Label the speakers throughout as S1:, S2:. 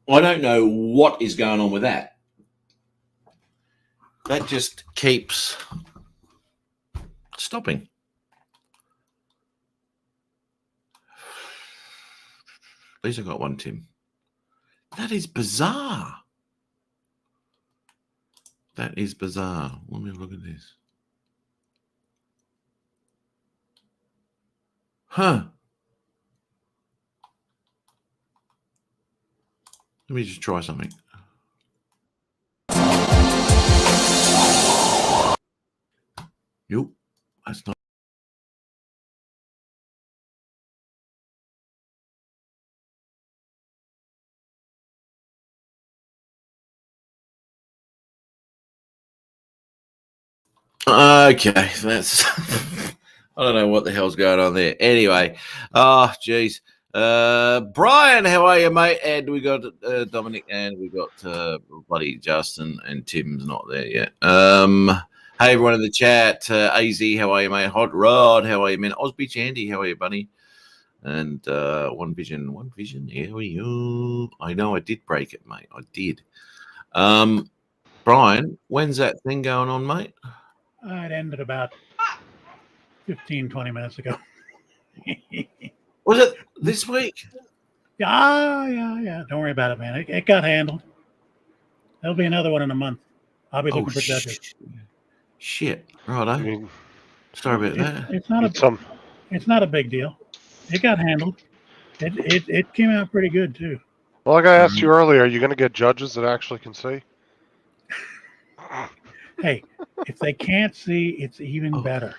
S1: I don't know what is going on with that.
S2: That just keeps stopping. At least I got one, Tim. That is bizarre. That is bizarre. Let me look at this. Huh. Let me just try something. Nope, that's not. Okay, that's. I don't know what the hell's going on there. Anyway, geez. Brian, how are you, mate? And we got Dominic, and we got bloody Justin, and Tim's not there yet. Hey, everyone in the chat. AZ, how are you, mate? Hot Rod, how are you, man? Osby Chandy, how are you, buddy? And One Vision, here we go. I know I did break it, mate. I did. Brian, when's that thing going on, mate?
S3: It ended about 15, 20 minutes ago.
S2: Was it this week?
S3: Yeah. Don't worry about it, man. It got handled. There'll be another one in a month. I'll be looking for judges.
S2: Shit. Righto. Sorry about that.
S3: It's not a big deal. It got handled. It came out pretty good too.
S4: Well, like I asked you earlier, are you going to get judges that actually can see?
S3: Hey, if they can't see, it's even better.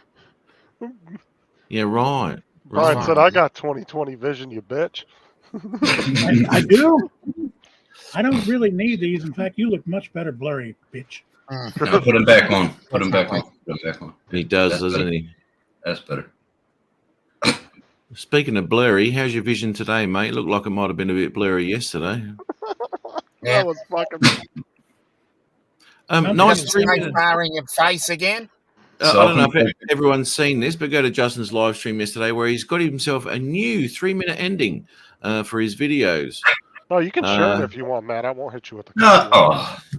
S2: Yeah, right.
S4: Brian said, I got 20/20 vision, you bitch.
S3: I do. I don't really need these. In fact, you look much better blurry, bitch.
S1: No, put him back on. Put him back on.
S2: He does, doesn't he?
S1: That's better.
S2: Speaking of blurry, how's your vision today, mate? Looked like it might have been a bit blurry yesterday.
S4: That was fucking...
S2: nice
S5: bar in your face again.
S2: I don't know if everyone's seen this, but go to Justin's live stream yesterday where he's got himself a new 3-minute ending for his videos.
S4: No, you can share it if you want, Matt. I won't hit you with the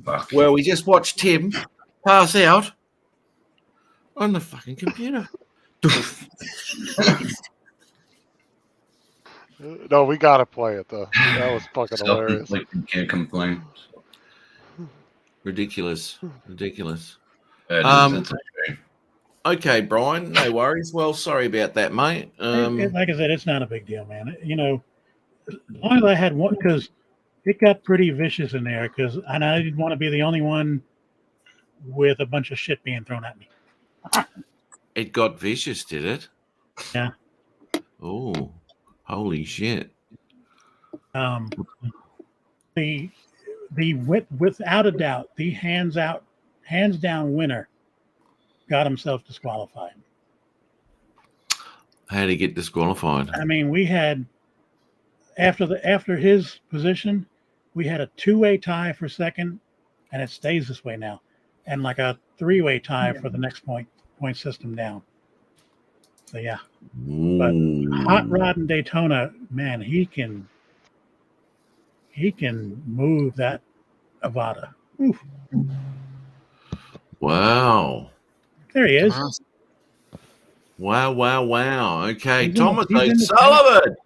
S2: fuck. Well, we just watched Tim pass out on the fucking computer.
S4: No, we got to play it, though. That was fucking hilarious.
S1: Can't complain.
S2: Ridiculous.
S1: Okay,
S2: Brian, no worries. Well, sorry about that, mate.
S3: Like I said, it's not a big deal, man. You know, as long as I had one, because it got pretty vicious in there, and I didn't want to be the only one with a bunch of shit being thrown at me.
S2: It got vicious, did it?
S3: Yeah.
S2: Oh, holy shit.
S3: Without a doubt, the hands down winner got himself disqualified.
S2: How did he get disqualified?
S3: I mean, we had after his position, we had a 2-way tie for second, and it stays this way now, and like a 3-way tie for the next point system down. So yeah. But Hot Rod in Daytona, man, he can move that Avada. Oof.
S2: Wow.
S3: There he is.
S2: Wow. Okay, Thomas Sullivan.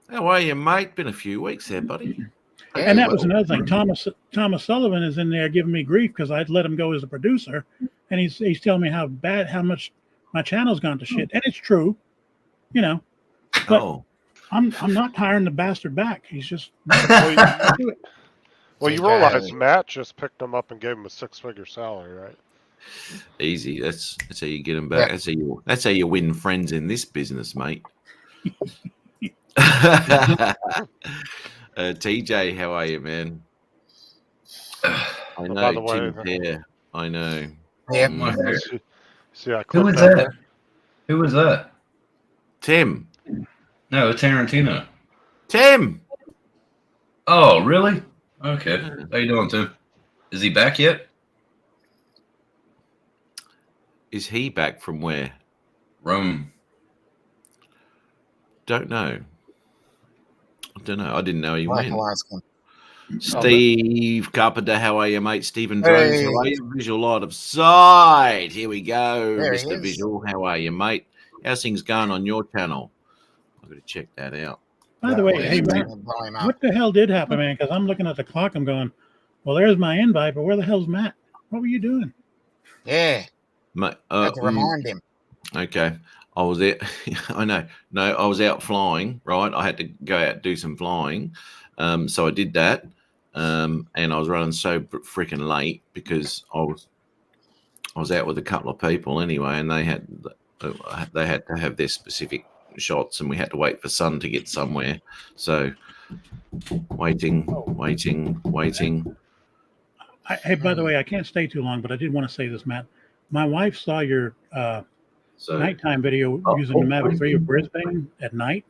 S2: How are you, mate? Been a few weeks there, buddy.
S3: And that was another thing. Thomas Sullivan is in there giving me grief because I'd let him go as a producer, and he's telling me how much my channel's gone to shit, and it's true, you know. But I'm not hiring the bastard back. He's just
S4: Well, you realize Matt just picked him up and gave him a 6-figure salary, right?
S2: Easy. That's how you get them back. That's how you win friends in this business, mate. TJ, how are you, man? I know, Tim's here. I know.
S5: Yeah.
S1: Who was that? Who was that?
S2: Tim.
S1: No, Tarantino.
S2: Tim.
S1: Oh, really? Okay. How you doing, Tim? Is he back yet?
S2: Is he back from where?
S1: Rome.
S2: Don't know. don't know. I didn't know he
S5: I'll have
S2: went.
S5: to ask him.
S2: Steve Carpenter, how are you, mate? Stephen Drones, how are you? Visual light of sight. Here we go,
S5: There he
S2: Mr.
S5: is.
S2: Visual. How are you, mate? How's things going on your channel? I've got to check that out.
S3: By the way,
S1: Yeah,
S3: hey, Matt,
S5: I'll blow him up.
S3: what the hell did happen, man? Because I'm looking at the clock. I'm going, well, there's my invite, but where the hell's Matt? What were you doing?
S5: Yeah,
S2: Mate,
S5: I had to remind him.
S2: okay. I was there. I know. No, I was out flying, right? I had to go out and do some flying. So I did that. And I was running so freaking late because I was out with a couple of people anyway, and they had to have their specific shots, and we had to wait for sun to get somewhere. So waiting.
S3: Hey, by the way, I can't stay too long, but I did want to say this, Matt. My wife saw your
S1: So
S3: nighttime video using the Mavic 3 of Brisbane at night,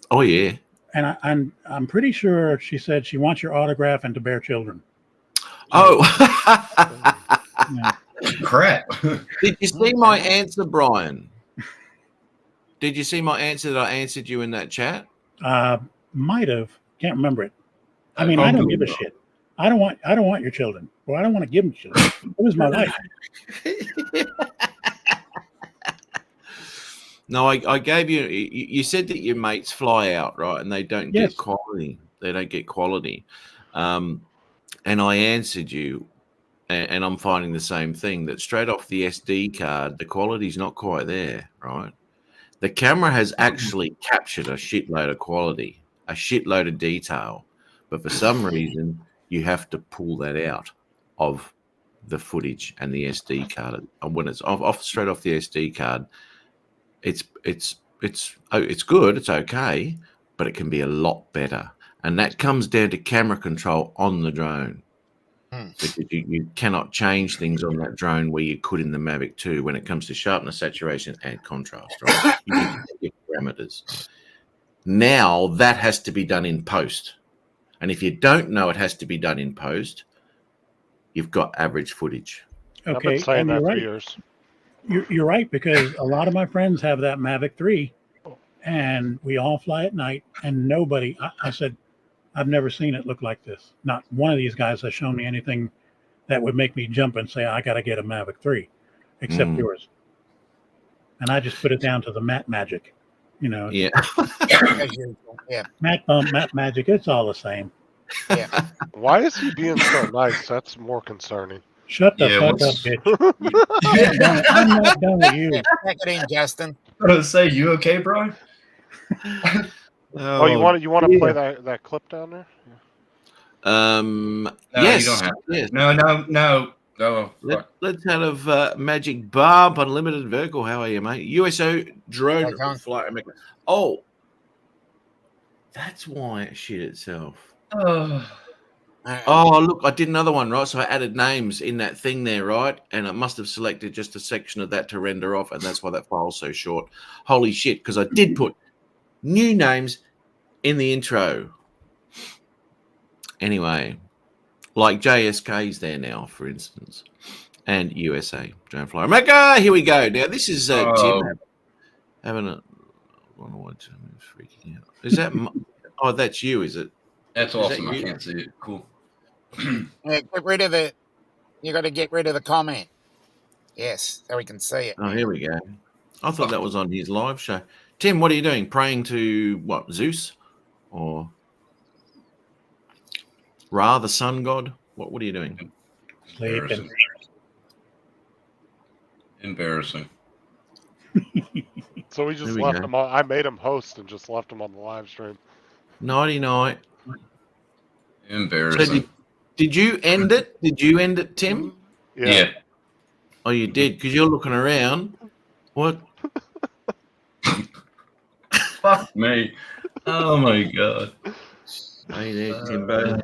S2: Oh yeah.
S3: and I'm pretty sure she said she wants your autograph and to bear children.
S2: Oh.
S3: Yeah.
S1: crap.
S2: Did you see my answer, Brian? Did you see my answer that I answered you in that chat?
S3: Might have, can't remember it. I mean, I don't give a shit. I don't want your children. Well, I don't want to give them children. It was my wife.
S2: No, I gave you. You said that your mates fly out, right, and they don't
S3: Yes.
S2: get quality. They don't get quality. And I answered you, and I'm finding the same thing. That straight off the SD card, the quality's not quite there, right? The camera has actually captured a shitload of quality, a shitload of detail, but for some reason you have to pull that out of the footage and the SD card. And when it's off straight off the SD card, it's good, it's okay, but it can be a lot better. And that comes down to camera control on the drone. Because you cannot change things on that drone where you could in the Mavic 2 when it comes to sharpness, saturation, and contrast, right? You can set your parameters. Now that has to be done in post. And if you don't know it has to be done in post, you've got average footage.
S4: I've
S3: Okay,
S4: been saying
S3: and
S4: that
S3: you're
S4: for
S3: right.
S4: years.
S3: You're right, because a lot of my friends have that Mavic 3, and we all fly at night, and nobody, I said, I've never seen it look like this. Not one of these guys has shown me anything that would make me jump and say, I got to get a Mavic 3, except yours. And I just put it down to the Matt magic. You know,
S2: Yeah.
S5: As usual. Yeah.
S3: Matt bump, Matt magic, it's all the same.
S4: Why is he being so nice? That's more concerning.
S3: Shut the
S1: Yeah,
S3: fuck up,
S1: what's-
S3: bitch. I'm not done with you.
S5: Yeah, pack it in, Justin.
S1: I was gonna say, you okay, Brian?
S4: Oh, you want to play that clip down there?
S1: No,
S2: yes.
S1: you don't have to.
S2: Yes.
S1: No.
S2: Let's have Magic Barb Unlimited Vertical. How are you, mate? USO drone
S5: Hey, John.
S2: flight. Oh, that's why it shit itself. Oh, look, I did another one, right? So I added names in that thing there, right? And it must have selected just a section of that to render off, and that's why that file's so short. Holy shit, because I did put new names in the intro. Anyway, like JSK's there now, for instance, and USA Drone Flyer. Mecca, here we go. Now, this is Tim having a... I don't know what Tim is freaking out. Is that... Oh, that's you, is it?
S1: That's
S2: Is that
S1: awesome. I
S2: you?
S1: can't see it. Cool.
S5: Yeah, get rid of it. You got to get rid of the comment. Yes, so we can see it.
S2: Oh, here we go. I thought that was on his live show. Tim, what are you doing? Praying to what? Zeus or Ra, the sun god? What are you doing?
S3: Sleeping.
S1: Embarrassing.
S4: So we just
S2: There we
S4: left
S2: go.
S4: him on. I made him host and just left him on the live stream.
S2: Nighty night.
S1: Embarrassing.
S2: So did you end it? Did you end it, Tim?
S1: Yeah.
S2: Oh, you did, because you're looking around. What?
S1: Fuck me. Oh my god.
S2: Hey there, Timbo.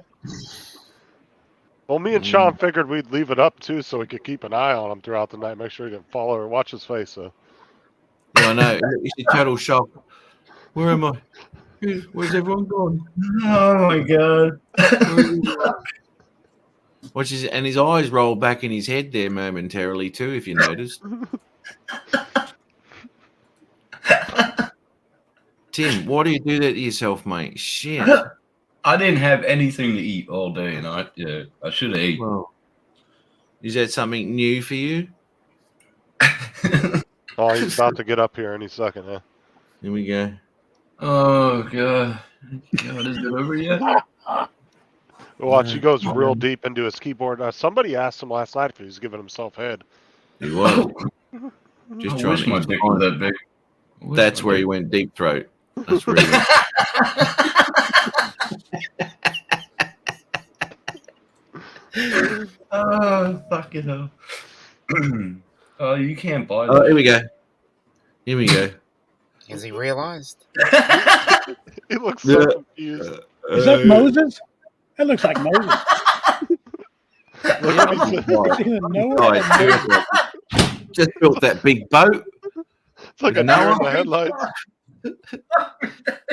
S4: Well, me and Sean figured we'd leave it up too, so we could keep an eye on him throughout the night, make sure he didn't follow or watch his face. So
S2: Yeah, I know. It's a total shock. Where am I? Where's everyone gone?
S1: Oh my god.
S2: Watch his, and his eyes roll back in his head there momentarily too, if you noticed. Tim, why do you do that to yourself, mate? Shit.
S1: I didn't have anything to eat all day, and I should have ate.
S2: Well, is that something new for you?
S4: Oh, he's about to get up here any second. Yeah.
S2: Here we go.
S1: Oh God, is it over yet?
S4: Watch, he goes real deep into his keyboard. Somebody asked him last night if he was giving himself head.
S2: He was. Just
S1: I
S2: trying
S1: wish
S2: to
S1: my dick was that big.
S2: That's where he went deep throat. That's where he went.
S1: Oh, fucking hell. Oh, you can't buy
S2: Oh,
S1: that.
S2: here we go. Here we go.
S5: Has he realized?
S4: He looks so
S2: Yeah.
S4: confused.
S3: Is that Moses? That looks like Moses.
S4: Look what he said.
S3: It's either Noah or
S2: Guys,
S3: Moses.
S2: seriously. Just built that big boat.
S4: It's like a
S2: No
S4: deer in
S2: one-
S4: the headlights.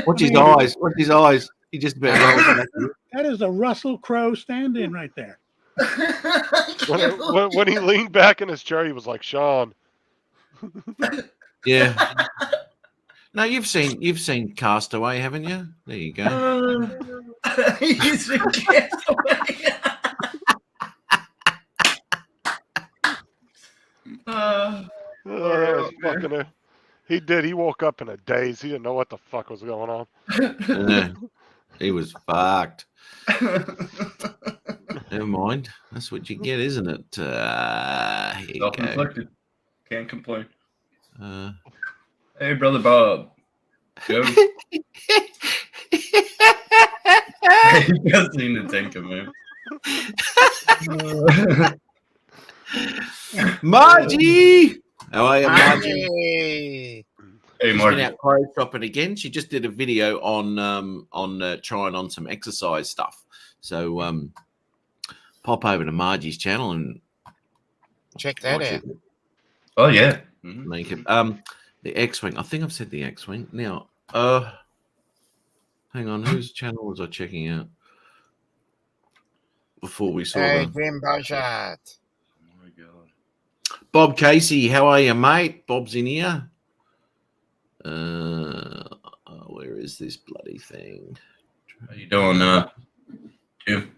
S2: Watch his eyes. Watch his eyes. He just about rolls back.
S3: That is a Russell Crowe stand-in right there.
S4: When he leaned back in his chair, he was like, Sean.
S2: Yeah. No, you've seen Castaway, haven't you? There you go.
S1: He's a castaway.
S4: Oh, that was fucking he did. He woke up in a daze. He didn't know what the fuck was going on.
S2: He was fucked. Never mind. That's what you get, isn't it? Here you go.
S1: Self-inflicted. Can't complain.
S2: Uh,
S1: Hey, brother Bob. Joe. He does seem to think of him.
S2: Margie! How are you, Margie?
S5: Hey.
S1: Hey,
S2: She's
S1: Mark.
S2: been out choreo shopping again. She just did a video on trying on some exercise stuff. So pop over to Margie's channel and
S5: Check that
S2: watch
S5: out.
S2: it.
S1: Oh, yeah. Mhm.
S2: Make it. The X-Wing. I think I've said the X-Wing. Now, hang on. Whose channel was I checking out before we saw
S5: Hey,
S2: the
S5: Jim Bochat.
S1: Oh, my God.
S2: Bob Casey? How are you, mate? Bob's in here. Where is this bloody thing?
S1: How you doing, Jim?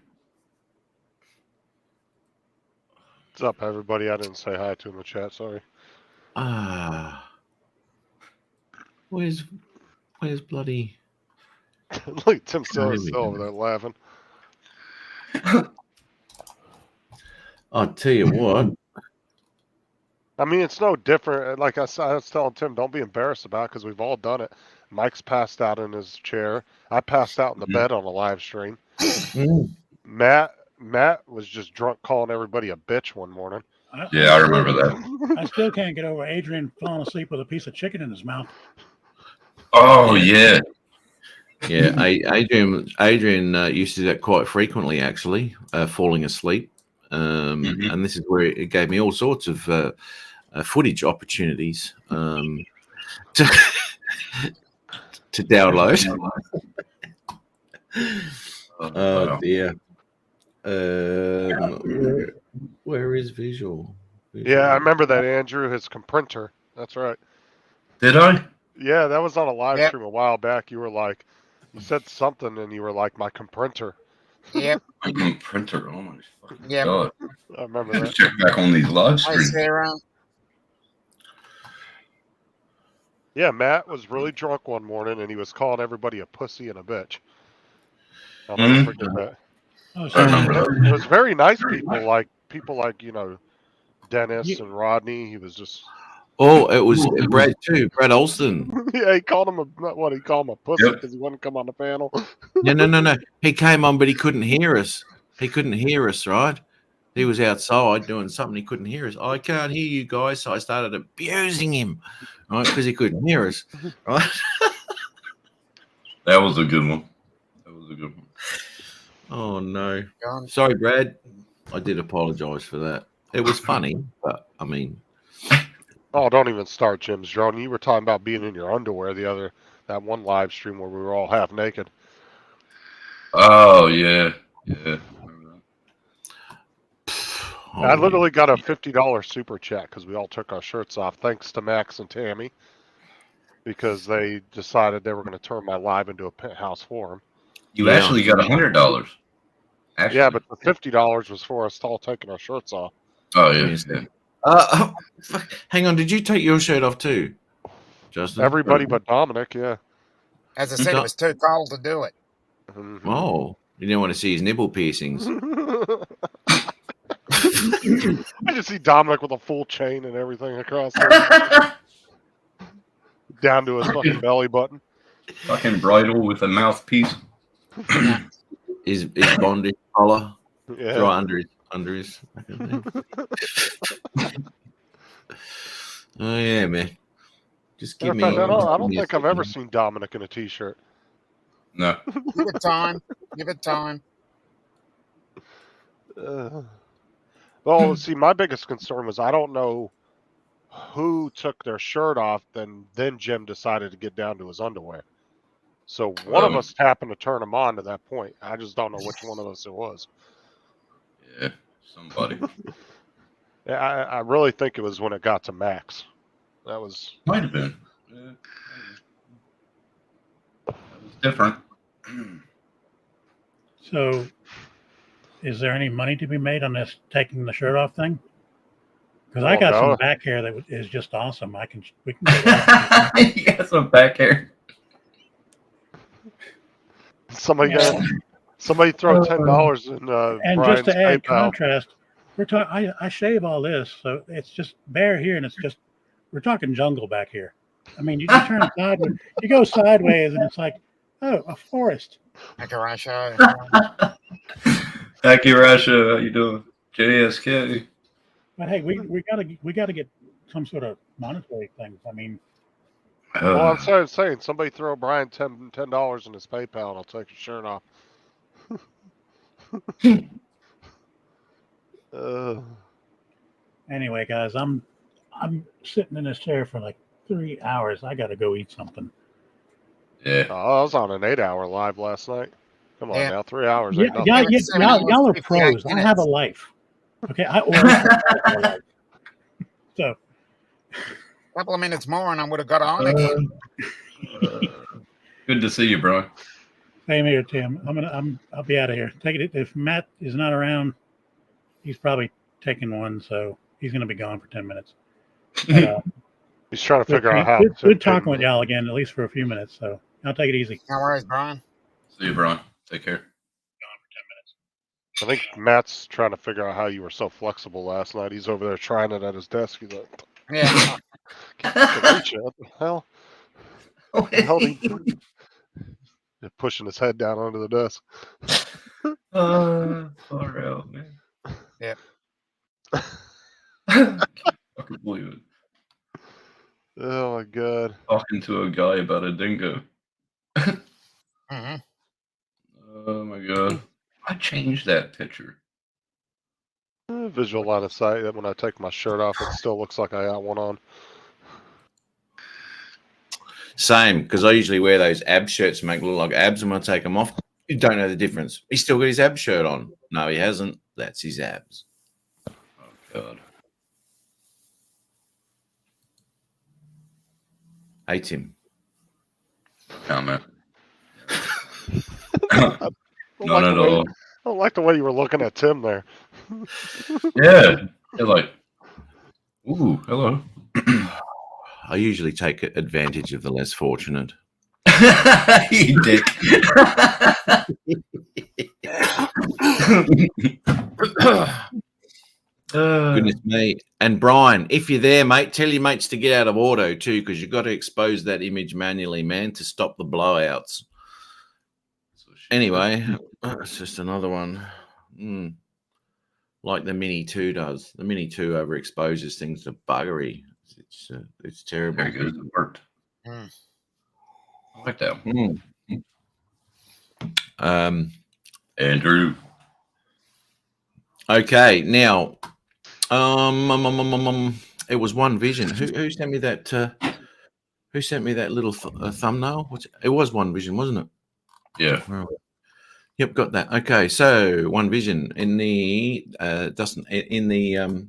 S4: What's up, everybody? I didn't say hi to him in the chat. Sorry.
S2: Where's bloody?
S4: Look at Tim
S2: Oh, here we
S4: still
S2: go.
S4: over there laughing.
S2: I'll tell you what.
S4: I mean, it's no different. Like I was telling Tim, don't be embarrassed about it because we've all done it. Mike's passed out in his chair. I passed out in the bed on a live stream. Matt was just drunk calling everybody a bitch one morning.
S1: Yeah, I remember that.
S3: I still can't get over Adrian falling asleep with a piece of chicken in his mouth.
S1: Oh, yeah.
S2: Yeah, Adrian used to do that quite frequently, actually, falling asleep. And this is where it gave me all sorts of footage opportunities to download. Oh dear. Where is visual?
S4: Yeah, I remember that, Andrew, his comprinter. That's right.
S1: Did I?
S4: Yeah, that was on a live
S5: Yep.
S4: stream a while back. You were like, you said something and you were like, my comprinter.
S5: Yep.
S1: My printer. Oh, my fucking
S5: Yep.
S1: God.
S4: I remember
S1: Let's
S4: that.
S1: check back on these live
S5: Hi,
S1: streams.
S5: Sarah.
S4: Yeah, Matt was really drunk one morning and he was calling everybody a pussy and a bitch. I'll never forget that.
S3: Oh,
S1: I
S3: so
S1: remember that.
S4: It was very nice people like, you know, Dennis and Rodney. He was just,
S2: Oh, it was Brad too. Brad Olson.
S4: yeah, he called him he called him a pussy
S1: Yep.
S4: because he wouldn't come on the panel.
S2: No. He came on, but he couldn't hear us. He couldn't hear us, right? He was outside doing something. He couldn't hear us. I can't hear you guys. So I started abusing him, right? Because he couldn't hear us, right?
S1: That was a good one. That was a good one.
S2: Oh, no.
S5: Gone.
S2: Sorry, Brad. I did apologize for that. It was funny, but I mean,
S4: Oh, don't even start, Jim's drone. You were talking about being in your underwear that one live stream where we were all half naked.
S1: Oh, yeah. Yeah.
S4: I literally got a $50 super chat because we all took our shirts off. Thanks to Max and Tammy. because they decided they were going to turn my live into a penthouse forum.
S1: You
S2: Yeah.
S1: actually got $100. Actually.
S4: Yeah, but the $50 was for us all taking our shirts off.
S1: Oh yeah.
S2: Yes.
S1: Yeah.
S2: Hang on. Did you take your shirt off too, Justin?
S4: Everybody but Dominic, yeah.
S5: As I said, it was too cold to do it.
S4: Mhm.
S2: Oh, you didn't want to see his nipple piercings.
S4: I just see Dominic with a full chain and everything across there, down to his fucking belly button.
S1: Fucking bridle with a mouthpiece.
S2: His bondage collar
S4: Yeah.
S2: right under his. Oh yeah, man. Just give
S4: Matter of
S2: me.
S4: fact, I don't
S2: give me a
S4: think I've ever
S2: second.
S4: seen Dominic in a t-shirt.
S1: No.
S5: Give it time. Give it time.
S4: Well, see, my biggest concern was I don't know who took their shirt off. Then Jim decided to get down to his underwear. So one of us happened to turn him on to that point. I just don't know which one of us it was.
S1: Yeah. Somebody.
S4: Yeah, I really think it was when it got to Max. That was
S1: Might have been. Yeah. That was different.
S3: So, is there any money to be made on this taking the shirt off thing? Because I
S4: Oh,
S3: got
S4: no.
S3: some back hair that is just awesome. We can go that.
S1: You got some back hair.
S4: somebody throw $10 in
S3: And
S4: Brian's
S3: just to add
S4: PayPal.
S3: contrast, we're talking. I shave all this, so it's just bare here, and it's just we're talking jungle back here. I mean, you turn sideways, you go sideways, and it's like, oh, a forest.
S5: Akarasho.
S1: Aki Rasha, how you doing? JSK.
S3: But hey, we gotta get some sort of monetary things. I mean,
S4: Well, I'm saying somebody throw Brian $10 in his PayPal and I'll take your shirt off.
S3: anyway, guys, I'm sitting in this chair for like 3 hours. I gotta go eat something.
S1: Yeah.
S4: I was on an 8-hour live last night. Come on
S5: Yeah.
S4: now, 3 hours.
S3: Yeah,
S4: Ain't nothing.
S3: y'all are pros. I have a life. Okay, I have a life. So
S5: A couple of minutes more and I would have got on again.
S1: Good to see you, bro.
S3: same here, Tim. I'll be out of here. Take it. If Matt is not around, he's probably taking one, so he's gonna be gone for 10 minutes. But,
S4: He's trying to figure out how.
S3: good talking with y'all again, at least for a few minutes. So I'll take it easy.
S5: No worries, Brian.
S1: See you, Brian. Take care.
S4: I think Matt's trying to figure out how you were so flexible last night. He's over there trying it at his desk. He's like,
S5: Yeah.
S4: "Can't reach it. What the hell? What the hell did he do?" They're pushing his head down onto the desk.
S1: Far out, man.
S5: Yep.
S1: Can't fucking believe it.
S4: Oh my god.
S1: Talking to a guy about a dingo.
S5: hmm
S1: Oh my god. I changed that picture.
S4: Visual line of sight. That when I take my shirt off, it still looks like I got one on.
S2: Same, because I usually wear those ab shirts to make look like abs, and when I take them off, you don't know the difference. He's still got his ab shirt on. No, he hasn't. That's his abs.
S1: Oh god.
S2: Hey, Tim.
S1: Comment.
S4: I
S1: Not at all.
S4: I don't like the way you were looking at Tim there.
S1: Yeah. You're like, ooh, hello.
S2: I usually take advantage of the less fortunate.
S1: You dick.
S2: Goodness me. And Brian, if you're there, mate, tell your mates to get out of auto too, because you've got to expose that image manually, man, to stop the blowouts. Anyway, it's just another one. Like the Mini 2 does. The Mini 2 overexposes things to buggery. It's terrible.
S1: Very good. It worked.
S5: Mm.
S1: I like that one. Andrew.
S2: Okay, now, it was One Vision. Who sent me that? Who sent me that little thumbnail? It was One Vision, wasn't it?
S1: Yeah.
S2: Oh. Yep, got that. Okay, so One Vision in the Dustin in the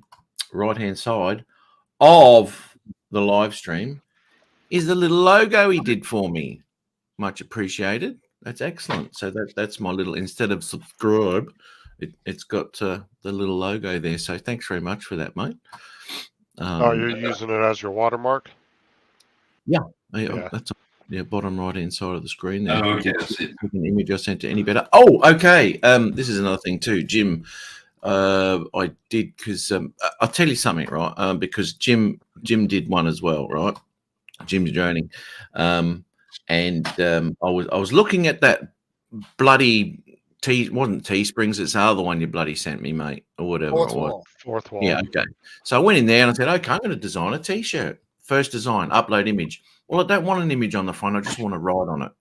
S2: right hand side of the live stream is the little logo he did for me. Much appreciated. That's excellent. So that's my little, instead of subscribe, it's got the little logo there. So thanks very much for that, mate.
S4: You're using it as your watermark?
S2: Yeah.
S4: Yeah.
S2: That's bottom right hand side of the screen there.
S1: Oh, okay, that's it.
S2: An image I sent to any better. Oh, okay. This is another thing too, Jim. I did because I'll tell you something, right? Because Jim did one as well, right? Jim's joining, and I was looking at that bloody wasn't Teesprings, it's the other one you bloody sent me, mate, or whatever
S5: Fourth
S2: it was.
S5: wall.
S4: Fourth wall.
S2: Yeah, okay. So I went in there and I said, okay, I'm going to design a T-shirt. First design, upload image. Well, I don't want an image on the front. I just want to write on it.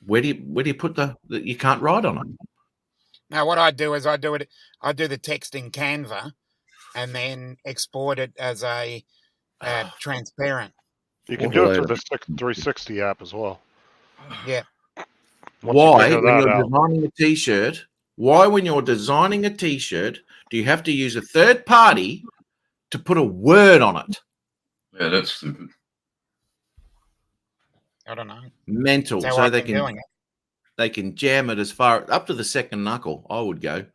S2: Where do you put the you can't write on it?
S5: Now, what I do is I do the text in Canva and then export it as a transparent.
S4: You can do it through the 360 app as well.
S5: Yeah.
S2: Why, when you're designing a T-shirt, when you're designing a T-shirt, do you have to use a third party to put a word on it?
S1: Yeah, that's stupid.
S5: I don't know.
S2: Mental.
S5: That's
S2: So
S5: how
S2: they
S5: I've been doing
S2: can
S5: it.
S2: they can jam it as far up to the second knuckle. I would go.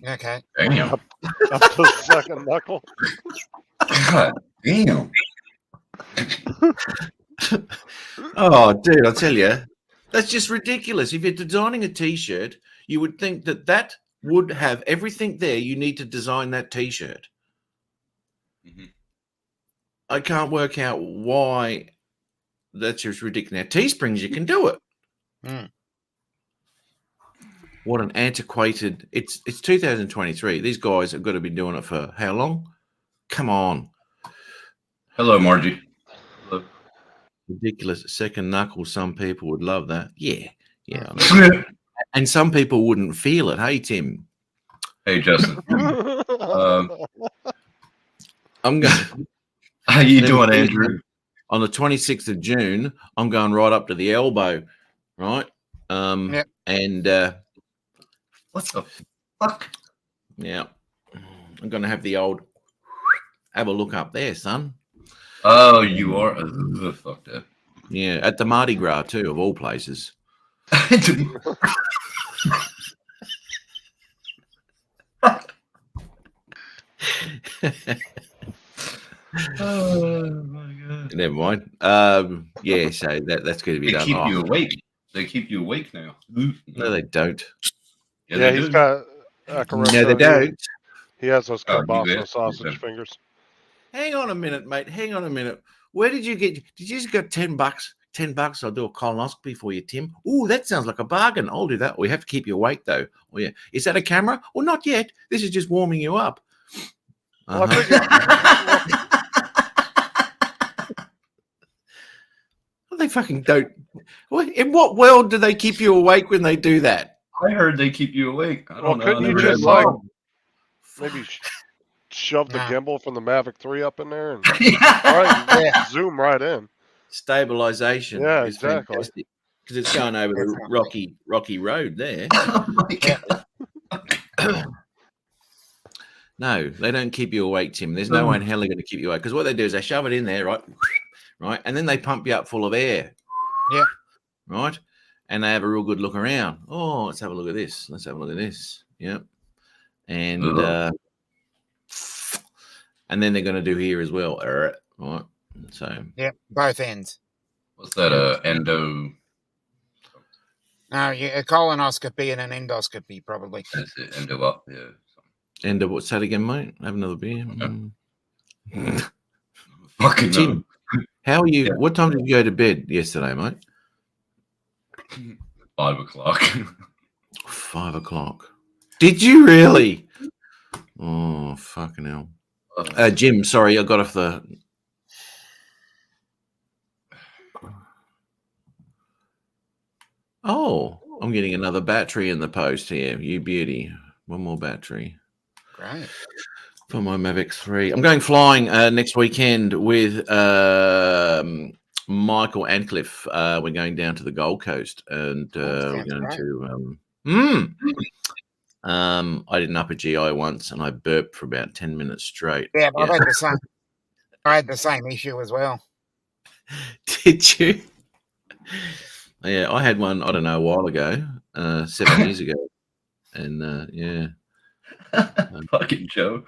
S5: Okay.
S1: Damn.
S4: Up to the second knuckle.
S1: God damn.
S2: Oh, dude, I'll tell you, that's just ridiculous. If you're designing a T-shirt, you would think that would have everything there you need to design that T-shirt.
S1: Mhm.
S2: I can't work out why that's just ridiculous. Now, Teesprings, you can do it.
S5: Mm.
S2: What an antiquated... It's 2023. These guys have got to be doing it for how long? Come on.
S1: Hello, Margie. Hello.
S2: Ridiculous. Second knuckle, some people would love that. Yeah. Yeah.
S1: Hey,
S2: And some people wouldn't feel it. Hey, Tim.
S1: Justin.
S2: I'm going...
S1: How you doing, Andrew?
S2: On the 26th of June, I'm going right up to the elbow, right?
S5: Yep.
S2: And
S1: What the fuck?
S2: yeah, I'm going to have the old have a look up there, son.
S1: Oh, you are. Fuck that.
S2: Yeah, at the Mardi Gras too, of all places.
S1: Oh my god.
S2: Never mind. Yeah, so that's going to be
S1: They
S2: done.
S1: keep
S2: Oh,
S1: you awake. They keep you awake now.
S2: no, they don't.
S1: Yeah,
S4: Yeah,
S1: they
S4: he's
S1: do.
S4: got.
S2: No, they don't.
S4: He has those
S1: Oh, you
S4: kielbasa
S1: bet.
S4: sausage
S1: Yeah.
S4: fingers.
S2: Hang on a minute, mate. Hang on a minute. Where did you get? Did you just got $10? $10, I'll do a colonoscopy for you, Tim. Oh, that sounds like a bargain. I'll do that. We have to keep you awake, though. Oh, yeah. Is that a camera? Well, not yet. This is just warming you up.
S4: Well, I think
S2: They fucking don't. In what world do they keep you awake when they do that?
S1: I heard they keep you awake. I don't know.
S4: couldn't
S1: I
S4: you
S1: never
S4: just
S1: had
S4: like
S1: one.
S4: maybe shove the
S5: Nah.
S4: gimbal from the Mavic 3 up in there and
S5: Yeah.
S4: zoom right in?
S2: Stabilization.
S4: Yeah,
S2: is
S4: exactly.
S2: fantastic because it's going over the
S5: Definitely.
S2: rocky road there.
S1: Oh my god.
S2: No, they don't keep you awake, Tim. There's no way in hell they're going to keep you awake because what they do is they shove it in there, right, and then they pump you up full of air.
S5: Yeah.
S2: Right, and they have a real good look around. Oh, let's have a look at this. Let's have a look at this. Yep, and then they're going to do here as well. Right, so
S5: Yeah. Both ends.
S1: What's that? Endo.
S5: No, a colonoscopy and an endoscopy, probably.
S1: That's it. Endo up. Yeah.
S2: end of what's that again, mate? Have another beer.
S1: Fucking
S2: Tim, how are you?
S1: Yeah.
S2: What time did you go to bed yesterday, mate?
S1: 5 o'clock.
S2: 5 o'clock. Did you really? Oh, fucking hell. Jim, sorry, I got off the... Oh, I'm getting another battery in the post here. You beauty. One more battery.
S5: Great.
S2: For my Mavic 3. I'm going flying next weekend with Michael Antcliffe. We're going down to the Gold Coast and we're going to... I did an upper GI once and I burped for about 10 minutes straight.
S5: Yeah, but I've had the same. I had the same issue as well.
S2: Did you? Yeah, I had one. I don't know, a while ago, 7 years ago, and yeah.
S1: Fucking Joe.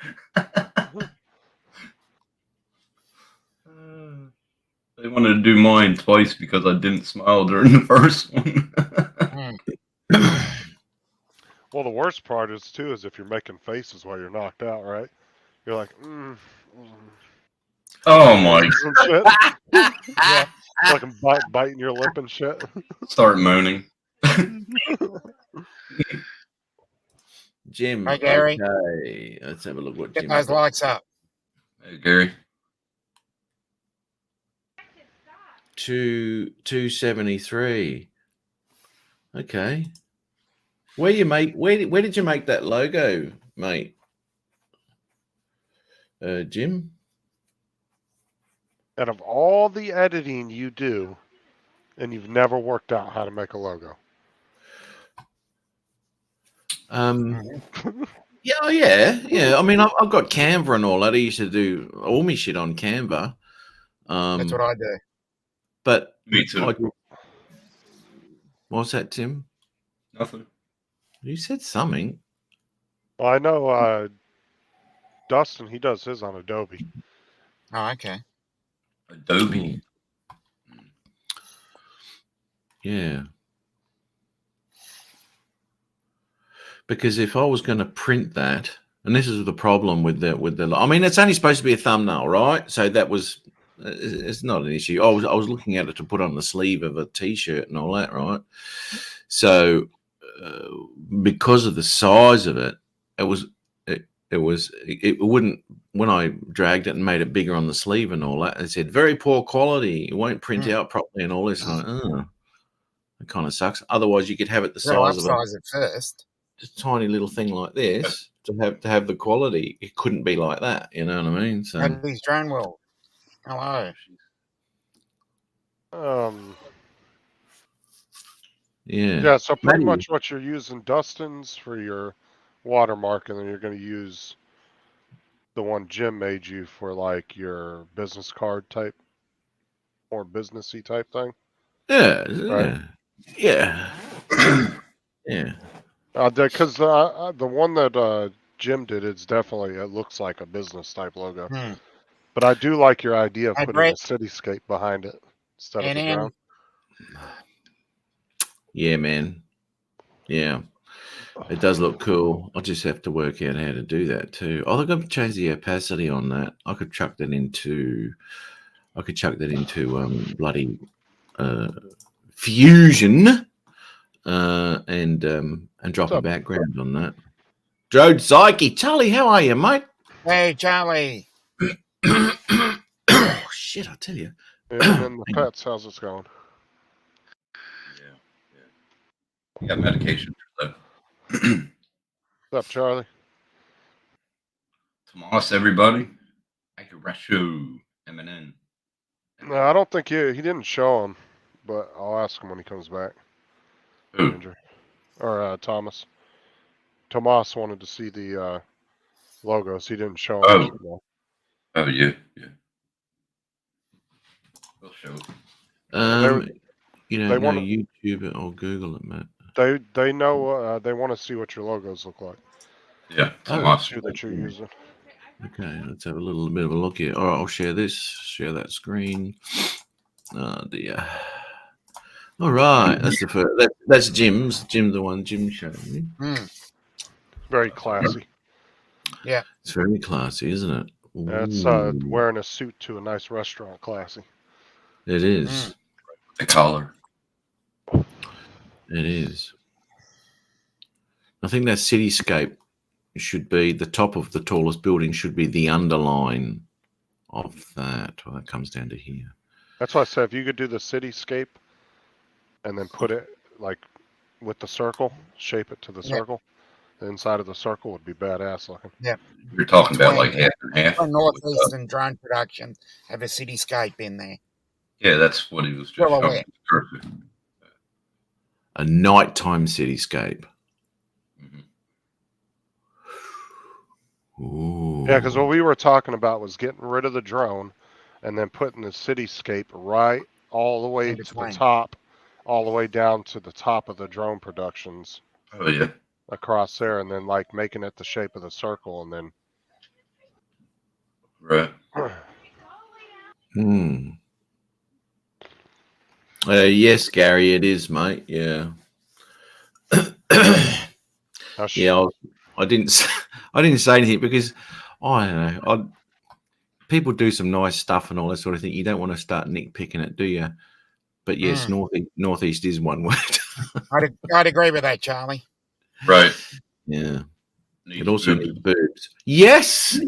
S1: They wanted to do mine twice because I didn't smile during the first one.
S4: Well, the worst part is too is if you're making faces while you're knocked out, right? You're like,
S1: Oh my!
S4: some shit. Yeah, fucking biting your lip and shit.
S1: Start moaning.
S2: Jim.
S5: Hi, Gary.
S2: Okay, let's have a look what
S5: Get
S2: Jim.
S5: those likes up.
S1: Hey, Gary.
S2: 273. Okay. Where did you make that logo, mate? Jim?
S4: Out of all the editing you do, and you've never worked out how to make a logo.
S2: Yeah. I mean, I've got Canva and all that. I used to do all my shit on Canva.
S5: That's what I do.
S2: But
S1: Me too.
S2: What's that, Tim?
S1: Nothing.
S2: You said something.
S4: Well, I know Dustin, he does his on Adobe.
S5: Oh, okay.
S1: Adobe.
S2: Yeah. Because if I was going to print that, and this is the problem with the, I mean, it's only supposed to be a thumbnail, right? So that was, it's not an issue. I was looking at it to put on the sleeve of a t-shirt and all that, right? So because of the size of it, it wouldn't, when I dragged it and made it bigger on the sleeve and all that, it said very poor quality. It won't print out properly and all this. Like, it kind of sucks. Otherwise, you could have it the size of
S5: upsize it first.
S2: just a tiny little thing like this to have the quality. It couldn't be like that. You know what I mean? So
S5: Andy's Drone World. Hello.
S4: Yeah, so pretty
S2: Maybe.
S4: much what you're using Dustin's for your watermark, and then you're going to use the one Jim made you for like your business card type or businessy type thing.
S2: Yeah,
S4: Right.
S2: yeah.
S4: Because the one that Jim did, it looks like a business type logo. But I do like your idea of
S5: Hey,
S4: putting
S5: Brett.
S4: a cityscape behind it instead of the
S5: NM.
S4: ground.
S2: Yeah, man. Yeah. It does look cool. I just have to work out how to do that too. Oh, they've got to change the opacity on that. I could chuck that into bloody Fusion and drop a background on that. Drode Psyche. Charlie, how are you, mate?
S5: Hey, Charlie.
S2: Oh, shit, I tell you.
S4: And then the pets, how's this going?
S1: You got medication for that.
S4: What's up, Charlie?
S1: Tomas, everybody. Akirashu, MNN.
S4: No, I don't think he didn't show him, but I'll ask him when he comes back.
S1: Who?
S4: Andrew. Or Thomas. Tomas wanted to see the logos. He didn't show him.
S1: Oh, yeah. We'll show it.
S2: YouTube it or Google it, mate.
S4: They know they want to see what your logos look like.
S1: Yeah, Tomas.
S4: That you're using.
S2: Okay, let's have a little bit of a look here. All right, I'll share this. Share that screen. Oh dear. All right, that's the first. That's Jim's. Jim, the one Jim showed me.
S4: Very classy.
S5: Yeah,
S2: it's very classy, isn't it?
S4: That's wearing a suit to a nice restaurant. Classy.
S2: It is.
S1: The collar.
S2: It is. I think that cityscape should be the top of the tallest building. Should be the underline of that. Well, that comes down to here.
S4: That's why I said if you could do the cityscape and then put it like with the circle, shape it to the circle. The inside of the circle would be badass looking.
S5: Yeah.
S1: You're talking about like half and half.
S5: Northeastern Drone Production have a cityscape in there.
S1: Yeah, that's what he was just showing. Perfect.
S2: A nighttime cityscape.
S4: Yeah, because what we were talking about was getting rid of the drone, and then putting the cityscape right all the way
S5: In
S4: to the
S5: between.
S4: top, all the way down to the top of the drone productions
S1: Oh yeah.
S4: across there, and then like making it the shape of the circle, and then
S1: Right.
S2: Hmm. Yes, Gary, it is, mate. Yeah. Yeah, I didn't. I didn't say anything because I don't know. People do some nice stuff and all that sort of thing. You don't want to start nitpicking it, do you? But yes, northeast is one word.
S5: I'd agree with that, Charlie.
S1: Right.
S2: Yeah.
S1: Needs
S2: It also
S1: boobs.
S2: needs boobs. Yes.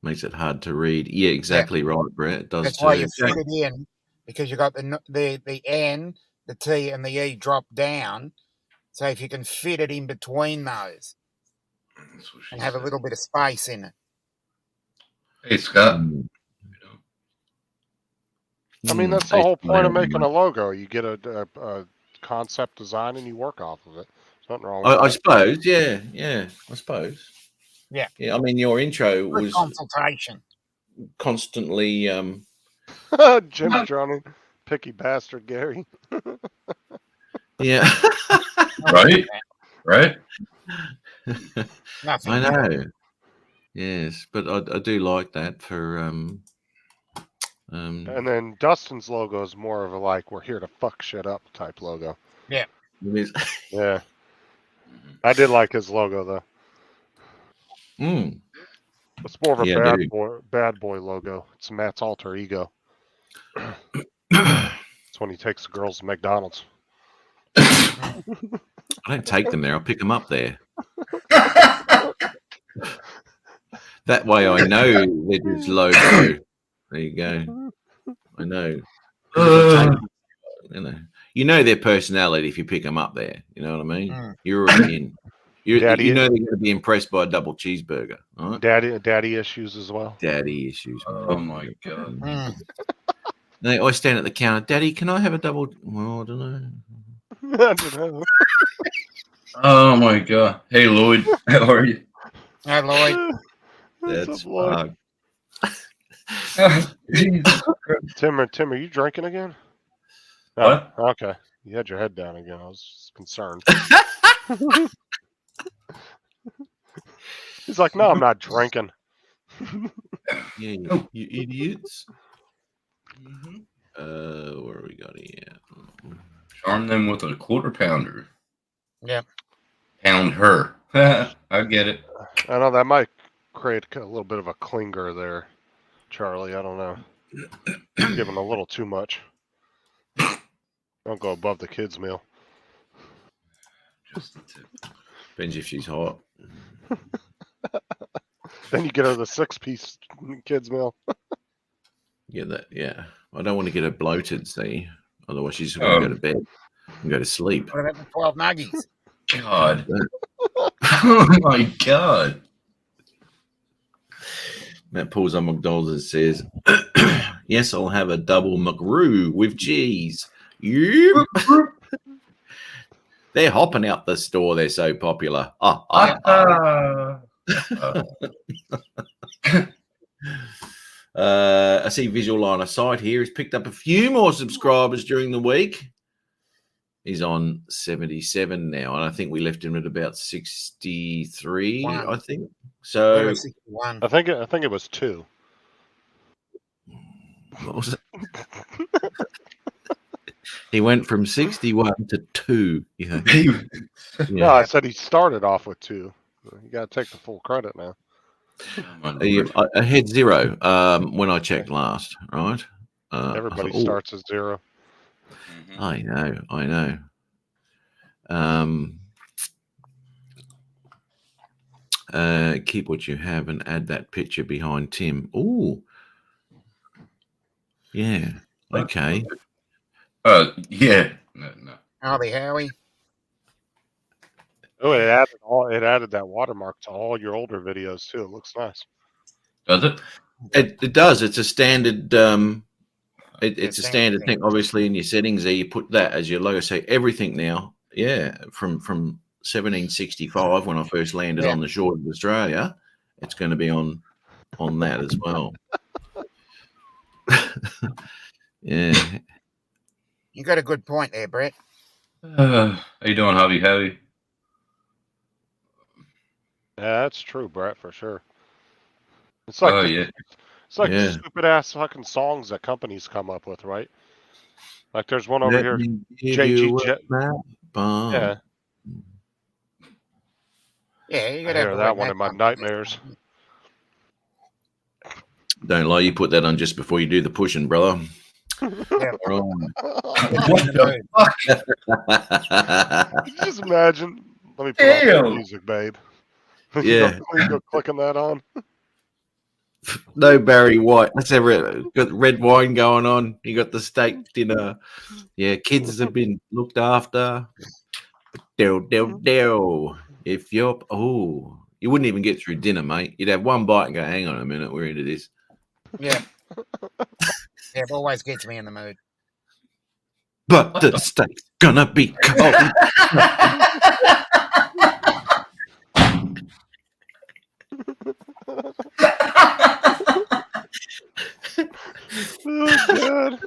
S2: Makes it hard to read. Yeah, exactly right, Brett. It does
S5: That's
S2: too.
S5: why you fit it in, because you got the N, the T, and the E drop down. So if you can fit it in between those
S1: That's what she
S5: and have a
S1: said.
S5: little bit of space in it.
S1: Hey Scott.
S2: Mm.
S4: I mean,
S2: Mm,
S4: that's the
S2: I
S4: whole point of
S2: smell
S4: making
S2: it.
S4: a logo. You get a concept design and you work off of it. There's nothing wrong with
S2: I
S4: that.
S2: suppose, yeah, I suppose.
S5: Yeah.
S2: I mean, your intro
S5: Good
S2: was
S5: consultation.
S2: constantly,
S4: Jim's drowning. Picky bastard, Gary.
S2: yeah.
S1: Right? Right?
S5: Nothing.
S2: I know. Yes, but I do like that for
S4: And then Dustin's logo is more of a like, we're here to fuck shit up type logo.
S2: it is-
S4: Yeah. I did like his logo though.
S2: Mm.
S4: It's more of a
S2: Yeah, dude.
S4: bad boy logo. It's Matt's alter ego. It's when he takes the girls to McDonald's.
S2: I don't take them there. I'll pick them up there. That way I know that it's logo. There you go. I know. 'Cause if I take- you know their personality if you pick them up there. You know what I mean?
S5: Mm.
S2: You're already in. You know
S4: Daddy-
S2: they're going to be impressed by a double cheeseburger. All right?
S4: Daddy issues as well.
S2: Daddy issues.
S1: Oh my god.
S5: Mm.
S2: I stand at the counter. Daddy, can I have a double? Well, I don't know.
S4: I don't know.
S1: Oh my god. Hey Lloyd, how are you?
S5: Hey, Lloyd.
S4: What's
S2: That's
S4: up, Lloyd?
S1: Jesus.
S4: Tim, are you drinking again?
S1: What?
S4: Oh, okay. You had your head down again. I was just concerned. He's like, no, I'm not drinking.
S2: Yeah,
S1: Oh.
S2: you idiots. Where we got here?
S1: Charm them with a quarter pounder.
S5: Yeah.
S1: Pound her. I get it.
S4: I know that might create a little bit of a clinger there, Charlie. I don't know. Giving a little too much. Don't go above the kids' meal.
S1: Just the tip.
S2: Depends if she's hot.
S4: Then you get her the 6-piece kids' meal.
S2: Get that? Yeah. I don't want to get her bloated. See, otherwise she's going to go to bed and go to sleep.
S5: What about the 12 nuggies?
S1: God. Oh my god.
S2: Matt pulls on McDonald's and says, "Yes, I'll have a double McRoo with cheese." Yep. They're hopping out the store. They're so popular. I see Visual Line of Sight here. He's picked up a few more subscribers during the week. He's on 77 now, and I think we left him at about 63.
S5: Wow.
S2: I think so.
S5: 61.
S4: I think it was 2.
S2: What was it? He went from 61 to 2. Yeah.
S4: No, I said he started off with 2. You got to take the full credit now.
S2: I had 0 when I checked last, right?
S4: Everybody
S2: I thought,
S4: starts at 0.
S2: I know. Keep what you have and add that picture behind Tim. Ooh. Yeah. Okay.
S1: Yeah. No.
S5: Howdy, Howie.
S4: Oh, it added that watermark to all your older videos too. It looks nice.
S1: Does it?
S2: It does. It's a standard. It's a standard
S5: thing.
S2: thing. Obviously, in your settings there, you put that as your logo. So everything now, yeah, from 1765 when I first landed
S5: Yeah.
S2: on the shores of Australia, it's going to be on on that as well. Yeah.
S5: You got a good point there, Brett.
S1: How you doing, Hobby Heavy?
S4: Yeah, that's true, Brett, for sure. It's like
S1: Oh
S4: the,
S1: yeah.
S4: it's like
S2: Yeah.
S4: stupid ass fucking songs that companies come up with, right? Like there's one over
S2: Let
S4: here.
S2: me give
S4: JG
S2: you a
S4: Jet.
S2: map bomb.
S4: Yeah,
S5: Yeah, you
S4: I
S5: got to have
S4: hear
S5: a
S4: that
S5: wet
S4: one
S5: map
S4: in my
S5: bump.
S4: nightmares.
S2: Don't lie, you put that on just before you do the pushing, brother.
S5: Yeah.
S2: Right.
S1: What
S5: in the
S1: the fuck?
S4: Could you just imagine? Let me put on some
S1: Damn.
S4: music, babe.
S2: Yeah.
S4: you go clicking that on.
S2: No Barry White. Let's have got red wine going on. You got the steak dinner. Yeah, kids have been looked after. Deal. If you're you wouldn't even get through dinner, mate. You'd have one bite and go, hang on a minute, we're into this.
S5: Yeah. Yeah, it always gets me in the mood.
S2: But the steak's gonna be cold.
S4: Oh god.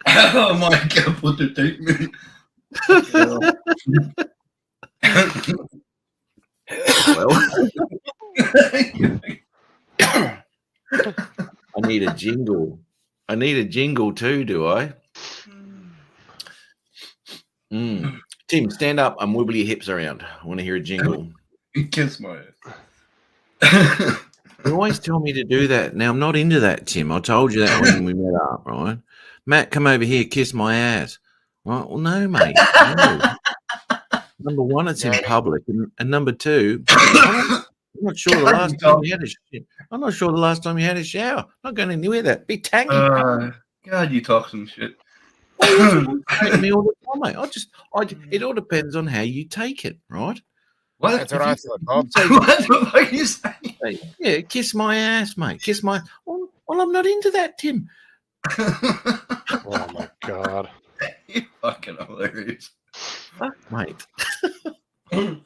S1: Oh my god, what the take me?
S2: Well, I need a jingle. I need a jingle too, do I? Tim, stand up and wibble your hips around. I want to hear a jingle.
S1: Kiss my ass.
S2: You always tell me to do that. Now, I'm not into that, Tim. I told you that when we met up, right? Matt, come over here, kiss my ass. Well, no, mate. No. Number one, it's in public. And number two, I'm not sure the last time you had a shit. I'm not sure the last time you had a shower. Not going anywhere that. Be tangy.
S1: God, you talk some shit.
S2: Take me all the time, mate. It all depends on how you take it, right?
S1: What?
S5: That's what I thought, Bob.
S1: What the fuck are you saying?
S2: Yeah, kiss my ass, mate. Kiss my. Well, I'm not into that, Tim.
S4: Oh my god.
S1: You fucking hilarious.
S2: Fuck, mate. I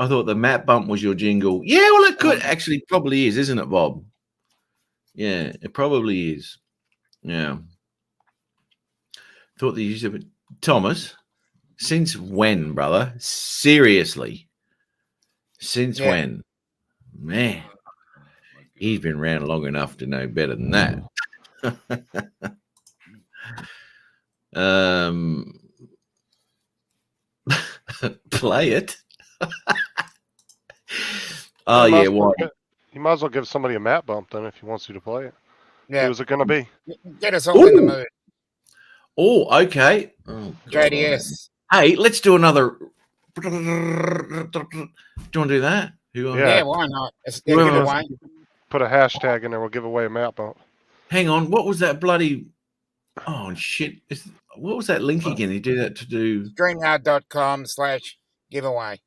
S2: thought the Matt bump was your jingle. Yeah, well, it could actually probably is, isn't it, Bob? Yeah, it probably is. Yeah. Thought they used it. Thomas, since when, brother? Seriously. Since when? Man, he's been around long enough to know better than that. Play it. Oh yeah, why?
S4: You might as well give somebody a map bump then if he wants you to play it.
S5: Yeah.
S4: Who's it gonna be?
S5: Get us all in the mood.
S2: Oh, okay. Oh,
S5: JDS.
S2: Hey, let's do another. Do you want to do that?
S5: Yeah, why not?
S2: Give
S5: away.
S4: Put a hashtag in there. We'll give away a map bump.
S2: Hang on. What was that bloody? Oh shit! What was that link again? You do that to do
S5: StreamYard.com/giveaway.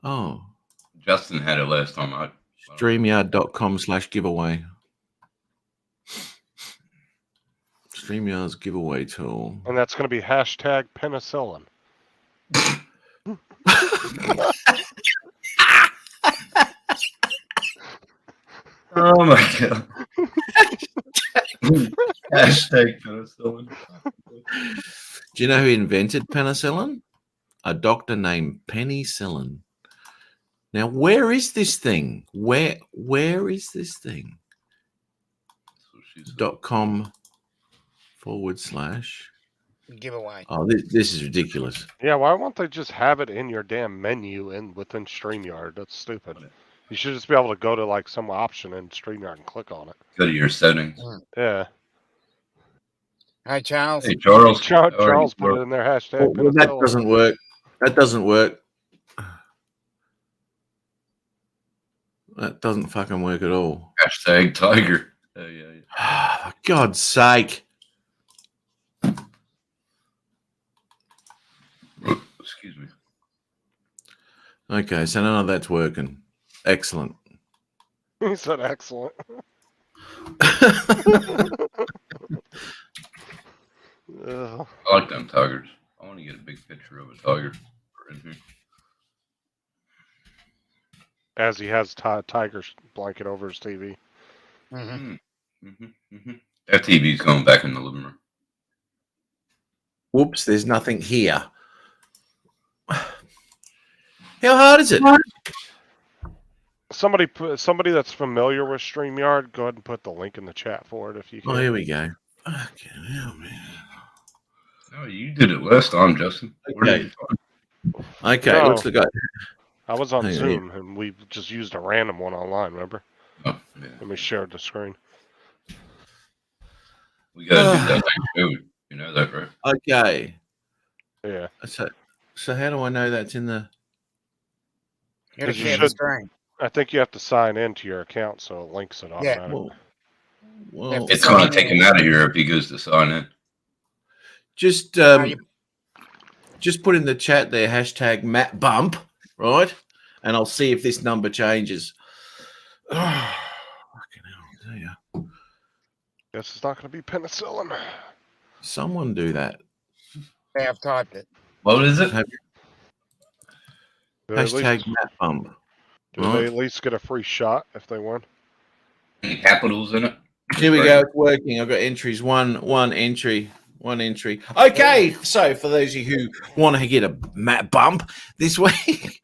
S2: Oh,
S1: Justin had it last time.
S2: StreamYard.com/giveaway. StreamYard's giveaway tool.
S4: And that's going to be hashtag penicillin.
S1: Oh my god. Hashtag penicillin.
S2: Do you know who invented penicillin? A doctor named Penicillin. Now, where is this thing? Where is this thing? .com/.
S5: Giveaway.
S2: Oh, this is ridiculous.
S4: Yeah, why won't they just have it in your damn menu within StreamYard? That's stupid. You should just be able to go to like some option in StreamYard and click on it.
S1: Go to your settings.
S4: Yeah.
S5: Hi, Charles.
S1: Hey, Charles.
S4: Charles put it in their hashtag.
S2: Well, that doesn't work. That doesn't work. That doesn't fucking work at all.
S1: Hashtag Tiger. Oh, yeah.
S2: For God's sake.
S1: Excuse me.
S2: Okay, so none of that's working. Excellent.
S4: He said excellent.
S1: I like them tigers. I want to get a big picture of a tiger in here.
S4: as he has Tiger's blanket over his TV.
S5: Hmm.
S1: That TV's going back in the living room.
S2: Whoops, there's nothing here. How hard is it?
S4: Somebody that's familiar with StreamYard, go ahead and put the link in the chat for it if you can.
S2: Oh, here we go. Okay, hell, man.
S1: Oh, you did it last time, Justin. What are
S2: Okay.
S1: you talking?
S2: Okay,
S4: No.
S2: looks like
S4: I was on
S2: Hang on,
S4: Zoom and we just used a random one online, remember?
S1: Oh, yeah.
S4: And we shared the screen.
S1: We gotta do that like food. You know that, right?
S2: okay.
S4: Yeah.
S2: So how do I know that's in the?
S5: You gotta
S4: You
S5: share the
S4: should-
S5: screen.
S4: I think you have to sign into your account so it links it automatically.
S2: Well,
S1: It's gonna take him out of here if he goes to sign in.
S2: just
S5: you-
S2: just put in the chat there hashtag Matt Bump, right? And I'll see if this number changes. Fucking hell, tell ya.
S4: Guess it's not going to be penicillin.
S2: Someone do that.
S5: They have typed it.
S1: What is it?
S2: Have-
S4: Do they, at
S2: Hashtag
S4: least,
S2: Matt Bump.
S4: do they at least get a free shot if they win?
S1: Any capitals in it?
S2: Here we go. It's working. I've got entries. One entry. Okay. So for those of you who want to get a Matt Bump this week,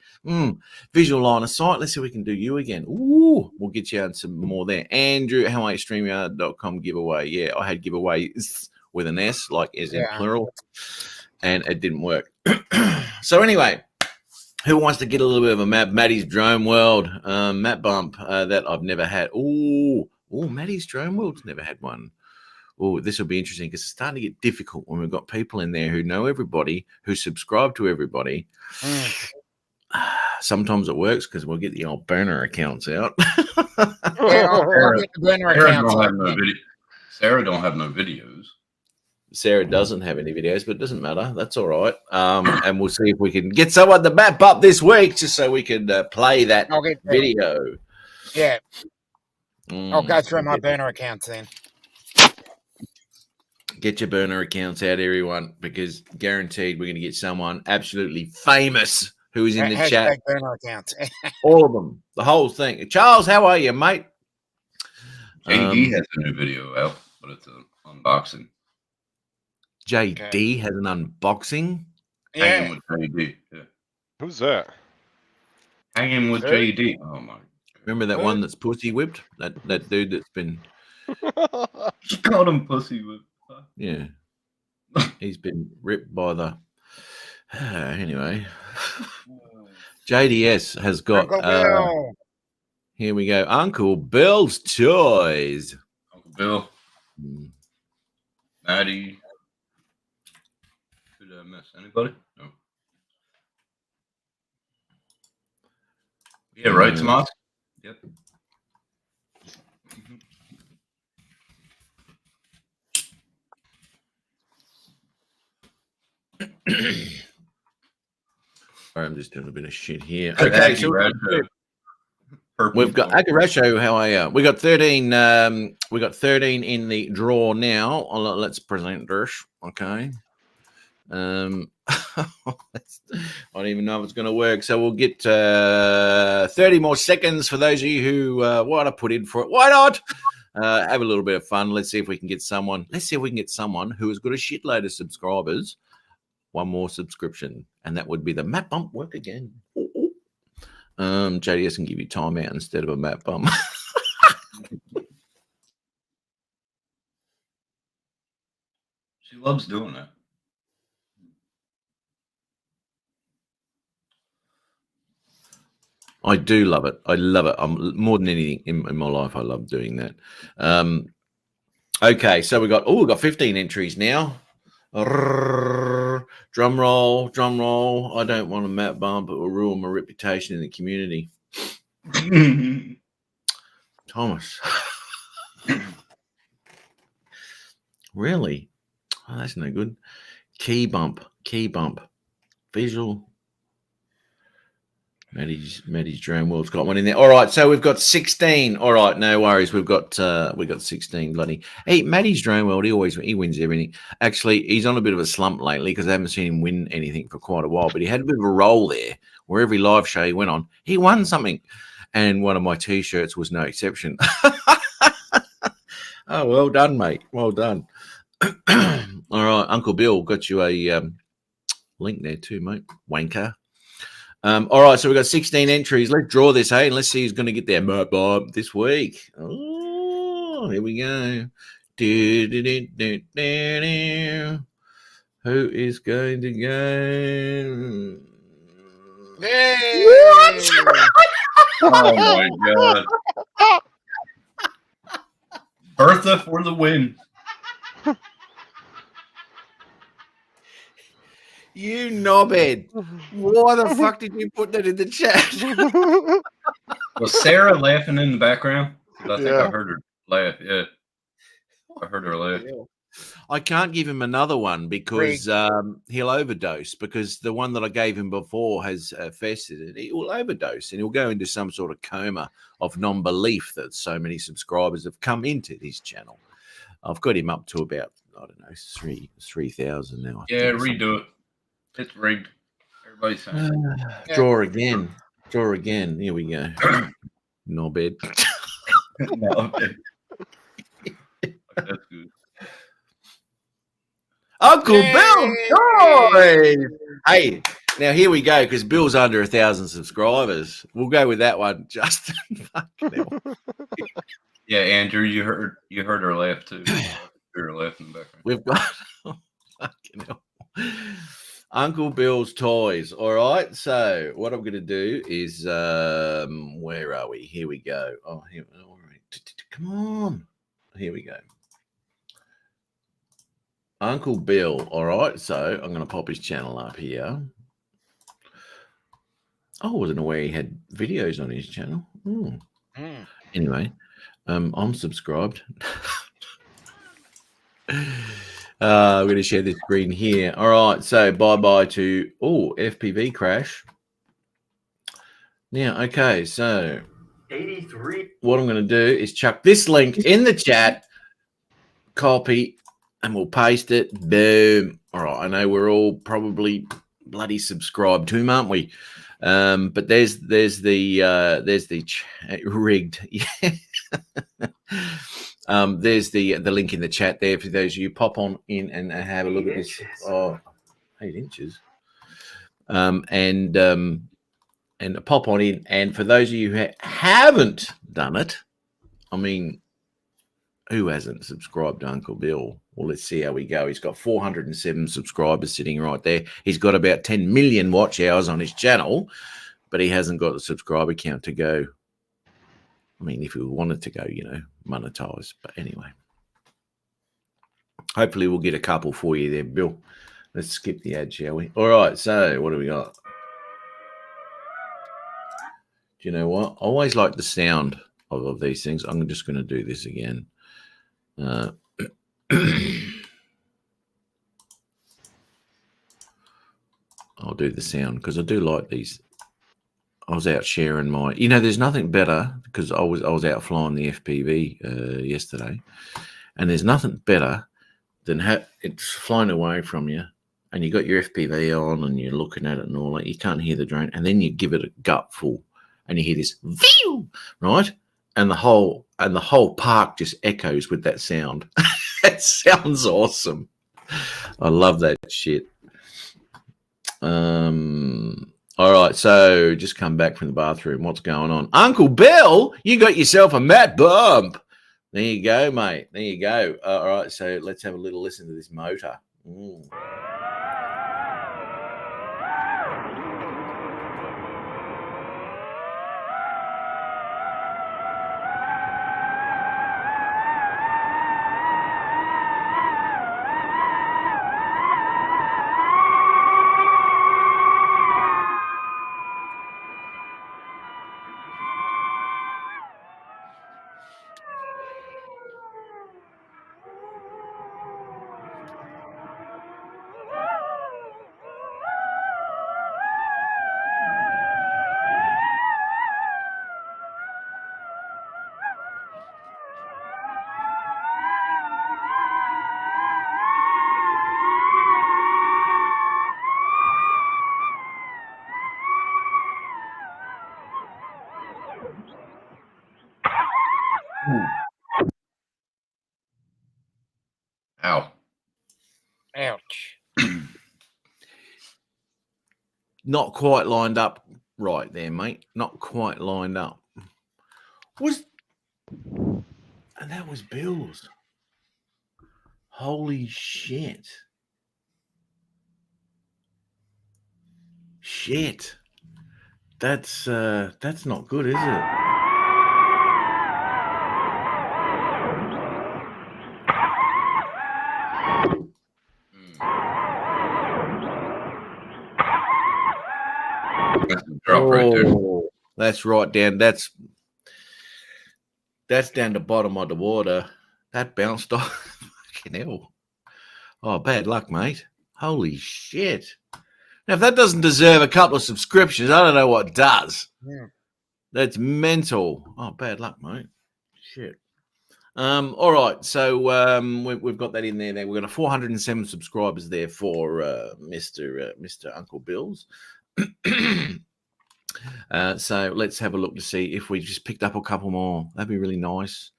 S2: visual line of sight. Let's see if we can do you again. Ooh, we'll get you on some more there. Andrew, how are you? StreamYard.com giveaway. Yeah, I had giveaways with an S, like as in
S5: Yeah.
S2: plural, and it didn't work. So anyway, who wants to get a little bit of a map? Maddie's Drone World, Matt Bump that I've never had. Ooh, Maddie's Drone World's never had one. Oh, this will be interesting because it's starting to get difficult when we've got people in there who know everybody, who subscribe to everybody.
S5: Mm.
S2: Sometimes it works because we'll get the old burner accounts out.
S5: Yeah, I'll get the burner
S1: Sarah
S5: accounts.
S1: don't have no video. Sarah don't have no videos.
S2: Sarah doesn't have any videos, but it doesn't matter. That's all right. And we'll see if we can get someone to map up this week just so we can play that
S5: I'll get
S2: video.
S5: Yeah, I'll go through my
S2: Get-
S5: burner accounts then.
S2: Get your burner accounts out, everyone, because guaranteed we're going to get someone absolutely famous who is in the
S5: Hashtag
S2: chat.
S5: burner accounts.
S2: All of them, the whole thing. Charles, how are you, mate?
S1: JD has a new video out, but it's an unboxing.
S2: JD has an unboxing.
S1: Hanging
S5: Yeah,
S1: with JD. Yeah.
S4: Who's that?
S1: Hanging with
S5: Hey.
S1: JD. Oh my.
S2: Remember that
S5: What?
S2: one that's pussy whipped? That dude that's been,
S1: She called him pussy with.
S2: yeah, he's been ripped by the. Anyway, JDS has got.
S5: Uncle Bill.
S2: Here we go. Uncle Bill's Toys.
S1: Uncle Bill,
S2: Hmm.
S1: Maddie. Did I miss anybody? No. Yeah, right, Tomas? Yep. Mhm.
S2: All right, I'm just doing a bit of shit here.
S1: Okay,
S2: Okay, so we've got Agaracho. How are you? We got 13. We got 13 in the draw now. Let's present this. Okay. I don't even know if it's going to work. So we'll get 30 more seconds for those of you who want to put in for it. Why not? Have a little bit of fun. Let's see if we can get someone. Let's see if we can get someone who has got a shitload of subscribers. One more subscription, and that would be the Matt Bump work again. JDS can give you time out instead of a Matt Bump.
S1: She loves doing that.
S2: I do love it. I love it. I'm more than anything in my life. I love doing that. Okay, so we've got 15 entries now. Drum roll. I don't want a Matt Bump. It will ruin my reputation in the community. Thomas. Really? Oh, that's no good. Key bump. Visual. Maddie's Drone World's got one in there. All right, so we've got 16. All right, no worries. We've got 16 bloody. Hey, Maddie's Drone World, he wins everything. Actually, he's on a bit of a slump lately because I haven't seen him win anything for quite a while. But he had a bit of a roll there where every live show he went on, he won something. and one of my T-shirts was no exception. Oh, well done, mate. Well done. All right, Uncle Bill got you a link there too, mate. Wanker. All right, so we've got 16 entries. Let's draw this, hey, and let's see who's going to get their Bob this week. Oh, here we go. Who is going to go?
S5: Yay!
S1: Oh my god. Bertha for the win.
S2: You knobhead. Why the fuck did you put that in the chat?
S1: Was Sarah laughing in the background? 'Cause I think
S4: Yeah.
S1: I heard her laugh. Yeah. I heard her laugh.
S2: I can't give him another one because he'll overdose, because the one that I gave him before has festered and he will overdose and he'll go into some sort of coma of non-belief that so many subscribers have come into his channel. I've got him up to about, I don't know, 3,000 now. I
S1: Yeah,
S2: think,
S1: redo it. It's rigged. Everybody's saying.
S2: Draw again. Draw again. Here we go. Knobhead.
S1: No, okay. That's good.
S2: Uncle
S5: Yay!
S2: Bill Joy. Hey, now here we go, because Bill's under 1,000 subscribers. We'll go with that one, Justin. Fucking hell.
S1: Yeah, Andrew, you heard her laugh too. You heard her laugh in the background.
S2: We've got fucking hell. Uncle Bill's toys. All right. So what I'm going to do is, where are we? Here we go. Oh, here. All right. Come on. Here we go. Uncle Bill. All right. So I'm going to pop his channel up here. Oh, I wasn't aware he had videos on his channel. Anyway, I'm subscribed. I'm going to share this screen here. All right, so bye-bye to FPV crash. Now, okay, so 83. What I'm going to do is chuck this link in the chat, copy, and we'll paste it. Boom. All right, I know we're all probably bloody subscribed to him, aren't we? But there's the rigged. There's the link in the chat there for those of you pop on in and have a look at this. Oh, 8 inches. And pop on in. And for those of you who haven't done it, I mean, who hasn't subscribed to Uncle Bill? Well, let's see how we go. He's got 407 subscribers sitting right there. He's got about 10 million watch hours on his channel, but he hasn't got the subscriber count to go. I mean, if we wanted to go, monetize. But anyway, hopefully we'll get a couple for you there, Bill. Let's skip the ad, shall we? All right, so what do we got? Do you know what? I always like the sound of these things. I'm just going to do this again. I'll do the sound because I do like these. I was out sharing my, there's nothing better, because I was out flying the FPV yesterday, and there's nothing better than it's flying away from you, and you got your FPV on, and you're looking at it and all that. You can't hear the drone, and then you give it a gutful, and you hear this, "View," right? And the whole park just echoes with that sound. It sounds awesome. I love that shit. All right, so just come back from the bathroom. What's going on? Uncle Bill, you got yourself a Matt bump. There you go, mate. There you go. All right, so let's have a little listen to this motor.
S1: Ow.
S5: Ouch.
S2: Not quite lined up right there, mate. Not quite lined up. And that was Bill's. Holy shit. Shit. That's not good, is it?
S1: That's a drop right there.
S2: Oh, that's right down. That's down the bottom of the water. That bounced off. Fucking hell. Oh, bad luck, mate. Holy shit. Now, if that doesn't deserve a couple of subscriptions, I don't know what does.
S5: Yeah.
S2: That's mental. Oh, bad luck, mate. Shit. All right. So we've got that in there. Now we've got 407 subscribers there for Mr. Uncle Bill's. So let's have a look to see if we just picked up a couple more. That'd be really nice.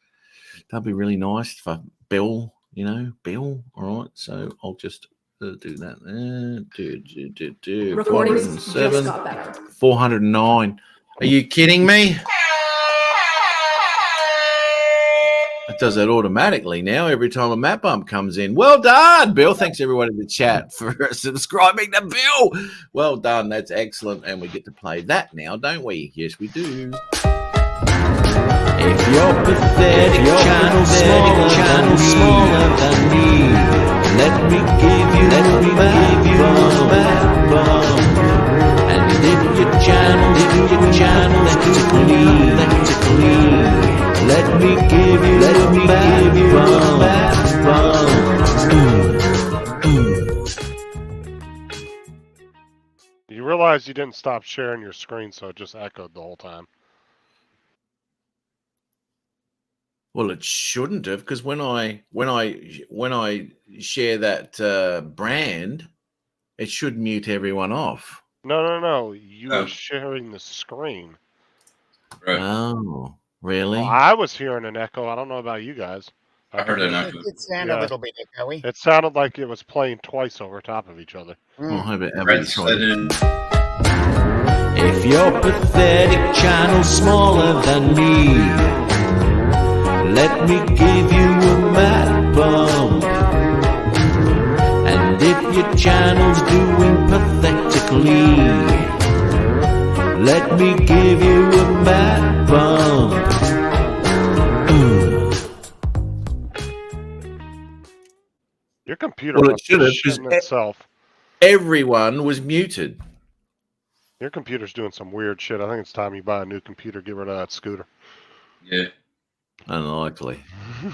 S2: That'd be really nice for Bill. Bill. All right. So I'll just do that.
S6: Recordings just
S2: 407,
S6: got better.
S2: 409. Are you kidding me? It does that automatically now every time a map bump comes in. Well done, Bill. Thanks everyone in the chat for subscribing to Bill. Well done. That's excellent. And we get to play that now, don't we? Yes, we do.
S7: If you're pathetic, channel smaller than me, let me give you a backbone. And if your channel's clean, let me give you a backbone.
S4: You realize you didn't stop sharing your screen, so it just echoed the whole time.
S2: Well, it shouldn't have, because when I share that brand, it should mute everyone off.
S4: No. You were sharing the screen.
S1: Right.
S2: Oh, really?
S4: Well, I was hearing an echo. I don't know about you guys.
S1: I heard an
S5: It
S1: echo.
S5: did sound a little bit echoey.
S4: It sounded like it was playing twice over top of each other.
S2: Well, how about
S1: Brad
S2: try
S1: said
S2: it?
S1: it.
S7: If your pathetic channel's smaller than me, let me give you a backbone. And if your channel's doing pathetically, let me give you a backbone.
S4: Your computer
S2: Well, it
S4: must
S2: should
S4: be
S2: have,
S4: shitting
S2: 'cause
S4: itself.
S2: Everyone was muted.
S4: Your computer's doing some weird shit. I think it's time you buy a new computer. Get rid of that scooter.
S1: Yeah.
S2: Unlikely.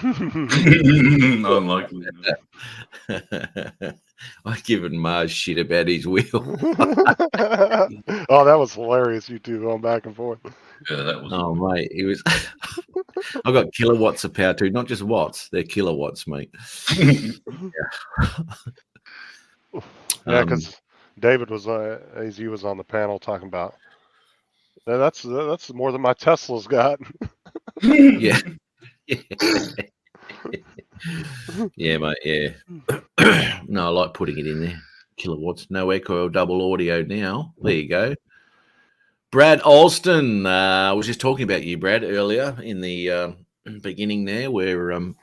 S1: Unlikely.
S2: I've given Mars shit about his wheel.
S4: Oh, that was hilarious. You two going back and forth.
S1: Yeah, that was.
S2: Oh, mate, he was. I've got kilowatts of power too, not just watts. They're kilowatts, mate.
S4: Yeah, because David was as he was on the panel talking about. That's more than my Tesla's got.
S2: Yeah. Yeah, mate. Yeah. No, I like putting it in there. Kilowatts, no echo, double audio now. There you go. Brad Alston. I was just talking about you, Brad, earlier in the beginning there, where I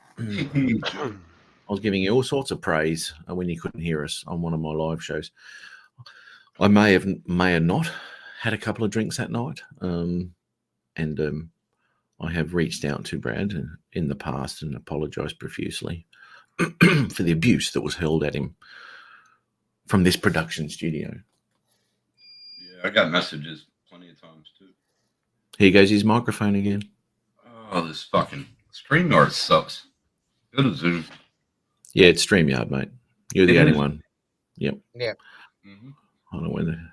S2: was giving you all sorts of praise when you couldn't hear us on one of my live shows. I may have not had a couple of drinks that night, and I have reached out to Brad in the past and apologized profusely for the abuse that was hurled at him from this production studio.
S1: Yeah, I got messages plenty of times too.
S2: Here goes his microphone again.
S1: Oh, this fucking StreamYard sucks. Go to Zoom.
S2: Yeah, it's StreamYard, mate. You're the
S1: It
S2: only
S1: is?
S2: one. Yep.
S1: Mm-hmm.
S2: I don't know when.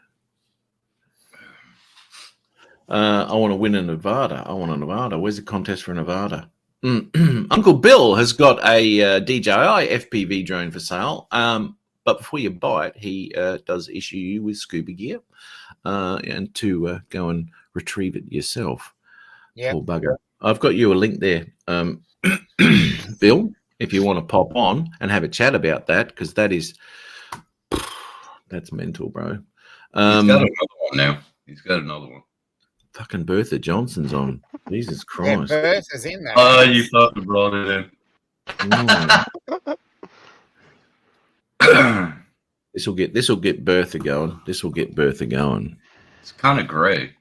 S2: I want to win a Nevada. I want a Nevada. Where's the contest for Nevada? Uncle Bill has got a DJI FPV drone for sale. But before you buy it, he does issue you with scuba gear and to go and retrieve it yourself.
S5: Yeah.
S2: Poor bugger. I've got you a link there, Bill. if you want to pop on and have a chat about that, because that's mental, bro.
S1: He's got
S2: Um,
S1: another one now. He's got another one.
S2: fucking Bertha Johnson's on. Jesus
S5: Yeah,
S2: Christ.
S5: Perth is in there.
S1: Oh, you fucking brought it in.
S2: Mm. This will get Bertha going. This will get Bertha going.
S1: It's kind of gray.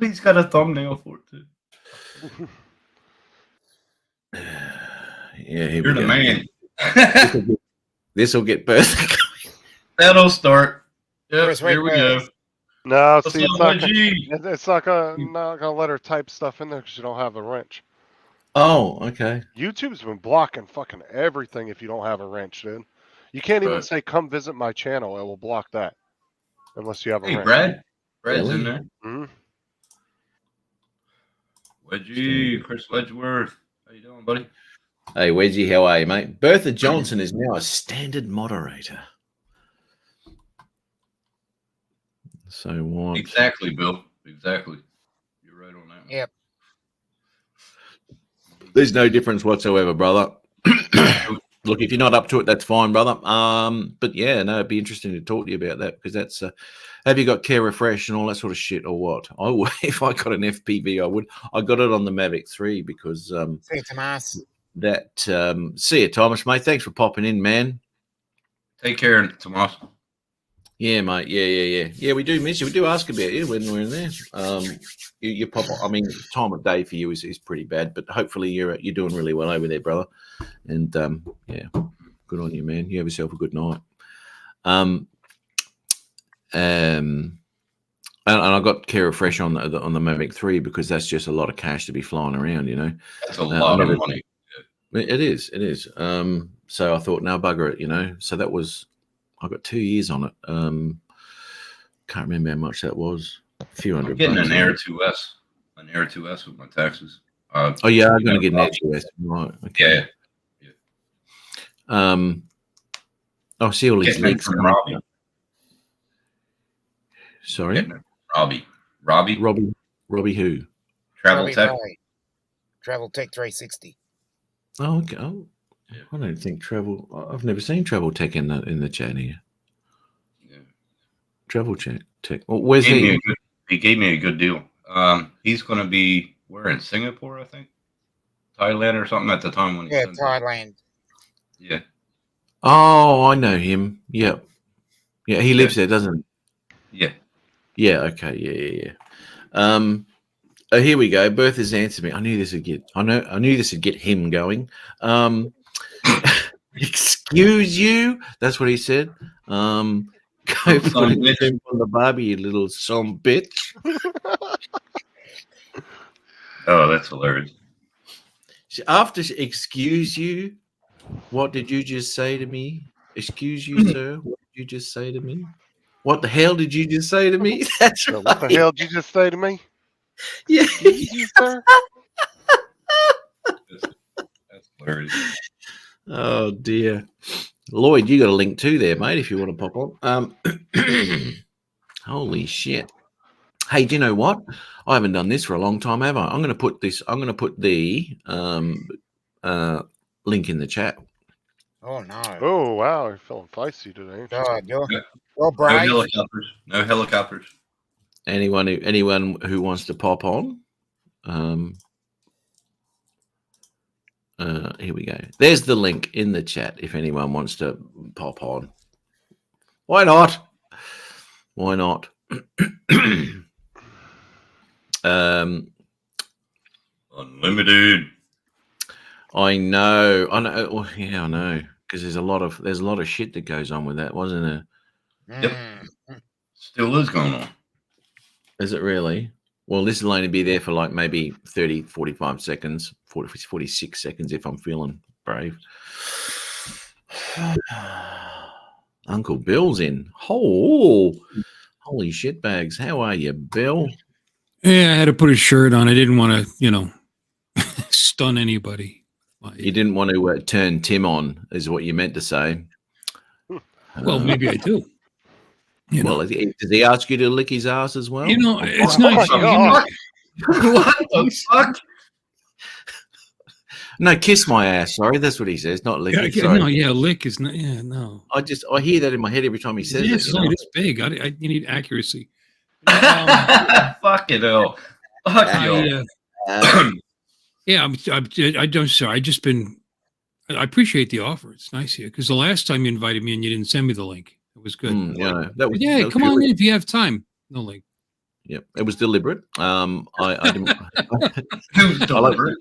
S1: He's got a thumbnail for it too.
S2: Yeah, here
S1: You're
S2: we
S1: the
S2: go.
S1: man.
S2: This will get Bertha going.
S1: That'll start. Yep,
S5: Chris,
S1: here we go.
S4: No,
S1: What's
S4: see,
S1: up,
S4: it's not,
S1: my G?
S4: it's not gonna let her type stuff in there because you don't have a wrench.
S2: Oh, okay.
S4: YouTube's been blocking fucking everything if you don't have a wrench, dude. You can't even
S1: Right.
S4: say "come visit my channel." It will block that unless you have a
S1: Hey,
S4: wrench.
S1: Brad. Brad's
S2: Really?
S1: in there.
S4: Hmm.
S1: Wedgie, Chris Wedgeworth. How you doing, buddy?
S2: Hey, Wedgie, how are you, mate? Bertha Johnson is now a standard moderator. So what?
S1: Exactly, Bill. Exactly. You're right on that one.
S5: Yep.
S2: There's no difference whatsoever, brother. Look, if you're not up to it, that's fine, brother. But yeah, no, it'd be interesting to talk to you about that because that's. Have you got Care Refresh and all that sort of shit, or what? I would, if I got an FPV, I would. I got it on the Mavic 3 because
S5: See you, Tomas.
S2: that. See you, Thomas, mate. Thanks for popping in, man.
S1: Take care, Tomas.
S2: Yeah, mate. Yeah. We do miss you. We do ask about you when we're in there. You pop. I mean, time of day for you is pretty bad, but hopefully you're doing really well over there, brother. And yeah, good on you, man. You have yourself a good night. And I got Care Refresh on the Mavic 3 because that's just a lot of cash to be flying around, you know.
S1: That's a lot of money.
S2: It is. So I thought, now bugger it, you know. So that was, I got 2 years on it. Can't remember how much that was. A few
S1: I'm
S2: hundred.
S1: getting
S2: bucks.
S1: an Air 2S with my taxes.
S2: Oh yeah, I'm going to get an Air 2S. Right. Okay.
S1: Yeah.
S2: I see all these
S1: Getting it
S2: links.
S1: from Robbie.
S2: Sorry,
S1: Getting it from Robbie.
S2: Robbie who?
S1: Travel
S5: Robbie
S1: Tech.
S5: Ray. Travel Tech 360.
S2: Oh, okay. Oh,
S1: Yeah.
S2: I don't think Travel. I've never seen Travel Tech in the chat here.
S1: Yeah.
S2: Travel Tech. Well, where's he?
S1: He gave me a good deal. He's going to be in Singapore, I think, Thailand or something at the time when he
S5: Yeah,
S1: sent it.
S5: Thailand.
S1: Yeah.
S2: Oh, I know him. Yep. Yeah, he lives there, doesn't he?
S1: Yeah.
S2: Yeah. Okay. Yeah. Here we go. Bertha's answered me. I knew this would get him going. Excuse you. That's what he said. Go put him on the Barbie, you little son bitch.
S1: Oh, that's hilarious.
S2: After excuse you, what did you just say to me? Excuse you, sir. What did you just say to me? What the hell did you just say to me? That's
S4: So
S2: right.
S4: what the hell did you just say to me?
S2: Yeah.
S4: You, sir?
S1: That's hilarious.
S2: Oh dear. Lloyd, you got a link too there, mate, if you want to pop on. Holy shit. Hey, do you know what? I haven't done this for a long time, have I? I'm going to put the link in the chat.
S5: Oh, no.
S4: Oh wow, you're feeling feisty today. Ain't you?
S5: God, you're
S1: No
S5: brave.
S1: helicopters. No helicopters.
S2: Anyone who wants to pop on. Here we go. There's the link in the chat if anyone wants to pop on. Why not? Why not?
S1: Unlimited.
S2: I know. Well, yeah, I know. Because there's a lot of shit that goes on with that, wasn't there?
S1: Yep. Still is going on.
S2: Is it really? Well, this will only be there for like maybe 30, 45 seconds, 40, 46 seconds if I'm feeling brave. Uncle Bill's in. Oh, holy shit bags. How are you, Bill?
S6: Yeah, I had to put a shirt on. I didn't want to, stun anybody.
S2: You didn't want to turn Tim on, is what you meant to say.
S6: Well, maybe I do.
S2: Well, does he ask you to lick his ass as well?
S6: It's
S4: Oh
S6: nice.
S4: my God.
S1: What the fuck?
S2: No, kiss my ass. Sorry, that's what he says. Not lick it. Sorry.
S6: No, yeah, lick is not. Yeah, no.
S2: I hear that in my head every time he says
S6: Yeah,
S2: it.
S6: it's
S2: You know?
S6: only this big. You need accuracy.
S1: Fuck it, hell. Fuck you.
S6: Yeah, I don't. Sorry, I just been. I appreciate the offer. It's nice here because the last time you invited me and you didn't send me the link. It was good.
S2: Yeah, that was.
S6: Yeah,
S2: that was
S6: come on
S2: really-
S6: in if you have time. No link.
S2: Yep, it was deliberate. I didn't.
S1: Who's
S2: I like
S1: deliberate?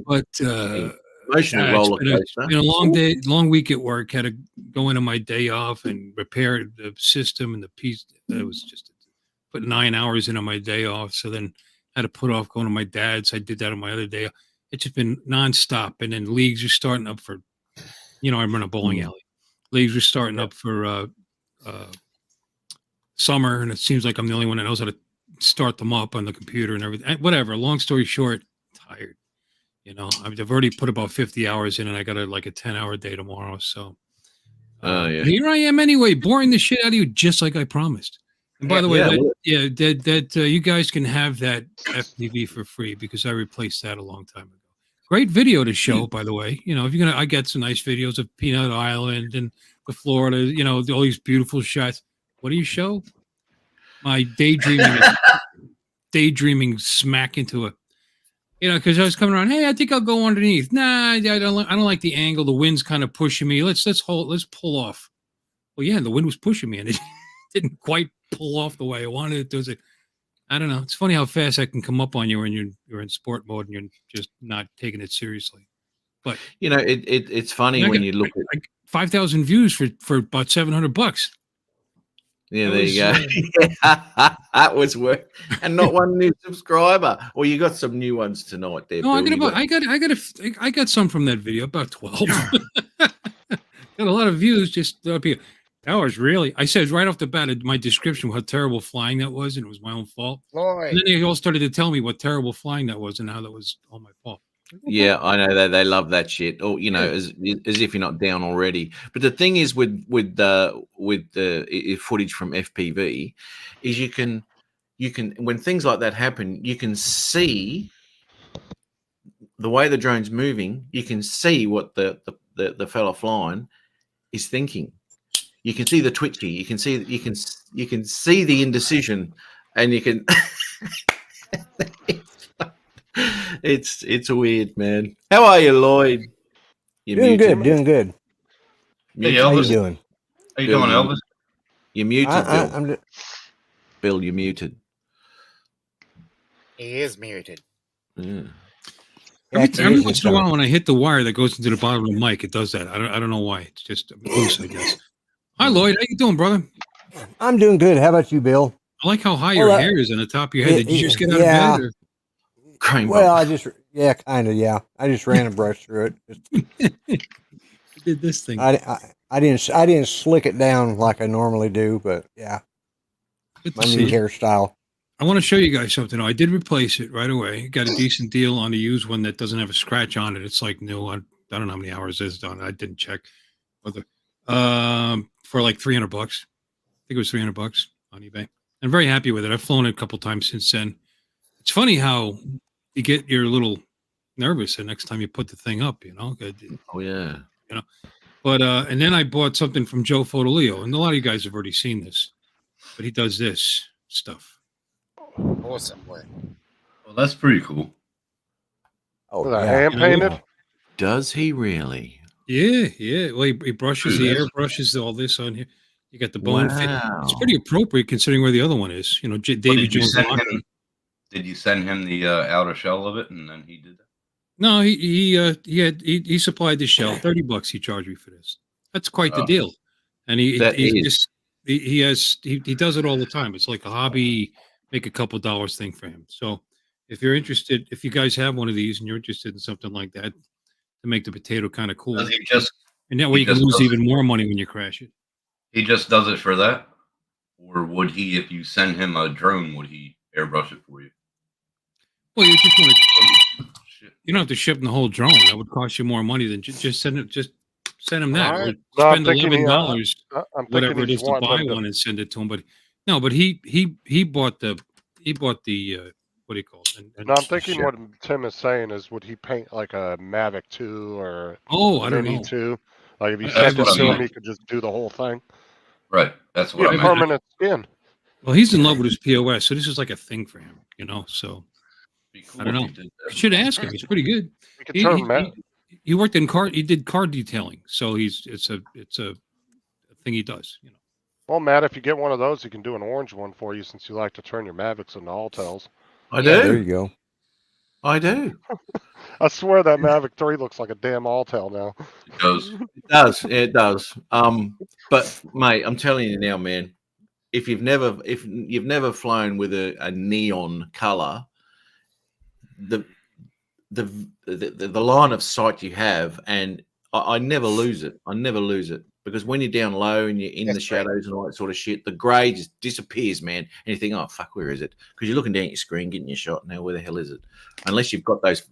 S6: But
S2: emotional
S6: it's
S2: roller
S6: been a,
S2: coaster.
S6: been a long day, long week at work. Had to go into my day off and repair the system and the piece. It was just put 9 hours into my day off. So then had to put off going to my dad's. I did that on my other day. It's just been nonstop. And then leagues are starting up for, I run a bowling alley. Leagues are starting up for summer, and it seems like I'm the only one that knows how to start them up on the computer and everything. Whatever. Long story short, tired. I've already put about 50 hours in, and I got a 10-hour day tomorrow. So,
S2: Yeah.
S6: here I am anyway, boring the shit out of you, just like I promised. And by the way,
S2: Yeah,
S6: you guys can have that FTV for free because I replaced that a long time ago. Great video to show, by the way. If you're I get some nice videos of Peanut Island and the Florida, all these beautiful shots. What do you show? My daydreaming smack into a, because I was coming around. Hey, I think I'll go underneath. Nah, I don't like the angle. The wind's kind of pushing me. Let's pull off. Well, yeah, the wind was pushing me, and it didn't quite pull off the way I wanted it to. I don't know. It's funny how fast I can come up on you when you're in sport mode and you're just not taking it seriously. But
S2: it's funny when you look at
S6: 5,000 views for about $700.
S2: Yeah, there you go. That was work, and not one new subscriber. Well, you got some new ones tonight, there.
S6: No,
S2: Bill.
S6: I got some from that video, about 12. Got a lot of views. Just up here. That was really. I said right off the bat in my description how terrible flying that was, and it was my own fault.
S5: Lloyd.
S6: And then they all started to tell me what terrible flying that was, and how that was all my fault.
S2: Yeah, I know that they love that shit. Or as if you're not down already. But the thing is with the footage from FPV, is you can when things like that happen, you can see the way the drone's moving. You can see what the fella flying is thinking. You can see the twitchy. You can see the indecision, and you can. It's weird, man. How are you, Lloyd? You
S8: Doing
S2: muted.
S8: good, doing good.
S1: Hey,
S8: How you
S1: Elvis.
S8: doing?
S1: How you doing, Elvis?
S2: You're muted, Bill.
S8: I'm
S2: Bill, you're muted.
S5: He is muted.
S2: Yeah.
S6: Every once in a while, when I hit the wire that goes into the bottom of the mic, it does that. I don't know why. It's just loose, I guess. Hi, Lloyd. How you doing, brother?
S8: I'm doing good. How about you, Bill?
S6: I like how high your
S8: Well,
S6: hair is on the top of your head. Did you just get out
S8: yeah.
S6: of bed? Or?
S2: Cream
S8: Well,
S2: bump.
S8: kind of, yeah. I just ran a brush through it.
S6: You did this thing.
S8: I didn't slick it down like I normally do, but yeah,
S6: Good to
S8: my
S6: see
S8: new
S6: you.
S8: hairstyle.
S6: I want to show you guys something. I did replace it right away. Got a decent deal on the used one that doesn't have a scratch on it. It's like new. I don't know how many hours it's done. I didn't check. Whether, for like $300. I think it was $300 on eBay. I'm very happy with it. I've flown it a couple times since then. It's funny how you get your little nervous the next time you put the thing up,
S2: Oh yeah.
S6: But and then I bought something from Joe Fodolio, and a lot of you guys have already seen this, but he does this stuff.
S5: Awesome work.
S1: Well, that's pretty cool.
S8: Oh,
S4: Is that
S8: yeah.
S4: hand painted?
S2: Does he really?
S6: Yeah. Well, he brushes, he airbrushes all this on here. You got the bone fit. It's pretty appropriate considering where the other one is. Davy
S1: Did you
S6: Jones.
S1: send him? Did you send him the outer shell of it, and then he did that?
S6: No, he supplied the shell. $30 he charged me for this. That's quite the
S1: Oh.
S6: deal. And he
S2: That
S6: he
S2: is.
S6: just he does it all the time. It's like a hobby, make a couple dollars thing for him. So if you're interested, if you guys have one of these and you're interested in something like that to make the potato kind of cool,
S1: Does he just
S6: and that way you can
S1: just
S6: lose
S1: does
S6: even more money when you crash it.
S1: does it for that, or would he, if you send him a drone, would he airbrush it for you?
S6: Well, you just want to.
S1: Shit.
S6: You don't have to ship him the whole drone. That would cost you more money than just send it. Just send him that. Or
S5: Alright.
S4: No, I'm
S6: spend
S4: thinking he-
S6: $11,
S4: I'm thinking
S6: whatever it
S4: he's
S6: is, to
S4: wanting
S6: buy
S4: them to-
S6: one and send it to him. But no, but he bought the what he calls. And
S4: No, I'm thinking
S2: Sure.
S4: what Tim is saying is, would he paint like a Mavic 2 or
S6: I don't
S4: Mini
S6: know.
S4: 2? Like if you
S1: That's
S4: sent it
S1: what I
S4: to him,
S1: mean.
S4: he could just do the whole thing.
S1: Right. That's what
S4: Yeah,
S1: I meant.
S4: permanent skin.
S6: Well, he's in love with his POS, so this is like a thing for him, So
S1: Be cool
S6: I don't
S1: if
S6: know.
S1: you did
S6: You
S1: that.
S6: should ask him. He's pretty good.
S4: You could turn
S6: He worked in car. He did car detailing, so it's a thing he does.
S4: Well, Matt, if you get one of those, he can do an orange one for you since you like to turn your Mavics into Altels.
S2: I
S8: There
S2: do.
S8: you go.
S2: I do.
S4: I swear that Mavic 3 looks like a damn Altel now.
S1: It does.
S2: It does. It does. But mate, I'm telling you now, man. If you've never flown with a neon color, the line of sight you have, and I never lose it. I never lose it because when you're down low and you're in the
S5: That's great.
S2: shadows and all that sort of shit, the grey just disappears, man. And you think, oh fuck, where is it? Because you're looking down at your screen, getting your shot. Now, where the hell is it? Unless you've got those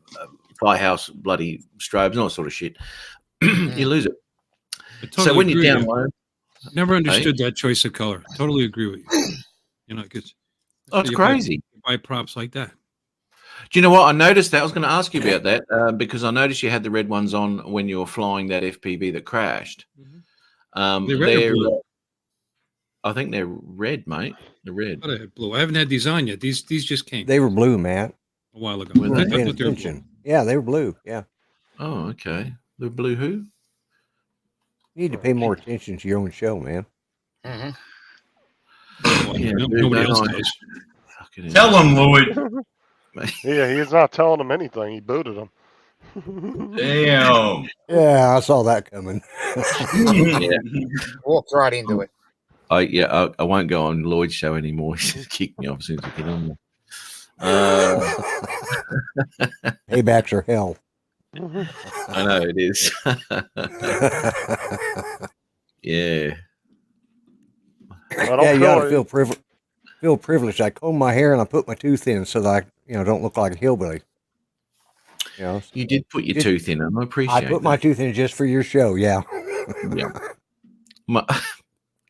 S2: firehouse bloody strobes and all that sort of shit, you lose it.
S6: I
S2: So
S6: totally
S2: when you're
S6: agree
S2: down
S6: with you.
S2: low,
S6: Never understood that choice of color. Totally agree with you. Because
S2: oh, it's crazy.
S6: You buy props like that.
S2: Do you know what I noticed? That I was going to ask you about that because I noticed you had the red ones on when you were flying that FPV that crashed.
S6: They're red or blue?
S2: I think they're red, mate. They're red.
S6: I had blue. I haven't had these on yet. These just came
S8: They were blue, Matt.
S6: a while ago.
S2: Were
S8: You
S2: they?
S8: weren't
S6: I
S8: paying
S6: thought they were blue.
S8: attention. Yeah, they were blue. Yeah.
S2: Oh, okay. The blue who?
S8: You need to pay more attention to your own show, man.
S5: Mhm.
S6: Well,
S2: Yeah,
S6: nobody else
S2: don't I?
S6: does.
S2: Fucking hell.
S1: Tell him, Lloyd.
S4: Yeah, he's not telling him anything. He booted him.
S1: Damn.
S8: Yeah, I saw that coming.
S2: Yeah.
S5: Walked right into it.
S2: I won't go on Lloyd's show anymore. He just kicked me off as soon as I get on there.
S8: Paybacks are hell.
S2: I know it is. Yeah.
S4: I
S8: Yeah, you ought to
S4: feel
S8: feel privileged. I comb my hair and I put my tooth in so that I don't look like a hillbilly.
S2: You did put your
S8: Just-
S2: tooth in, and I appreciate
S8: I put my tooth in just for your show. Yeah.
S2: Yeah.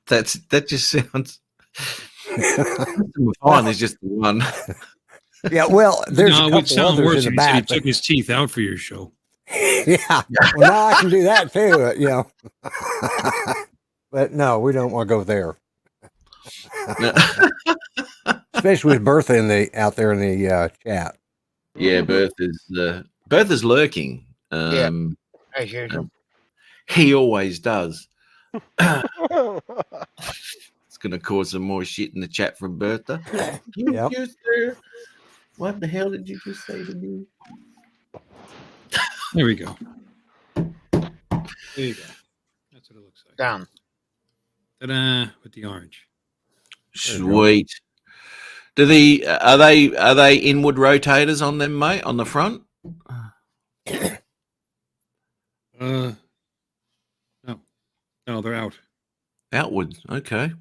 S2: That just sounds fine. There's just one.
S8: Yeah. Well, there's
S6: No,
S8: a
S6: it would
S8: couple
S6: sound
S8: others
S6: worse
S8: in
S6: if
S8: the
S6: he said he
S8: back.
S6: took his teeth out for your show.
S8: Yeah. Well, now I can do that too. But no, we don't want to go there. Especially with Bertha out there in the chat.
S2: Yeah, Bertha's lurking.
S5: As usual.
S2: He always does. It's going to cause some more shit in the chat from Bertha.
S8: Yep.
S2: What the hell did you just say to me?
S6: There we go. There you go. That's what it looks like.
S5: Done.
S6: Ta-da! With the orange.
S2: Sweet. Are they inward rotators on them, mate? On the front?
S6: No, they're out.
S2: Outwards. Okay.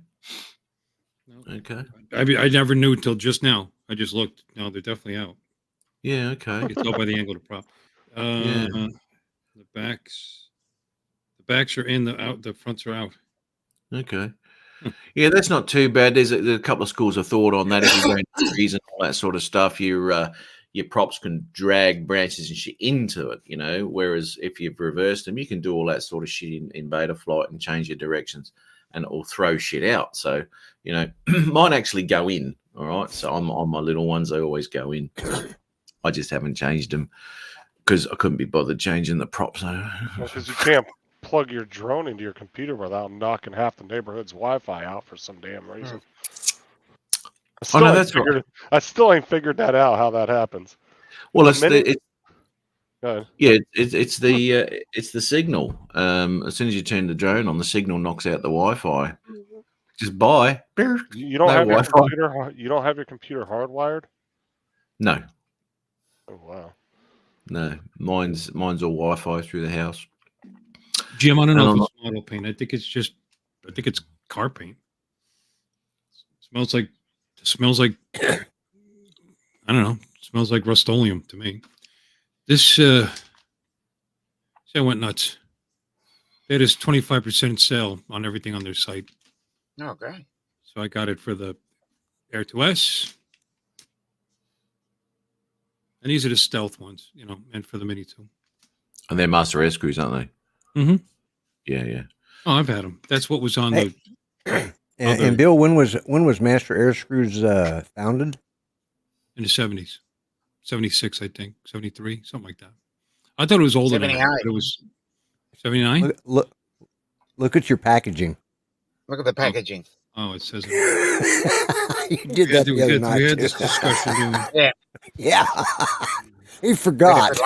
S6: No.
S2: Okay.
S6: I never knew until just now. I just looked. No, they're definitely out.
S2: Yeah. Okay.
S6: You can tell by the angle of the prop. The backs are in, the fronts are out.
S2: Okay. Yeah, that's not too bad. There's a couple of schools of thought on that. If you're going to trees and all that sort of stuff, your props can drag branches and shit into it, whereas if you've reversed them, you can do all that sort of shit in beta flight and change your directions and it will throw shit out. So, mine actually go in. All right. So on my little ones, they always go in. I just haven't changed them because I couldn't be bothered changing the props.
S4: Because you can't plug your drone into your computer without knocking half the neighborhood's Wi-Fi out for some damn reason. I still ain't figured that out how that happens.
S2: Well,
S4: Go ahead.
S2: it's the signal. As soon as you turn the drone on, the signal knocks out the Wi-Fi. Just buy.
S4: You don't
S2: No
S4: have your
S2: Wi-Fi.
S4: computer. You don't have your computer hardwired.
S2: No,
S4: Oh wow.
S2: no, mine's all Wi-Fi through the house.
S6: Jim, I don't know if it's model paint. I think it's car paint. Smells like I don't know. Smells like Rust-Oleum to me. This I went nuts. It is 25% sale on everything on their site.
S5: Okay.
S6: So I got it for the Air 2S. And these are the stealth ones, meant for the Mini too.
S2: And they're master air screws, aren't they?
S6: Mhm.
S2: Yeah, yeah.
S6: Oh, I've had them. That's what was on
S8: Hey.
S6: the
S8: And Bill, when was Master Air Screws founded?
S6: in the 70s, 76, I think, 73, something like that. I thought it was older than that.
S5: 79.
S6: But it was 79.
S8: Look at your packaging.
S5: Look at the packaging.
S6: Oh, it says it.
S8: You did that the other night.
S6: We had
S8: too.
S6: this discussion. Didn't we?
S8: Yeah. He forgot.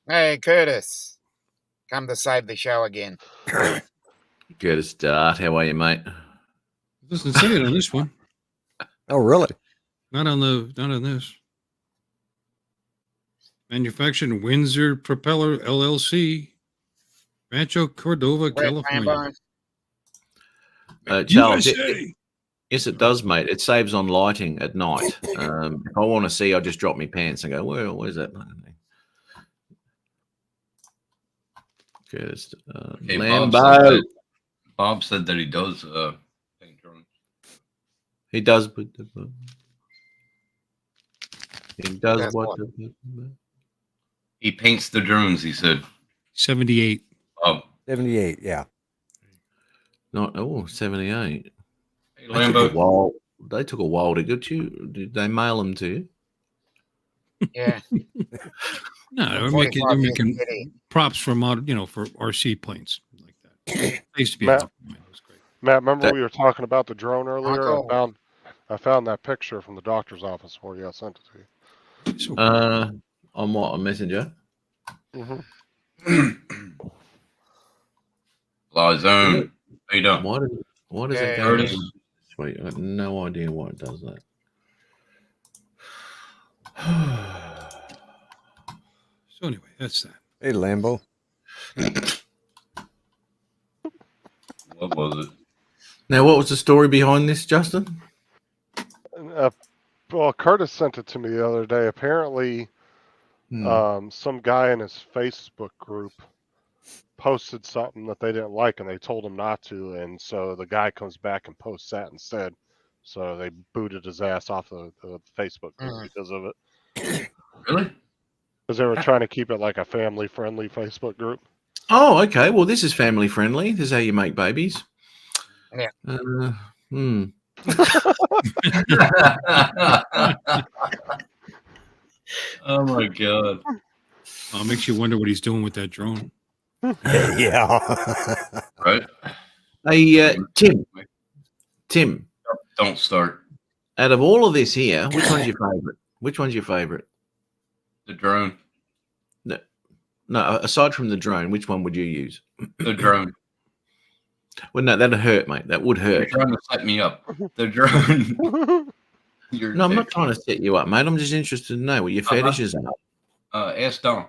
S5: Hey, Curtis. Come to save the show again.
S2: Good as start. How are you, mate?
S6: It doesn't say it on this one.
S8: Oh, really?
S6: Not on this. Manufactured in Windsor Propeller LLC, Rancho Cordova,
S5: Wet
S6: California.
S5: Rambo.
S2: Charles,
S6: USA.
S2: yes, it does, mate. It saves on lighting at night. If I want to see, I just drop my pants and go, where's that? Good.
S1: Okay,
S2: Lambo.
S1: Bob said that he does paint drones.
S2: He does. He does
S5: That's
S2: what?
S1: He paints the drones, he said.
S6: 78.
S1: Bob.
S8: 78, yeah.
S2: Not 78.
S1: Hey,
S2: They took a
S1: Lambo.
S2: while. They took a while to get you. Did they mail them to you?
S5: Yeah.
S6: No, they're
S5: 45
S6: making
S5: years.
S6: props for for RC planes like that. They used to be.
S4: Matt.
S6: It was great.
S4: Matt, remember
S2: That-
S4: we were talking about the drone earlier?
S5: Uncle.
S4: I found that picture from the doctor's office for you. I sent it to you.
S6: So
S2: On what? On Messenger?
S4: Mm-hmm.
S1: Lazone. How you doing?
S2: What does it
S5: Yeah,
S2: go?
S1: Curtis.
S2: Sweet. I have no idea why it does that.
S6: so anyway, that's that.
S8: Hey, Lambo.
S1: What was it?
S2: Now, what was the story behind this, Justin?
S4: Well, Curtis sent it to me the other day. Apparently, some guy in his Facebook group posted something that they didn't like, and they told him not to. And so the guy comes back and posts that instead. So they booted his ass off the Facebook group because of it.
S1: Really?
S4: Because they were trying to keep it like a family-friendly Facebook group.
S2: Oh, okay. Well, this is family friendly. This is how you make babies.
S5: Yeah.
S1: Oh my god.
S6: It makes you wonder what he's doing with that drone.
S8: Yeah.
S1: Right?
S2: Hey, Tim,
S1: Don't start.
S2: out of all of this here, which one's your favorite? Which one's your favorite?
S1: The drone.
S2: No, aside from the drone, which one would you use?
S1: The drone.
S2: Well, no, that'd hurt, mate. That would
S1: You're
S2: hurt.
S1: trying to set me up. The drone. You're
S2: No, I'm not
S1: dick.
S2: trying to set you up, mate. I'm just interested to know what your fetishes are.
S1: Ask Dom.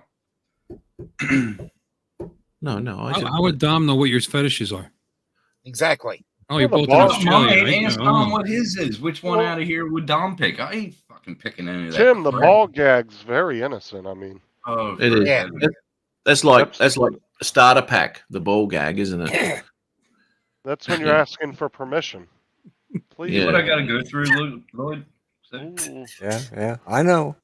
S2: No, I
S6: How would Dom know what your fetishes are?
S5: Exactly.
S6: Oh, you're
S4: Well,
S6: both
S4: the
S6: in
S4: ball-
S6: Australia, right?
S1: Ask
S6: Yeah,
S1: Dom
S6: oh.
S1: what his is. Which one
S4: Well-
S1: out of here would Dom pick? I ain't fucking picking any of that.
S4: Tim, the
S1: crap.
S4: ball gag's very innocent. I mean,
S1: Oh,
S2: It is.
S5: Yeah.
S2: That's like a starter pack, the ball gag, isn't it?
S4: that's when you're asking for permission. Please.
S2: Yeah.
S1: What I got to go through, Lloyd?
S4: Ooh.
S8: Yeah. I know.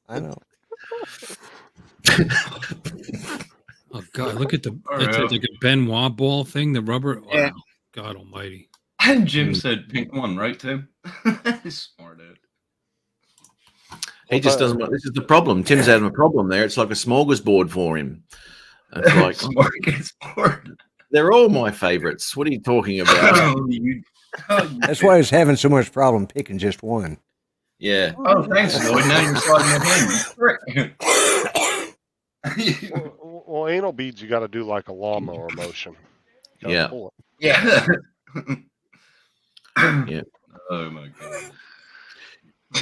S6: Oh God, look at the
S1: All
S6: it's
S1: right.
S6: like a Benoit ball thing, the rubber. Wow.
S5: Yeah.
S6: God Almighty.
S1: And Jim said pink one, right, Tim? Smart dude.
S2: He just doesn't want. This is the problem. Tim's having a problem there. It's like a smorgasbord for him. It's like
S1: Smart gets bored.
S2: they're all my favorites. What are you talking about?
S8: That's why he's having so much problem picking just one.
S2: Yeah.
S1: Oh, thanks, Lloyd. Now you're sliding it in.
S4: Well, anal beads, you got to do like a lawnmower motion. Gotta
S2: Yeah.
S4: pull it.
S5: Yeah.
S2: Yeah.
S1: Oh my god.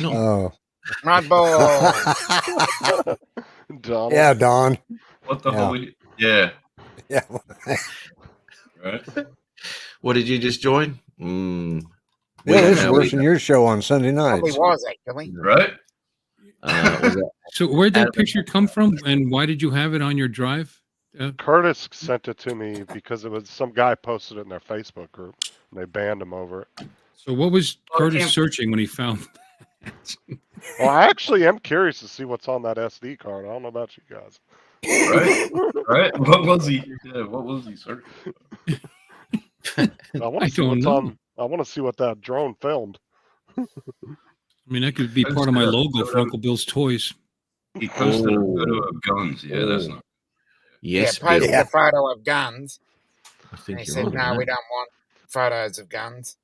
S2: No.
S8: Oh.
S5: My ball.
S4: Donald.
S8: Yeah, Don.
S1: What the
S8: Yeah.
S1: holy? Yeah.
S8: Yeah.
S1: Right.
S2: What did you just join?
S8: Yeah, this is worse than your show on Sunday
S5: Probably
S8: nights.
S5: was, actually.
S1: Right.
S2: Was that-
S6: So where'd that picture come from, and why did you have it on your drive?
S4: Curtis sent it to me because it was some guy posted it in their Facebook group and they banned him over it.
S6: So what was
S1: Oh,
S6: Curtis
S1: Tim.
S6: searching when he found?
S4: Well, I actually am curious to see what's on that SD card. I don't know about you guys.
S1: Right? Right? What was he? Yeah, what was he searching?
S4: I want
S6: I
S4: to see
S6: don't
S4: what's
S6: know.
S4: on. I want to see what that drone filmed.
S6: I mean, that could be part of my logo for Uncle Bill's Toys.
S1: He posted a photo of guns. Yeah, that's not.
S2: Yes,
S5: yeah, posted
S2: Bill.
S5: a photo of guns.
S2: I
S5: And
S2: think
S5: he
S2: you're
S5: said,
S2: on
S5: no, we
S2: that.
S5: don't want photos of guns.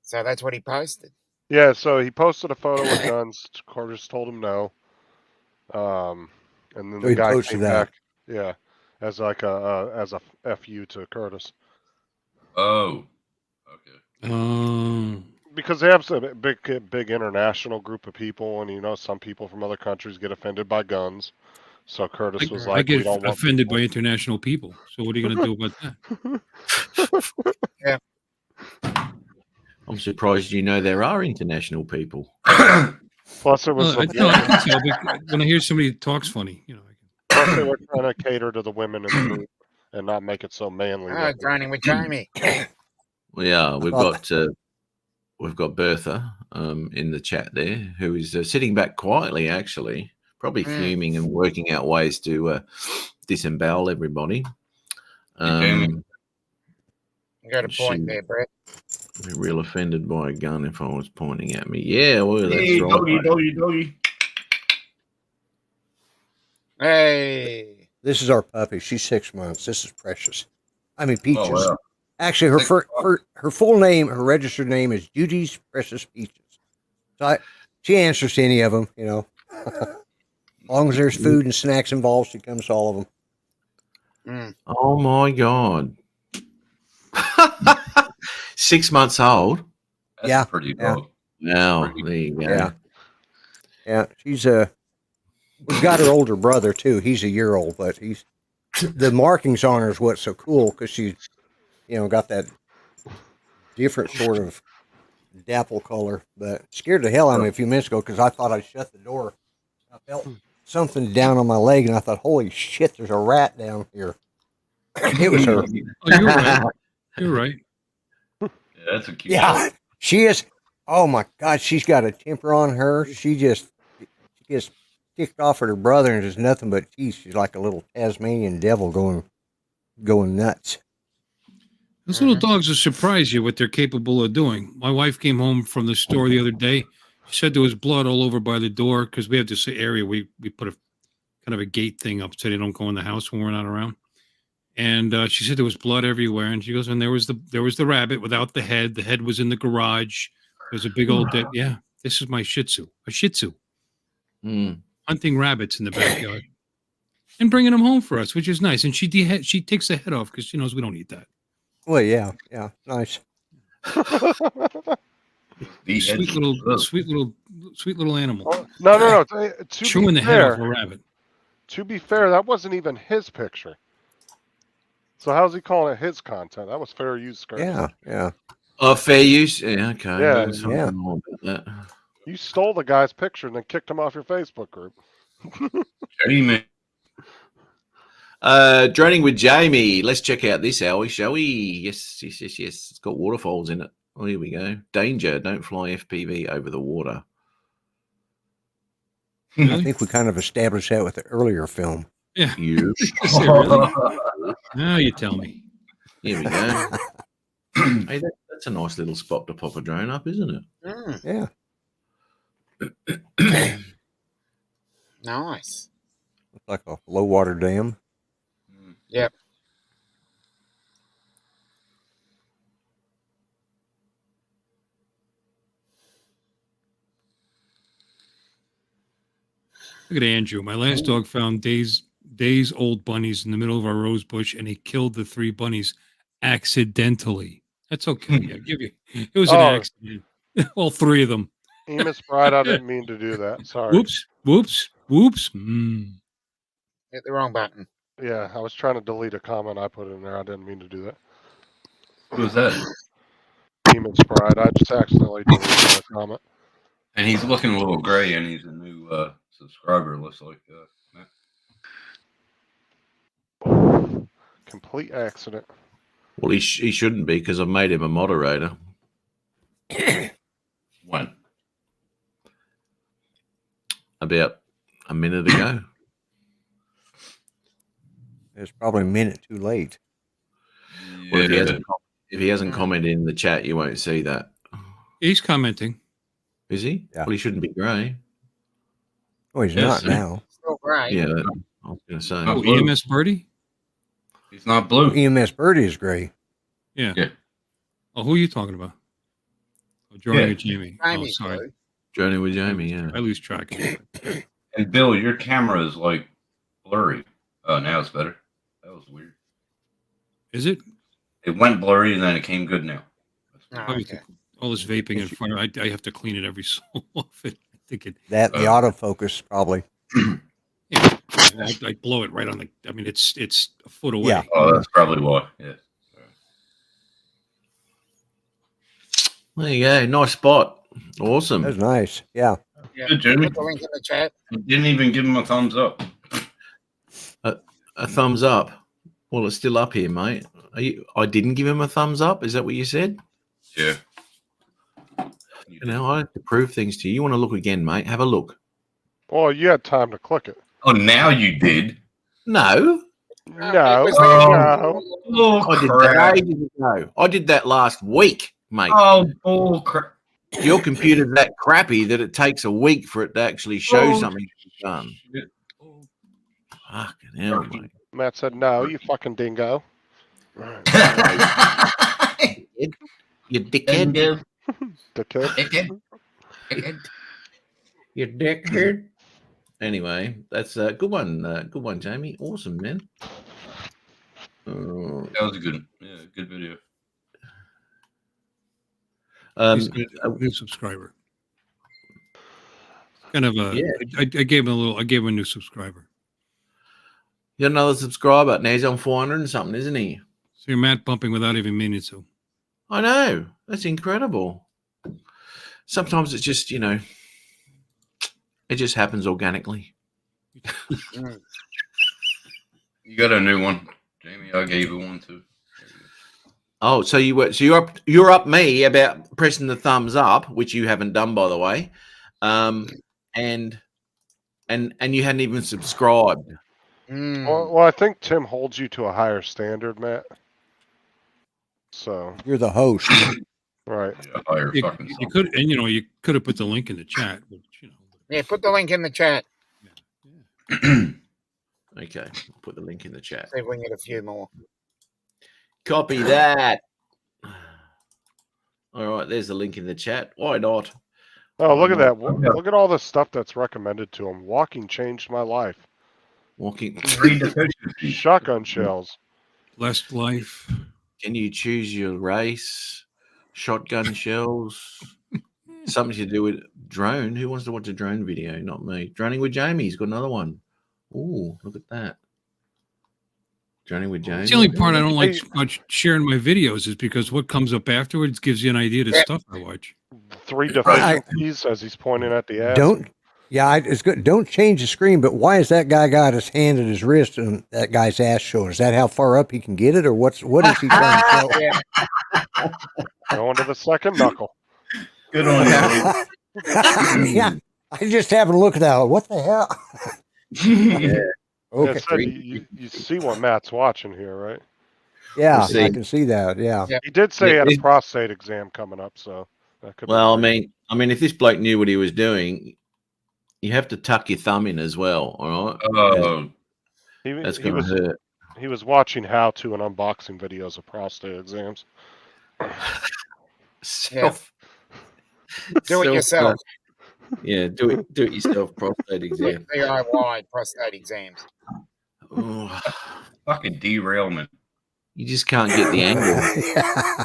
S5: So that's what he posted.
S4: Yeah, so he posted a photo with guns. Curtis told him no. And then
S8: So
S4: the
S8: he
S4: guy
S8: posted
S4: came
S8: that.
S4: back. Yeah, as like a fu to Curtis
S1: Oh. Okay.
S4: because they have a big international group of people, and you know some people from other countries get offended by guns. So Curtis was
S6: I
S4: like, "We
S6: get
S4: don't want
S6: offended
S4: people."
S6: by international people. So what are you going to do about that?
S2: I'm surprised you know there are international people.
S4: Plus, it was
S6: Well, no, I can tell because when I hear somebody that talks funny, you know.
S4: plus they were trying to cater to the women in the group and not make it so manly.
S5: Oh, joining with Jamie.
S2: Well, yeah, we've
S8: thought-
S2: got Bertha in the chat there, who is sitting back quietly, actually, probably fuming and working out ways to disembowel everybody.
S1: Jamie.
S5: You got a point there, Brett.
S2: Be real offended by a gun if I was pointing at me. Yeah, well, that's
S1: Hey,
S2: right.
S1: doggy, doggy, doggy.
S5: Hey.
S8: This is our puppy. She's 6 months. This is Precious. I mean, Peaches.
S1: Oh, wow.
S8: Actually, her,
S1: 6
S8: her full name, her registered name is Judy's Precious Peaches. So she answers to any of them, you know. As long as there's food and snacks involved, she comes to all of them.
S2: Oh my god. 6 months old.
S1: That's
S8: Yeah,
S1: a pretty
S8: yeah.
S1: dog.
S2: Wow, there you go.
S8: Yeah. Yeah, she's we've got her older brother too. He's a year old, but he's the markings on her is what's so cool because she's, you know, got that different sort of dapple color. But scared the hell out of me a few minutes ago because I thought I'd shut the door. I felt something down on my leg, and I thought, "Holy shit, there's a rat down here." It was her.
S6: Oh, you're right. You're right.
S1: Yeah, that's a cute
S8: Yeah,
S1: dog.
S8: she is. Oh my God, she's got a temper on her. She gets ticked off at her brother, and there's nothing but she's like a little Tasmanian devil going nuts.
S6: Those little dogs will surprise you what they're capable of doing. My wife came home from the store the other day. She said there was blood all over by the door because we have this area we put a kind of a gate thing up so they don't go in the house when we're not around. And she said there was blood everywhere. And she goes, and there was the rabbit without the head. The head was in the garage. There's a big old dead. Yeah, this is my Shih Tzu, a Shih Tzu, hunting rabbits in the backyard and bringing them home for us, which is nice. And she takes the head off because she knows we don't eat that.
S8: Well, yeah, nice.
S1: The
S6: Sweet little animal.
S4: No. To
S6: Chewing
S4: be
S6: the head off
S4: fair,
S6: a rabbit.
S4: to be fair, that wasn't even his picture. So how's he calling it his content? That was fair use, Curtis.
S8: Yeah.
S2: Oh, fair use. Yeah, okay.
S4: Yeah,
S2: There's something
S8: yeah.
S2: more about that.
S4: You stole the guy's picture and then kicked him off your Facebook group.
S1: Jamie.
S2: Droning with Jamie. Let's check out this, Howie, shall we? Yes. It's got waterfalls in it. Oh, here we go. Danger. Don't fly FPV over the water.
S8: I think we kind of established that with the earlier film.
S6: Yeah.
S2: You.
S6: Is it really? Now you tell me.
S2: Here we go. Hey, that's a nice little spot to pop a drone up, isn't it?
S8: Yeah.
S5: Nice.
S8: Looks like a low water dam.
S5: Yep.
S6: Look at Andrew. My last dog found days old bunnies in the middle of our rose bush, and he killed the 3 bunnies accidentally. That's okay. I give you. It was an accident. All 3 of them.
S4: Emus Bride, I didn't mean to do that. Sorry.
S6: Whoops.
S5: Hit the wrong button.
S4: Yeah, I was trying to delete a comment I put in there. I didn't mean to do that.
S1: Who was that?
S4: Emus Bride, I just accidentally deleted a comment.
S1: And he's looking a little gray, and he's a new subscriber. Looks like
S4: Complete accident.
S2: Well, he shouldn't be because I've made him a moderator.
S1: when?
S2: about a minute ago.
S8: It's probably a minute too late.
S2: Well, if he
S1: Yeah.
S2: hasn't, if he hasn't commented in the chat, you won't see that.
S6: He's commenting.
S2: Is he?
S8: Yeah.
S2: Well, he shouldn't be grey.
S8: Oh, he's
S1: Yes,
S8: not
S1: sir.
S8: now.
S5: Still great.
S2: Yeah, I was going to say.
S6: Oh,
S1: blue.
S6: EMS Birdie?
S1: He's not blue.
S8: EMS Birdie is gray.
S6: Yeah.
S1: Yeah.
S6: Oh, who are you talking about? Oh, Jordan
S1: Yeah.
S6: or Jamie?
S5: Jamie's
S6: Oh, sorry.
S5: blue.
S2: Journey with Jamie, yeah.
S6: I lose track.
S1: And Bill, your camera is like blurry. Oh, now it's better. That was weird.
S6: Is it?
S1: It went blurry and then it came good now.
S5: Oh,
S6: Probably
S5: okay.
S6: all this vaping in front of I have to clean it every so often. I think it.
S8: That the autofocus probably.
S6: Yeah, I blow it right on the. I mean, it's a foot away.
S8: Yeah.
S1: Oh, that's probably why. Yeah.
S2: There you go. Nice spot. Awesome.
S8: That's nice. Yeah.
S5: Yeah.
S1: Good, Jamie.
S5: Put the link in the chat.
S1: You didn't even give him a thumbs up.
S2: A thumbs up. Well, it's still up here, mate. I didn't give him a thumbs up. Is that what you said?
S1: Yeah.
S2: You know, I have to prove things to you. You want to look again, mate? Have a look.
S4: Well, you had time to click it.
S1: Oh, now you did.
S2: No,
S4: No,
S5: it was
S4: no.
S1: Oh,
S2: I did that ages ago. I did that last week, mate.
S1: Oh, bull crap.
S2: Your computer's that crappy that it takes a week for it to actually show
S1: Oh,
S2: something you've done. Fucking hell, mate.
S4: Matt said, no, you fucking dingo.
S2: You dickhead.
S4: The kid.
S2: You dickhead. Anyway, that's a good one. Good one, Jamie. Awesome, man.
S1: That was a good, yeah, good video.
S6: He's a new subscriber. Kind of a.
S2: Yeah.
S6: I gave him a little. I gave him a new subscriber.
S2: You got another subscriber. Now he's on 400 and something, isn't he?
S6: So you're Matt bumping without even meaning to.
S2: I know. That's incredible. Sometimes it's just, you know, it just happens organically.
S5: Mm.
S1: You got a new one, Jamie. I gave you one too.
S2: Oh, so you're up me about pressing the thumbs up, which you haven't done, by the way. And you hadn't even subscribed.
S5: Mm.
S4: Well, I think Tim holds you to a higher standard, Matt. So,
S8: You're the host.
S4: right.
S1: Yeah, higher
S6: You,
S1: fucking
S6: you could, and you know, you could have put the link in the chat, but you know.
S5: Yeah, put the link in the chat.
S2: Okay, I'll put the link in the chat.
S5: See if we can get a few more.
S2: Copy that. All right, there's the link in the chat. Why not?
S4: Oh, look at that.
S1: Yeah.
S4: Look at all the stuff that's recommended to him. Walking changed my life.
S2: Walking.
S1: Three deficiencies.
S4: Shotgun shells.
S6: Blessed life.
S2: Can you choose your race? Shotgun shells. Something to do with drone. Who wants to watch a drone video? Not me. Droning with Jamie. He's got another one. Ooh, look at that. Droning with Jamie.
S6: It's the only part I don't like much sharing my videos is because what comes up afterwards gives you an idea of the stuff I watch.
S4: 3 deficiencies as he's pointing at the ass.
S8: Don't. Yeah, it's good. Don't change the screen. But why has that guy got his hand at his wrist and that guy's ass showing? Is that how far up he can get it, or what is he trying to show?
S5: Yeah.
S4: Going to the second knuckle.
S1: Good on you.
S8: Yeah, I just happened to look at that. What the hell?
S1: Yeah.
S8: Okay.
S4: It said you see what Matt's watching here, right?
S8: Yeah,
S2: We'll see.
S8: I can see that. Yeah.
S4: He did say he had a
S2: Yeah.
S4: prostate exam coming up, so that could.
S2: Well, I
S4: be
S2: mean, if this bloke knew what he was doing, you have to tuck your thumb in as well. All right,
S1: Oh,
S2: that's
S4: he
S2: going to
S4: was
S2: hurt.
S4: he was watching how-to and unboxing videos of prostate exams.
S2: Self.
S5: Do it
S2: self-
S5: yourself.
S2: Yeah, do it yourself. Prostate exam.
S5: DIY prostate exams.
S2: Oh,
S1: fucking derailment.
S2: you just can't get the angle.
S8: I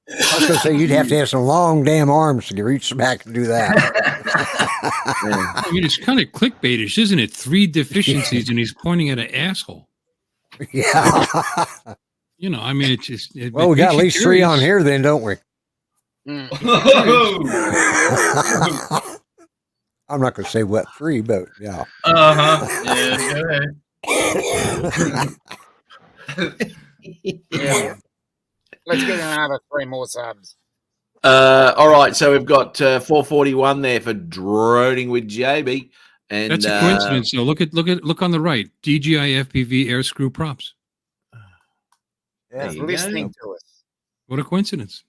S8: was going to say you'd have to have some long damn arms to reach back and do that.
S2: Yeah.
S6: I mean, it's kind of clickbaitish, isn't it? 3 deficiencies, and he's pointing at an asshole.
S8: Yeah.
S6: You know, I mean, it's just.
S8: Well, we got at least 3 on here, then, don't we?
S5: Mm.
S8: I'm not going to say what 3, but yeah.
S1: Yeah, go ahead.
S5: Yeah. Let's get another 3 more subs.
S2: All right, so we've got 441 there for droning with JB, and
S6: That's a coincidence. So look on the right. DJI FPV air screw props.
S2: There
S5: He's
S2: you go.
S5: listening to us.
S6: What a coincidence.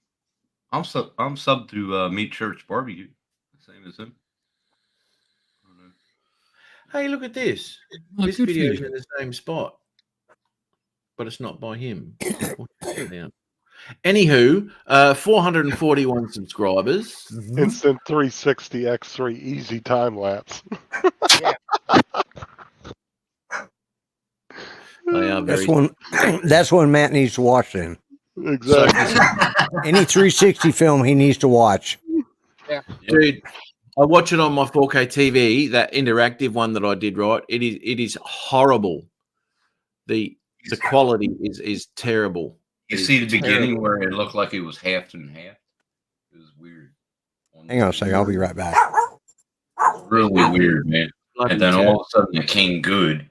S1: I'm sub to Meat Church Barbecue, same as him.
S2: Hey, look at this.
S6: Oh,
S2: This
S6: good for
S2: video is
S6: you.
S2: in the same spot, but it's not by him. Anywho, 441 subscribers.
S4: Instant 360 X3 easy time lapse.
S2: They are
S8: That's
S2: very.
S8: one. That's one Matt needs to watch. Then
S4: Exactly.
S8: any 360 film he needs to watch.
S2: Dude, I watch it on my 4K TV. That interactive one that I did, right? It is horrible. The quality is terrible.
S1: You
S2: It is
S1: see the beginning
S2: terrible.
S1: where it looked like it was half and half. It was weird.
S8: Hang on a second. I'll be right back.
S1: Really weird, man.
S2: Bloody
S1: And then
S2: terrible.
S1: all of a sudden it came good,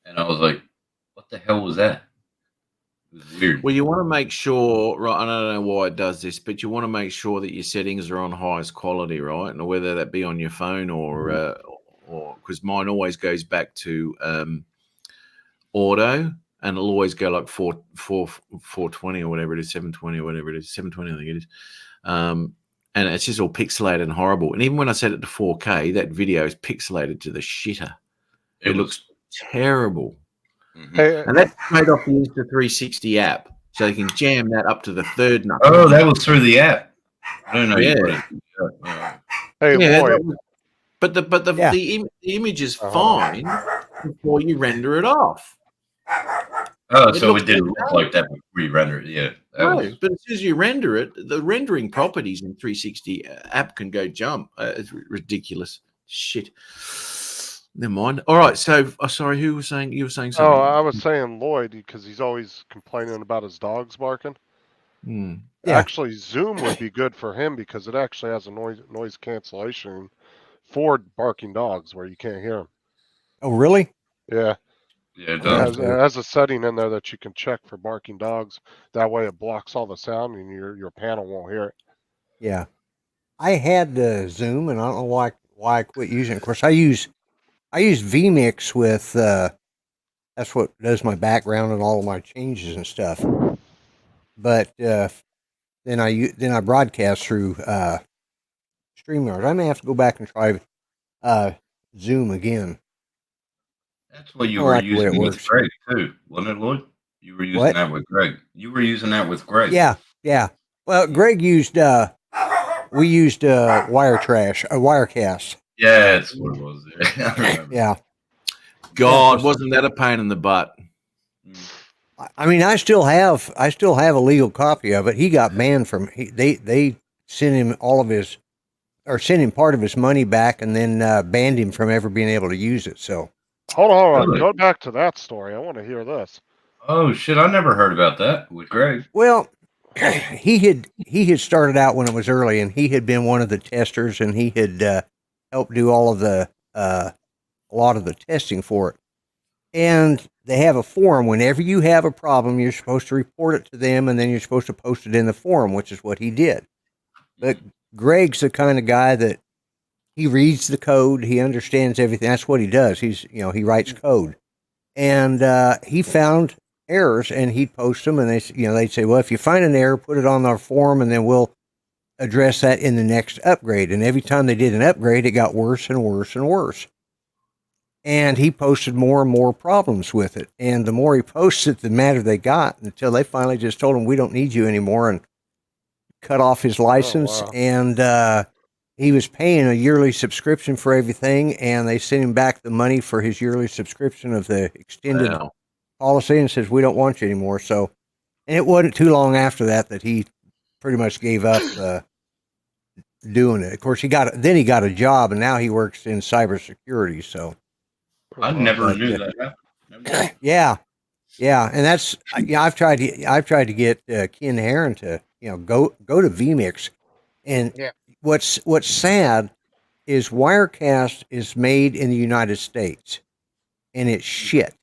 S1: and I was like, "What the hell was that?" It was weird.
S2: Well, you want to make sure, right? I don't know why it does this, but you want to make sure that your settings are on highest quality, right? And whether that be on your phone or because mine always goes back to auto, and it'll always go like 420 or whatever it is, 720 or whatever it is, 720 I think it is. And it's just all pixelated and horrible. And even when I set it to 4K, that video is pixelated to the shitter. It looks terrible.
S1: Mhm.
S4: Hey,
S2: And that's straight off the Insta360 app. So you can jam that up to the third knuckle.
S1: Oh, that was through the app. I don't know.
S2: Yeah.
S4: hey,
S2: Yeah,
S4: Lloyd.
S2: but the
S8: Yeah.
S2: the image is
S4: Oh.
S2: fine before you render it off.
S1: Oh,
S2: It
S1: so
S2: looks
S1: it didn't
S2: like
S1: look
S2: that.
S1: like that before you rendered it. Yeah. That
S2: No,
S1: was,
S2: but as soon as you render it, the rendering properties in 360 app can go jump. It's ridiculous. Shit. Never mind. All right. So, sorry, who was saying? You were saying something.
S4: Oh, I was saying Lloyd because he's always complaining about his dogs barking.
S2: Hmm.
S8: Yeah.
S4: Actually, Zoom would be good for him because it actually has a noise cancellation for barking dogs where you can't hear them.
S8: Oh, really?
S4: Yeah,
S1: yeah, it
S4: it
S1: does.
S4: has a setting in there that you can check for barking dogs. That way, it blocks all the sound and your panel won't hear it.
S8: Yeah. I had Zoom, and I don't know why I quit using it. Of course, I use vMix with. That's what does my background and all of my changes and stuff. But then I broadcast through StreamYard. I may have to go back and try Zoom again.
S1: That's what you
S8: I
S1: were
S8: like the way it
S1: using with
S8: works.
S1: Greg too, wasn't it, Lloyd? You were using
S8: What?
S1: that with Greg. You were using that with Greg.
S8: Yeah. Well, Greg used. We used Wirecast.
S1: Yeah, that's what it was. I remember.
S8: Yeah.
S2: God, wasn't that a pain in the butt?
S8: I mean, I still have a legal copy of it. He got banned from. They sent him sent him part of his money back, and then banned him from ever being able to use it. So
S4: Hold on.
S1: Really?
S4: Go back to that story. I want to hear this.
S1: Oh shit! I never heard about that with Greg.
S8: well, he had started out when it was early, and he had been one of the testers, and he had helped do all of the a lot of the testing for it. And they have a forum. Whenever you have a problem, you're supposed to report it to them, and then you're supposed to post it in the forum, which is what he did. But Greg's the kind of guy that he reads the code, he understands everything. That's what he does. He writes code, and he found errors, and he'd post them, and they'd say, well, if you find an error, put it on our forum, and then we'll address that in the next upgrade. And every time they did an upgrade, it got worse and worse and worse. And he posted more and more problems with it. And the more he posted, the madder they got, until they finally just told him, we don't need you anymore, and cut off his license.
S4: wow.
S8: And he was paying a yearly subscription for everything, and they sent him back the money for his yearly subscription of the extended
S2: Wow.
S8: policy, and says, we don't want you anymore. So, and it wasn't too long after that he pretty much gave up doing it. Of course, he got a job, and now he works in cybersecurity. So,
S1: I never
S8: But,
S1: knew that. Never-
S8: yeah, and that's I've tried to get Ken Heron to go to vMix, and
S5: Yeah.
S8: what's sad is Wirecast is made in the United States, and it's shit.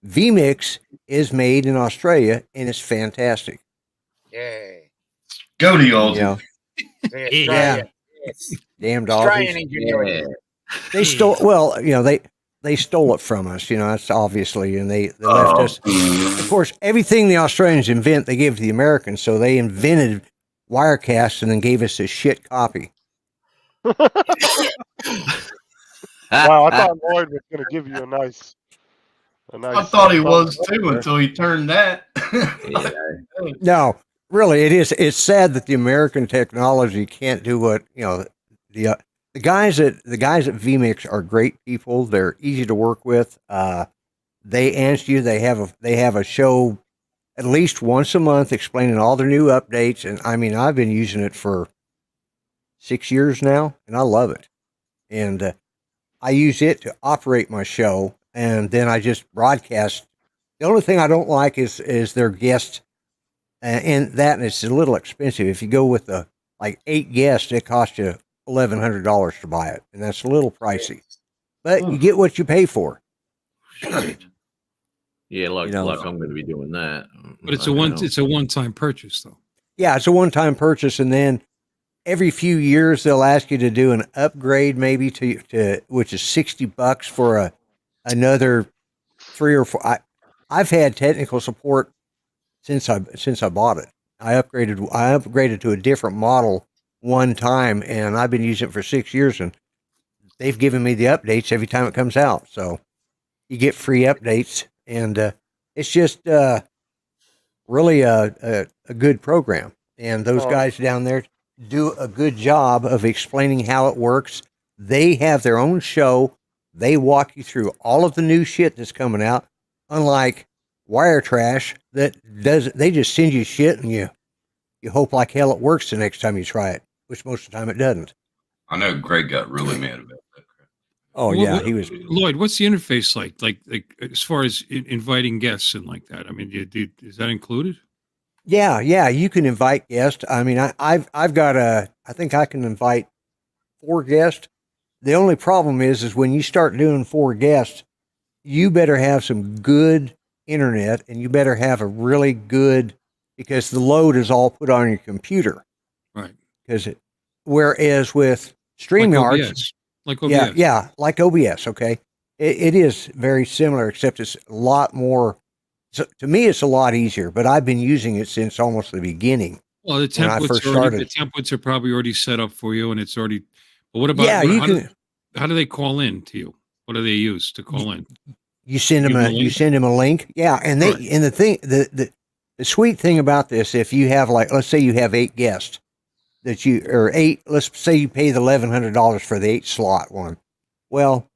S8: vMix is made in Australia, and it's fantastic.
S5: Yay.
S1: Go to
S8: You
S1: Aussie.
S8: know,
S5: Australia. Yes.
S8: damned
S5: Australian
S8: Aussies.
S5: ingenuity.
S8: They stole. Well, you know, they stole it from us. You know, that's obviously, and they left us. Of course, everything the Australians invent, they give to the Americans. So they invented Wirecast and then gave us a shit copy.
S4: Wow, I thought Lloyd was going to give you a nice.
S1: I thought he was too until he turned that.
S2: Yeah.
S8: No, really, it is. It's sad that the American technology can't do what you know. The guys at vMix are great people. They're easy to work with. They answer you. They have a show at least once a month explaining all their new updates. And I mean, I've been using it for 6 years now, and I love it. And I use it to operate my show, and then I just broadcast. The only thing I don't like is their guests, and it's a little expensive. If you go with the like 8 guests, it costs you $1,100 to buy it, and that's a little pricey. But you get what you pay for.
S2: Yeah, like
S8: You know,
S2: I'm going to be doing that.
S6: But it's
S2: I know.
S6: a one-time purchase, though.
S8: Yeah, it's a one-time purchase, and then every few years they'll ask you to do an upgrade, maybe to which is $60 for another 3 or 4. I've had technical support since I bought it. I upgraded to a different model one time, and I've been using it for 6 years, and they've given me the updates every time it comes out. So you get free updates, and it's just really a good program. And those guys down there do a good job of explaining how it works. They have their own show. They walk you through all of the new shit that's coming out, unlike Wire Trash they just send you shit and you hope like hell it works the next time you try it, which most of the time it doesn't.
S1: I know Greg got really mad about that.
S8: Oh yeah, he was.
S6: Lloyd, what's the interface like? Like as far as inviting guests and like that? I mean, is that included?
S8: Yeah, you can invite guests. I mean, I've got I think I can invite 4 guests. The only problem is when you start doing 4 guests, you better have some good internet, and you better have a really good, because the load is all put on your computer.
S6: Right.
S8: Whereas with StreamYard,
S6: like OBS.
S8: yeah, like OBS. Okay, it is very similar, except it's a lot more. So to me, it's a lot easier. But I've been using it since almost the beginning.
S6: Well, the templates are probably already set up for you, and it's already. But what about?
S8: Yeah,
S6: how do they call in to you? What do they use to call in?
S8: You send them a link. Yeah, and the sweet thing about this, if you have let's say you have 8 guests let's say you pay the $1,100 for the 8 slot one. Well,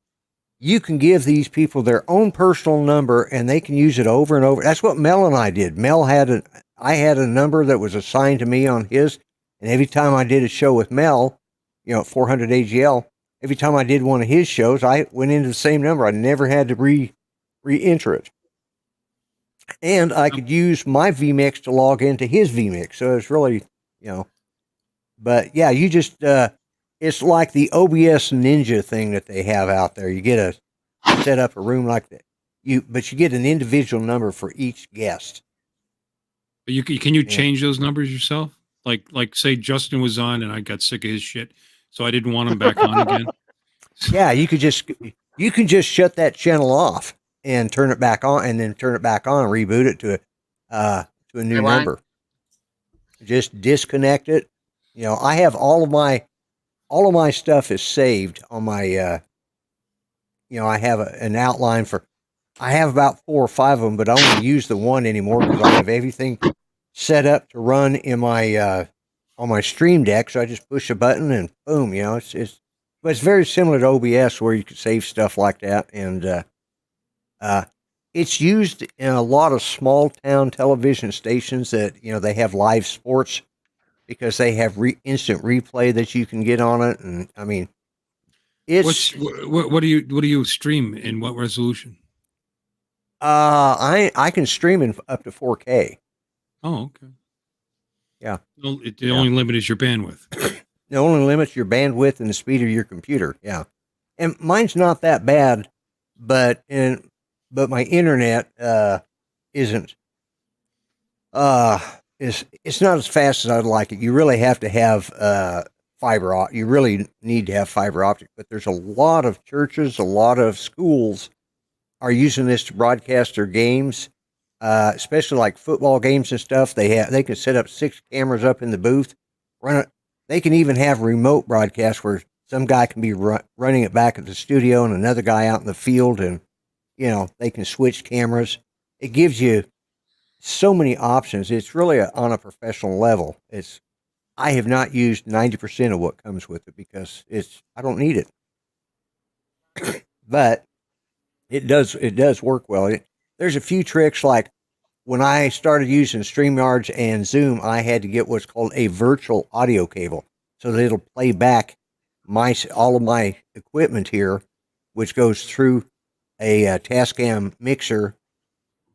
S8: you can give these people their own personal number, and they can use it over and over. That's what Mel and I did. I had a number that was assigned to me on his, and every time I did a show with Mel, 400 AGL, every time I did one of his shows, I went into the same number. I never had to re-enter it. And I could use my vMix to log into his vMix. So it's really, but yeah, you just, it's like the OBS Ninja thing that they have out there. You set up a room like that. But you get an individual number for each guest.
S6: But can you change those numbers yourself? Like say Justin was on and I got sick of his shit, so I didn't want him back on again.
S8: Yeah, you can just shut that channel off and turn it back on, and then turn it back on and reboot it to a new number. Just disconnect it. I have all of my stuff is saved on my. I have an outline for. I have about 4 or 5 of them, but I only use the one anymore because I have everything set up to run in my on my Stream Deck. So I just push a button and boom. But it's very similar to OBS where you can save stuff like that, and it's used in a lot of small town television stations that they have live sports because they have instant replay that you can get on it, and I mean, it's
S6: what do you stream in what resolution?
S8: I can stream in up to 4K.
S6: Oh, okay.
S8: Yeah.
S6: The only limit is your bandwidth.
S8: The only limit your bandwidth and the speed of your computer. Yeah, and mine's not that bad, but my internet isn't it's not as fast as I'd like it. You really have to have you really need to have fiber optic. But there's a lot of churches, a lot of schools are using this to broadcast their games, especially like football games and stuff. They can set up 6 cameras up in the booth, run it. They can even have remote broadcasts where some guy can be running it back at the studio and another guy out in the field, and they can switch cameras. It gives you so many options. It's really on a professional level. I have not used 90% of what comes with it because I don't need it. But it does work well. There's a few tricks, like when I started using StreamYards and Zoom, I had to get what's called a virtual audio cable so that it'll play back all of my equipment here, which goes through a Tascam mixer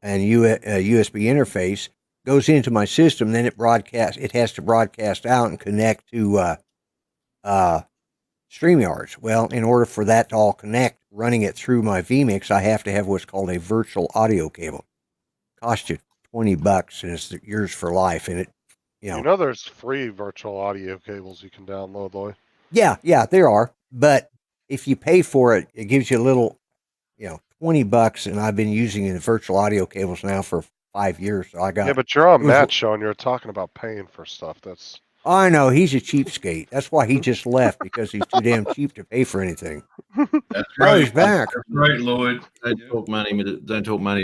S8: and USB interface, goes into my system. Then it has to broadcast out and connect to StreamYards. Well, in order for that to all connect, running it through my vMix, I have to have what's called a virtual audio cable. Cost you $20 and it's yours for life. And
S4: there's free virtual audio cables you can download, Lloyd.
S8: Yeah, there are. But if you pay for it, it gives you a little, $20, and I've been using the virtual audio cables now for 5 years. So I got.
S4: Yeah, but you're on Matt's show and you're talking about paying for stuff.
S8: I know, he's a cheapskate. That's why he just left, because he's too damn cheap to pay for anything.
S1: That's right.
S8: He's back.
S1: That's right, Lloyd.
S2: Don't talk money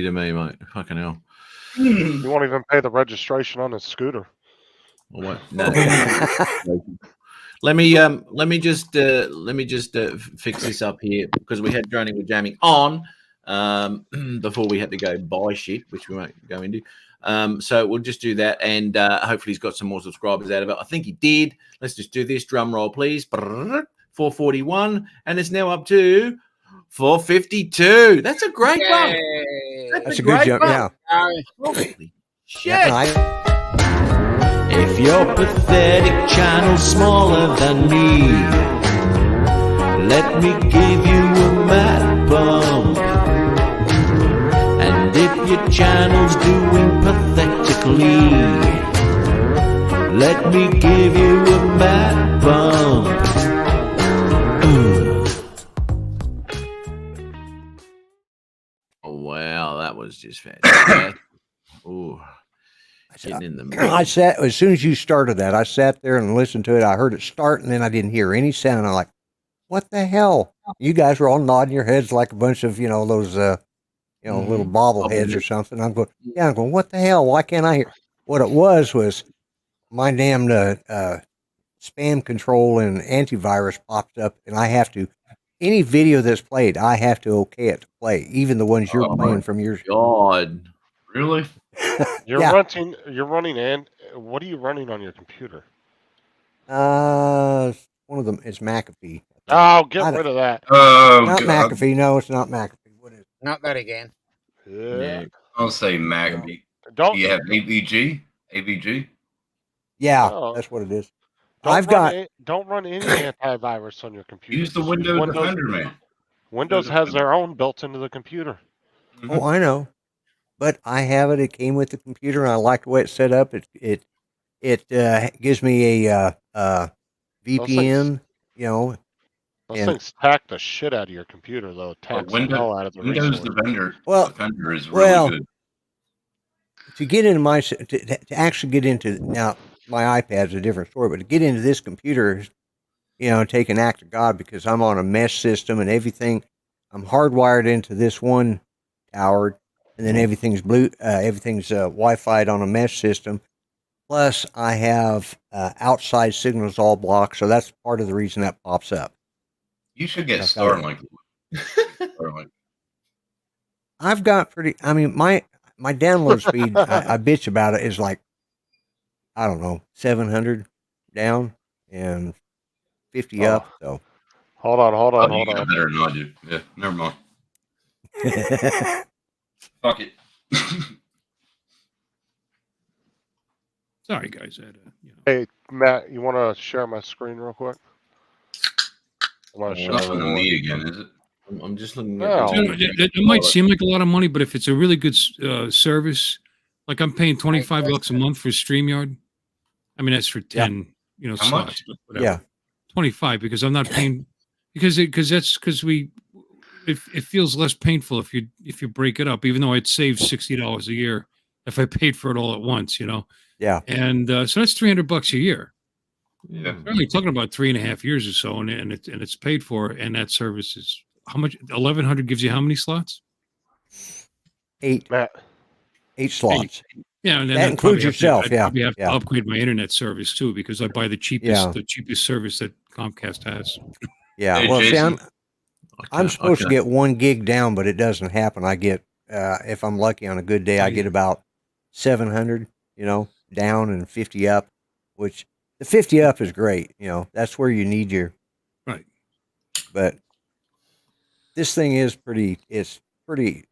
S2: to me, mate. Fucking hell.
S4: You won't even pay the registration on his scooter.
S2: What? No. Let me just fix this up here, because we had Droning with Jamming on before we had to go buy shit, which we won't go into. So we'll just do that, and hopefully he's got some more subscribers out of it. I think he did. Let's just do this. Drum roll, please. 441, and it's now up to 452. That's a great bump.
S8: That's a good jump. Yeah.
S2: Holy shit.
S8: Yeah,
S7: If your pathetic channel's smaller than me, let me give you a mad bump. And if your channel's doing pathetically, let me give you a mad bump.
S2: Oh, wow, that was just fantastic. Ooh. Getting in the middle.
S8: I sat, as soon as you started that, I sat there and listened to it. I heard it start, and then I didn't hear any sound. I'm like, what the hell? You guys were all nodding your heads like a bunch of, those, little bobbleheads or something. I'm going, what the hell? Why can't I hear? What it was my damn spam control and antivirus popped up, and I have to, any video that's played, I have to okay it to play, even the ones you're playing from your.
S2: God.
S1: Really?
S4: You're running, and what are you running on your computer?
S8: One of them is McAfee.
S4: Oh, get rid of that.
S8: Not McAfee. No, it's not McAfee. What is it?
S5: Not that again.
S4: Yeah.
S1: I'll say McAfee.
S4: Don't
S1: You have AVG? AVG?
S8: Yeah,
S4: Oh.
S8: that's what it is.
S4: Don't run any antivirus on your computer.
S1: Use the Windows Defender, man.
S4: Windows has their own built into the computer.
S8: Oh, I know. But I have it. It came with the computer, and I like the way it's set up. It gives me a VPN.
S4: Those things tack the shit out of your computer, though. It tacks the hell out of the
S1: Windows
S4: resource.
S1: Defender is really good.
S8: To get into to actually get into, now my iPad's a different story, but to get into this computer, take an act of God, because I'm on a mesh system and everything. I'm hardwired into this one tower. And then everything's Wi-Fi'd on a mesh system. Plus, I have outside signals all blocked, so that's part of the reason that pops up.
S1: You should get Starlink. Starlink.
S8: I've got my download speed, I bitch about it, is like, I don't know, 700 down and 50 up. So
S4: hold on.
S1: You got better than I do. Yeah, never mind. Fuck it.
S6: Sorry, guys.
S4: Hey, Matt, you want to share my screen real quick? I want to show
S1: Nothing to
S4: everyone.
S1: me again, is it?
S2: I'm just looking
S4: No.
S2: at
S6: It might seem like a lot of money, but if it's a really good service, Like I'm paying $25 a month for StreamYard. I mean, that's for 10,
S1: How
S6: slots,
S1: much?
S6: but whatever.
S8: Yeah.
S6: 25 because I'm not paying because it feels less painful if you break it up, even though I'd save $60 a year if I paid for it all at once,
S8: Yeah.
S6: And so that's $300 a year.
S1: Yeah.
S6: We're only talking about 3.5 years or so, and it's paid for, and that service is how much? 1,100 gives you how many slots?
S8: 8
S4: Matt,
S8: slots.
S6: Yeah, and then
S8: That
S6: I'd
S8: includes
S6: probably have to-
S8: yourself,
S6: I'd
S8: yeah,
S6: probably have
S8: yeah.
S6: to upgrade my internet service too because I buy the cheapest
S8: Yeah.
S6: service that Comcast has.
S8: Yeah.
S1: Hey,
S8: Well, see,
S1: Jason.
S8: I'm supposed to
S2: Okay.
S8: get 1 gig down, but it doesn't happen. I get, if I'm lucky on a good day, I get about 700, down and 50 up, which the 50 up is great. That's where you need your,
S6: Right.
S8: but this thing is it's pretty,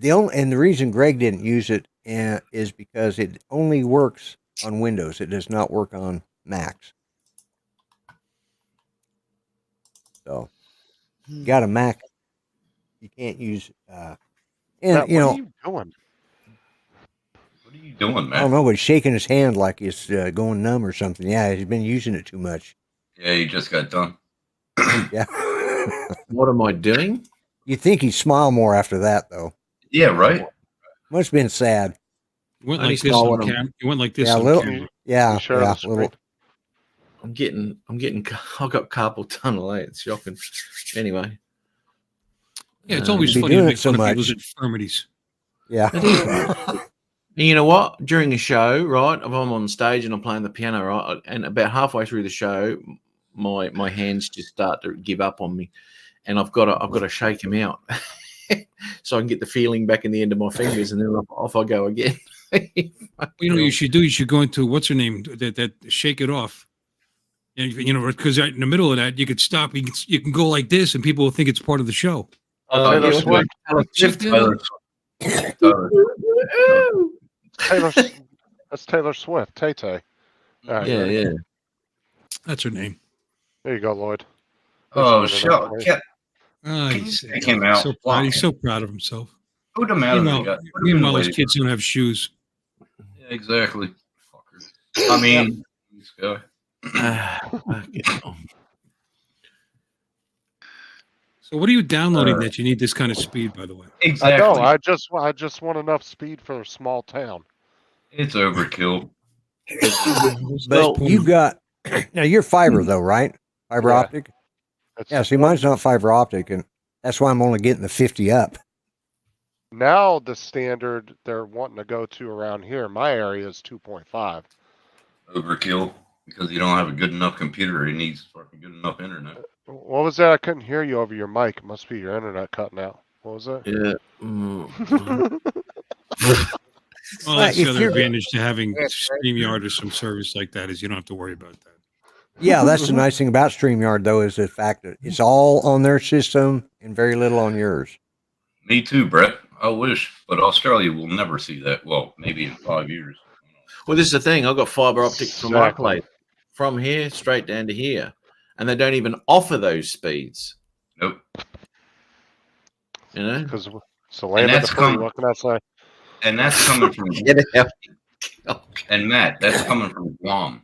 S8: and the reason Greg didn't use it is because it only works on Windows. It does not work on Macs. So you got a Mac, you can't use, and
S4: Matt, what are you doing?
S1: What are you doing,
S8: I
S1: man?
S8: don't know, but he's shaking his hand like it's going numb or something. Yeah, he's been using it too much.
S1: Yeah, you just got done.
S8: Yeah.
S2: What am I doing?
S8: You'd think he'd smile more after that, though.
S1: Yeah, right.
S8: Must have been sad.
S6: You went
S2: Only
S6: like this
S2: saw
S6: on
S2: what I'm-
S6: camera. You went like this
S8: Yeah, a
S6: on
S8: little-
S6: camera.
S8: Yeah,
S4: You share
S8: yeah,
S4: the screen.
S8: little.
S2: I'm getting. I've got carpal tunnel. It's shocking. Anyway.
S6: Yeah, it's always
S8: Be
S6: funny to
S8: doing
S6: make
S8: it so
S6: fun of people's
S8: much.
S6: infirmities.
S8: Yeah.
S2: And you know what? During a show, right, if I'm on stage and I'm playing the piano, right, and about halfway through the show, my hands just start to give up on me, and I've got to shake them out, so I can get the feeling back in the end of my fingers, and then off I go again.
S6: You should do. You should go into what's her name that shake it off. And because in the middle of that, you could stop. You can go like this, and people will think it's part of the show.
S4: Taylor
S2: yeah,
S4: Swift.
S2: Taylor Swift.
S1: Tyler, Tyler.
S4: Taylor, that's Taylor Swift. Tay Tay. All right,
S2: Yeah, yeah.
S6: That's her name.
S4: There you go, Lloyd.
S1: Oh,
S4: That's
S1: shut
S4: another
S1: up.
S6: Oh,
S1: Take him out.
S6: He's so proud of himself.
S1: Who the matter?
S6: Meanwhile, his kids don't have shoes.
S1: Yeah, exactly. Fuckers. I mean, this guy.
S2: Fucking hell.
S6: So, what are you downloading that you need this kind of speed? By the way,
S1: Exactly.
S4: I know. I just want enough speed for a small town.
S1: It's overkill.
S8: But you've got, now you're fiber though, right? Fiber
S4: Yeah.
S8: optic?
S4: It's,
S8: Yeah, see, mine's not fiber optic, and that's why I'm only getting the 50 up.
S4: Now the standard they're wanting to go to around here, my area is 2.5.
S1: Overkill because you don't have a good enough computer. It needs fucking good enough internet.
S4: What was that? I couldn't hear you over your mic. It must be your internet cutting out. What was that?
S2: Yeah.
S6: well, that's
S8: if
S6: the other
S8: you're-
S6: advantage to having StreamYard or some service like that is you don't have to worry about that.
S8: Yeah, that's the nice thing about StreamYard, though, is the fact that it's all on their system and very little on yours.
S1: Me too, Brett. I wish, but Australia will never see that. Well, maybe in 5 years.
S2: Well, this is the thing. I've got fiber optic from my
S4: Exactly.
S2: place, from here straight down to here, and they don't even offer those speeds.
S1: Nope.
S2: You know,
S4: Because it's the land of the
S1: that's
S4: free.
S1: come-
S4: What can I say?
S1: And that's coming from
S2: get out.
S1: and Matt. That's coming from Guam.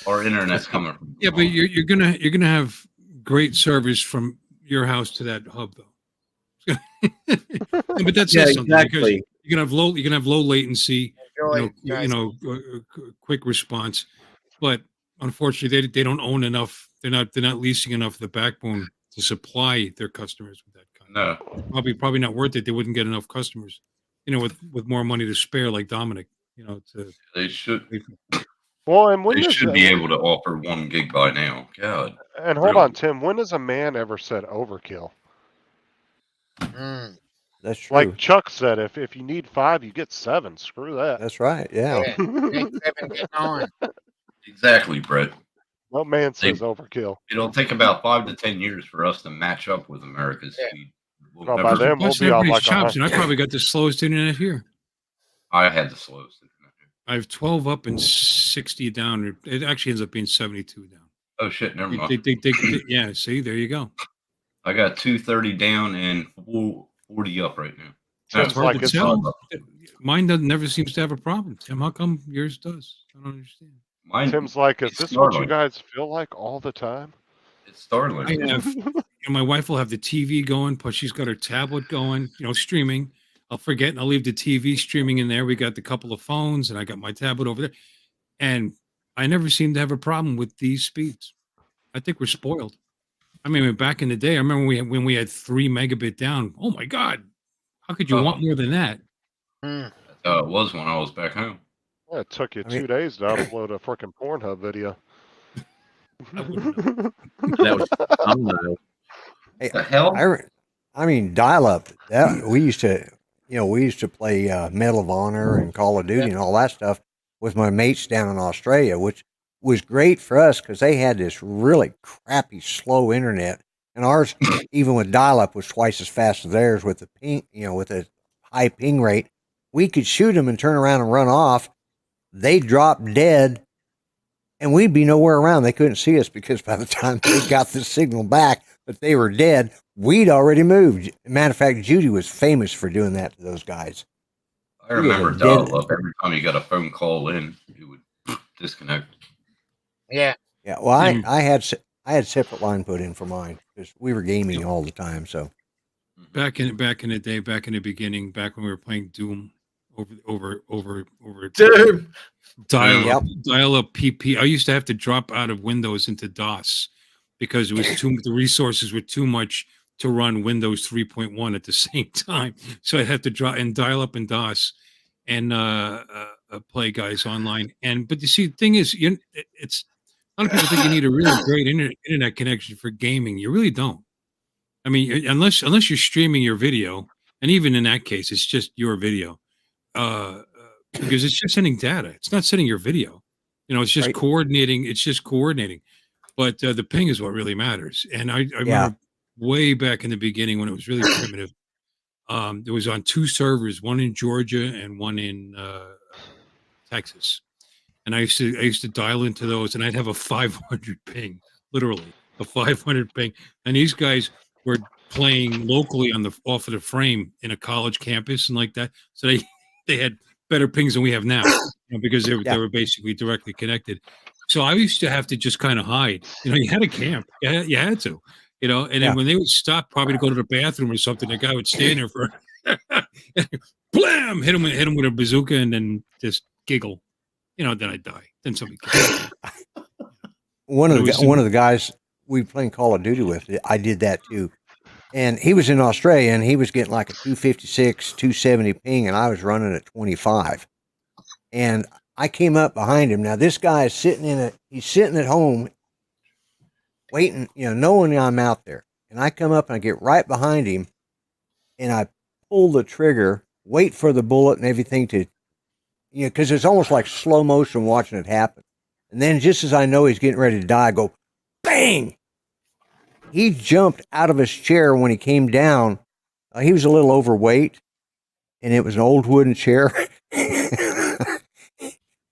S1: Our internet's coming from.
S6: Yeah, but you're gonna have great service from your house to that hub, though. But that's
S2: Yeah,
S6: something because
S2: exactly.
S6: you can have low latency,
S5: Enjoy, guys.
S6: quick response. But unfortunately, they don't own enough. They're not leasing enough of the backbone to supply their customers with that kind.
S1: No.
S6: Probably not worth it. They wouldn't get enough customers, with more money to spare, like Dominic.
S1: They should.
S4: Well, and when
S1: They
S4: does
S1: should be able to offer 1 gig by now. God.
S4: and hold
S1: really.
S4: on, Tim. When has a man ever said overkill?
S5: Mm,
S8: That's true.
S4: Like Chuck said, if you need 5, you get 7. Screw that.
S8: That's right. Yeah.
S5: yeah. Get 7, get 9.
S1: Exactly, Brett.
S4: No man says overkill.
S1: It'll take about 5 to 10 years for us to match up with America's
S5: Yeah.
S1: speed. We'll
S4: Well,
S1: never-
S4: by then we'll
S6: Busting
S4: be on
S6: everybody's
S4: like
S6: chops, and I probably got the slowest internet here.
S1: I had the slowest internet.
S6: I have 12 up and 60 down. Or it actually ends up being 72 down.
S1: Oh shit, never mind.
S6: Yeah, see, there you go.
S1: I got 230 down and 40 up right now.
S4: Tim's
S6: It's hard
S4: like
S6: to
S4: it's
S6: tell. Mine never seems to have a problem. Tim, how come yours does? I don't understand.
S1: Mine,
S4: Tim's like, is
S1: it's
S4: this what you
S1: startling.
S4: guys feel like all the time?
S1: It's startling.
S6: I have, my wife will have the TV going, plus she's got her tablet going, streaming. I'll forget and I'll leave the TV streaming in there. We got the couple of phones and I got my tablet over there. And I never seem to have a problem with these speeds. I think we're spoiled. I mean, back in the day, I remember when we had 3 megabit down. Oh my God. How could you want more than that?
S5: Mm.
S1: That's how it was when I was back home.
S4: Yeah, it took you
S8: I mean-
S4: 2 days to upload a freaking Pornhub video.
S2: That was thumbnail.
S1: The hell?
S8: I mean, dial-up. That we used to play Medal of Honor and Call of Duty and all that stuff with my mates down in Australia, which was great for us because they had this really crappy, slow internet, and ours, even with dial-up, was twice as fast as theirs with the ping, with a high ping rate. We could shoot them and turn around and run off. They'd drop dead, and we'd be nowhere around. They couldn't see us because by the time they got the signal back that they were dead, we'd already moved. Matter of fact, Judy was famous for doing that to those guys.
S1: I remember
S8: dead-
S1: dial-up. Every time you got a phone call in, it would disconnect.
S5: Yeah.
S8: Yeah, well, I had separate line put in for mine because we were gaming all the time. So
S6: Back in the day, back in the beginning, back when we were playing Doom over
S2: Dude.
S6: dial up PP. I used to have to drop out of Windows into DOS because it was the resources were too much to run Windows 3.1 at the same time. So I'd have to drop and dial up in DOS and play guys online. But you see, the thing is, it's a lot of people think you need a really great internet connection for gaming. You really don't. I mean, unless you're streaming your video, and even in that case, it's just your video, because it's just sending data. It's not sending your video. It's just
S8: Right.
S6: coordinating. It's just coordinating. But the ping is what really matters. And I remember way back in the beginning when it was really primitive. There was on 2 servers, one in Georgia and one in Texas. And I used to dial into those, and I'd have a 500 ping, literally a 500 ping. And these guys were playing locally off of the frame in a college campus and like that. So they had better pings than we have now, because they were basically directly connected. So I used to have to just kind of hide. You had a camp. You had to. And then when they would stop, probably to go to the bathroom or something, the guy would stand there for blam, hit him with a bazooka, and then just giggle. Then I'd die. Then somebody killed me.
S8: one of the guys we were playing Call of Duty with, I did that too. And he was in Australia, and he was getting like a 256, 270 ping, and I was running at 25. And I came up behind him. Now this guy is he's sitting at home waiting, knowing I'm out there. And I come up and I get right behind him, and I pull the trigger, wait for the bullet and everything to, because it's almost like slow motion watching it happen. And then just as I know he's getting ready to die, I go, bang! He jumped out of his chair when he came down. He was a little overweight, and it was an old wooden chair.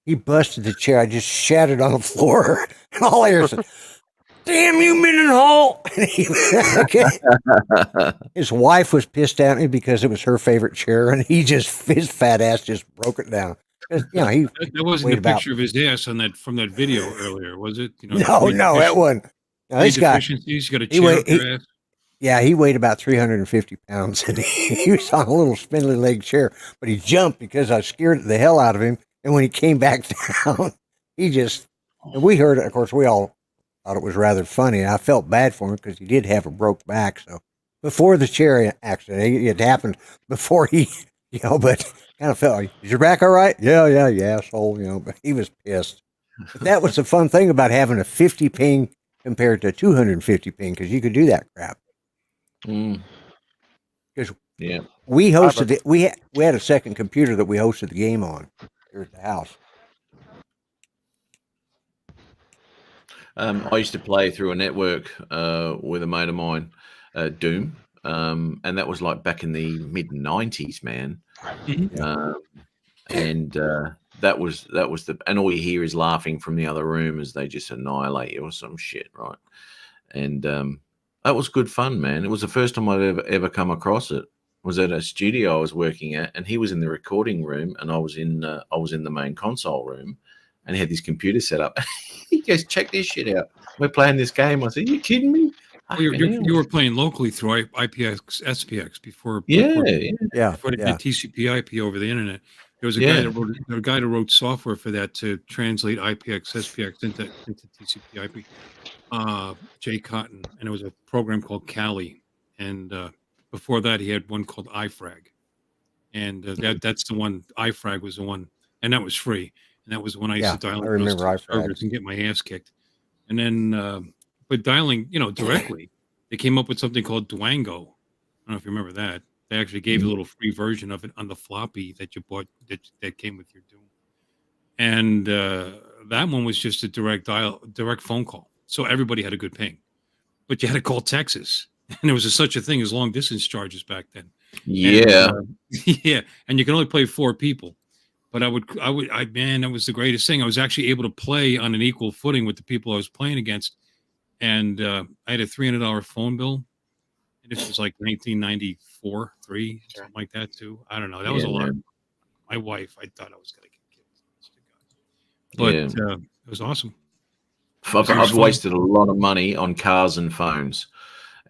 S8: He busted the chair. I just shattered on the floor. And all I hear said, "Damn you, Mendenhall!" His wife was pissed at me because it was her favorite chair, and his fat ass just broke it down. He
S6: That wasn't
S8: weighed
S6: the picture of his ass from that video earlier, was it?
S8: no, that wasn't. No, this guy,
S6: deficiencies. You got a chair up your ass.
S8: yeah, he weighed about 350 pounds, and he was on a little spindly leg chair, but he jumped because I scared the hell out of him. And when he came back down, and we heard it. Of course, we all thought it was rather funny. I felt bad for him because he did have a broke back. So before the chair accident, it happened before he, but kind of felt, "Is your back all right?" Yeah, asshole, but he was pissed. But that was the fun thing about having a 50 ping compared to 250 ping, because you could do that crap. Because we hosted it. We had a second computer that we hosted the game on here at the house.
S2: I used to play through a network with a mate of mine, Doom, and that was like back in the mid '90s, man. And that was and all you hear is laughing from the other room as they just annihilate you or some shit, right? And that was good fun, man. It was the first time I'd ever come across it. was at a studio I was working at, and he was in the recording room, and I was in the main console room, and he had this computer set up. He goes, "Check this shit out. We're playing this game." I said, "You kidding me?"
S6: Well, you were playing locally through IPX, SPX before.
S2: Yeah,
S6: Before they did TCP/IP over the internet. There was a guy that wrote software for that to translate IPX, SPX into TCP/IP. Jay Cotton, and it was a program called Kali. And before that, he had one called iFrag, and that's the one. iFrag was the one, and that was free. And that was the one I used to dial into those servers and get my ass kicked. And then, but dialing, directly, they came up with something called Dwango. I don't know if you remember that. They actually gave you a little free version of it on the floppy that you bought that came with your Doom. And that one was just a direct phone call. So everybody had a good ping. But you had to call Texas. And there was such a thing as long distance charges back then.
S2: Yeah.
S6: And, yeah. And you can only play 4 people. But man, that was the greatest thing. I was actually able to play on an equal footing with the people I was playing against. And I had a $300 phone bill. And this was like 1994, 3, something like that too. I don't know. That was a lot. My wife, I thought I was going to get killed. But it was awesome.
S2: I've wasted a lot of money on cars and phones.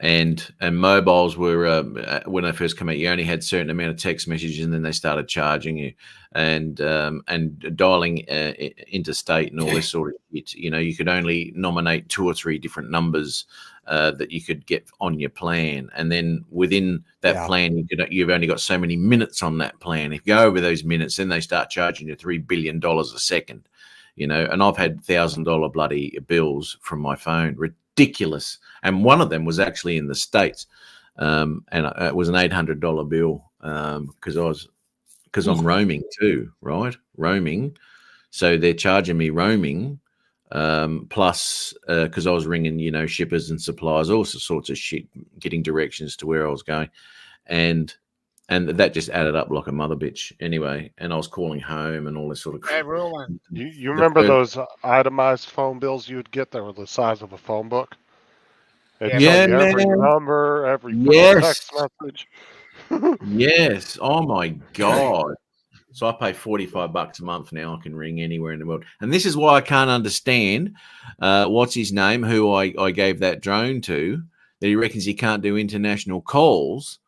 S2: And mobiles were when they first came out, you only had a certain amount of text messages, and then they started charging you, and dialing interstate and all this sort of shit. You could only nominate 2 or 3 different numbers that you could get on your plan, and then within that plan, you've only got so many minutes on that plan. If you go over those minutes, then they start charging you $3 billion a second. And I've had $1,000 bloody bills from my phone. Ridiculous. And one of them was actually in the States, and it was an $800 bill because I'm roaming too, right? Roaming, so they're charging me roaming plus because I was ringing, shippers and suppliers, all sorts of shit, getting directions to where I was going, and that just added up like a mother bitch. Anyway, and I was calling home and all this sort of crap.
S5: Hey, Roland.
S4: You remember those itemized phone bills you would get that were the size of a phone book? It'd tell you every number, every text message.
S2: Yes. Oh my God. So I pay $45 a month now. I can ring anywhere in the world. And this is why I can't understand what's his name, who I gave that drone to, that he reckons he can't do international calls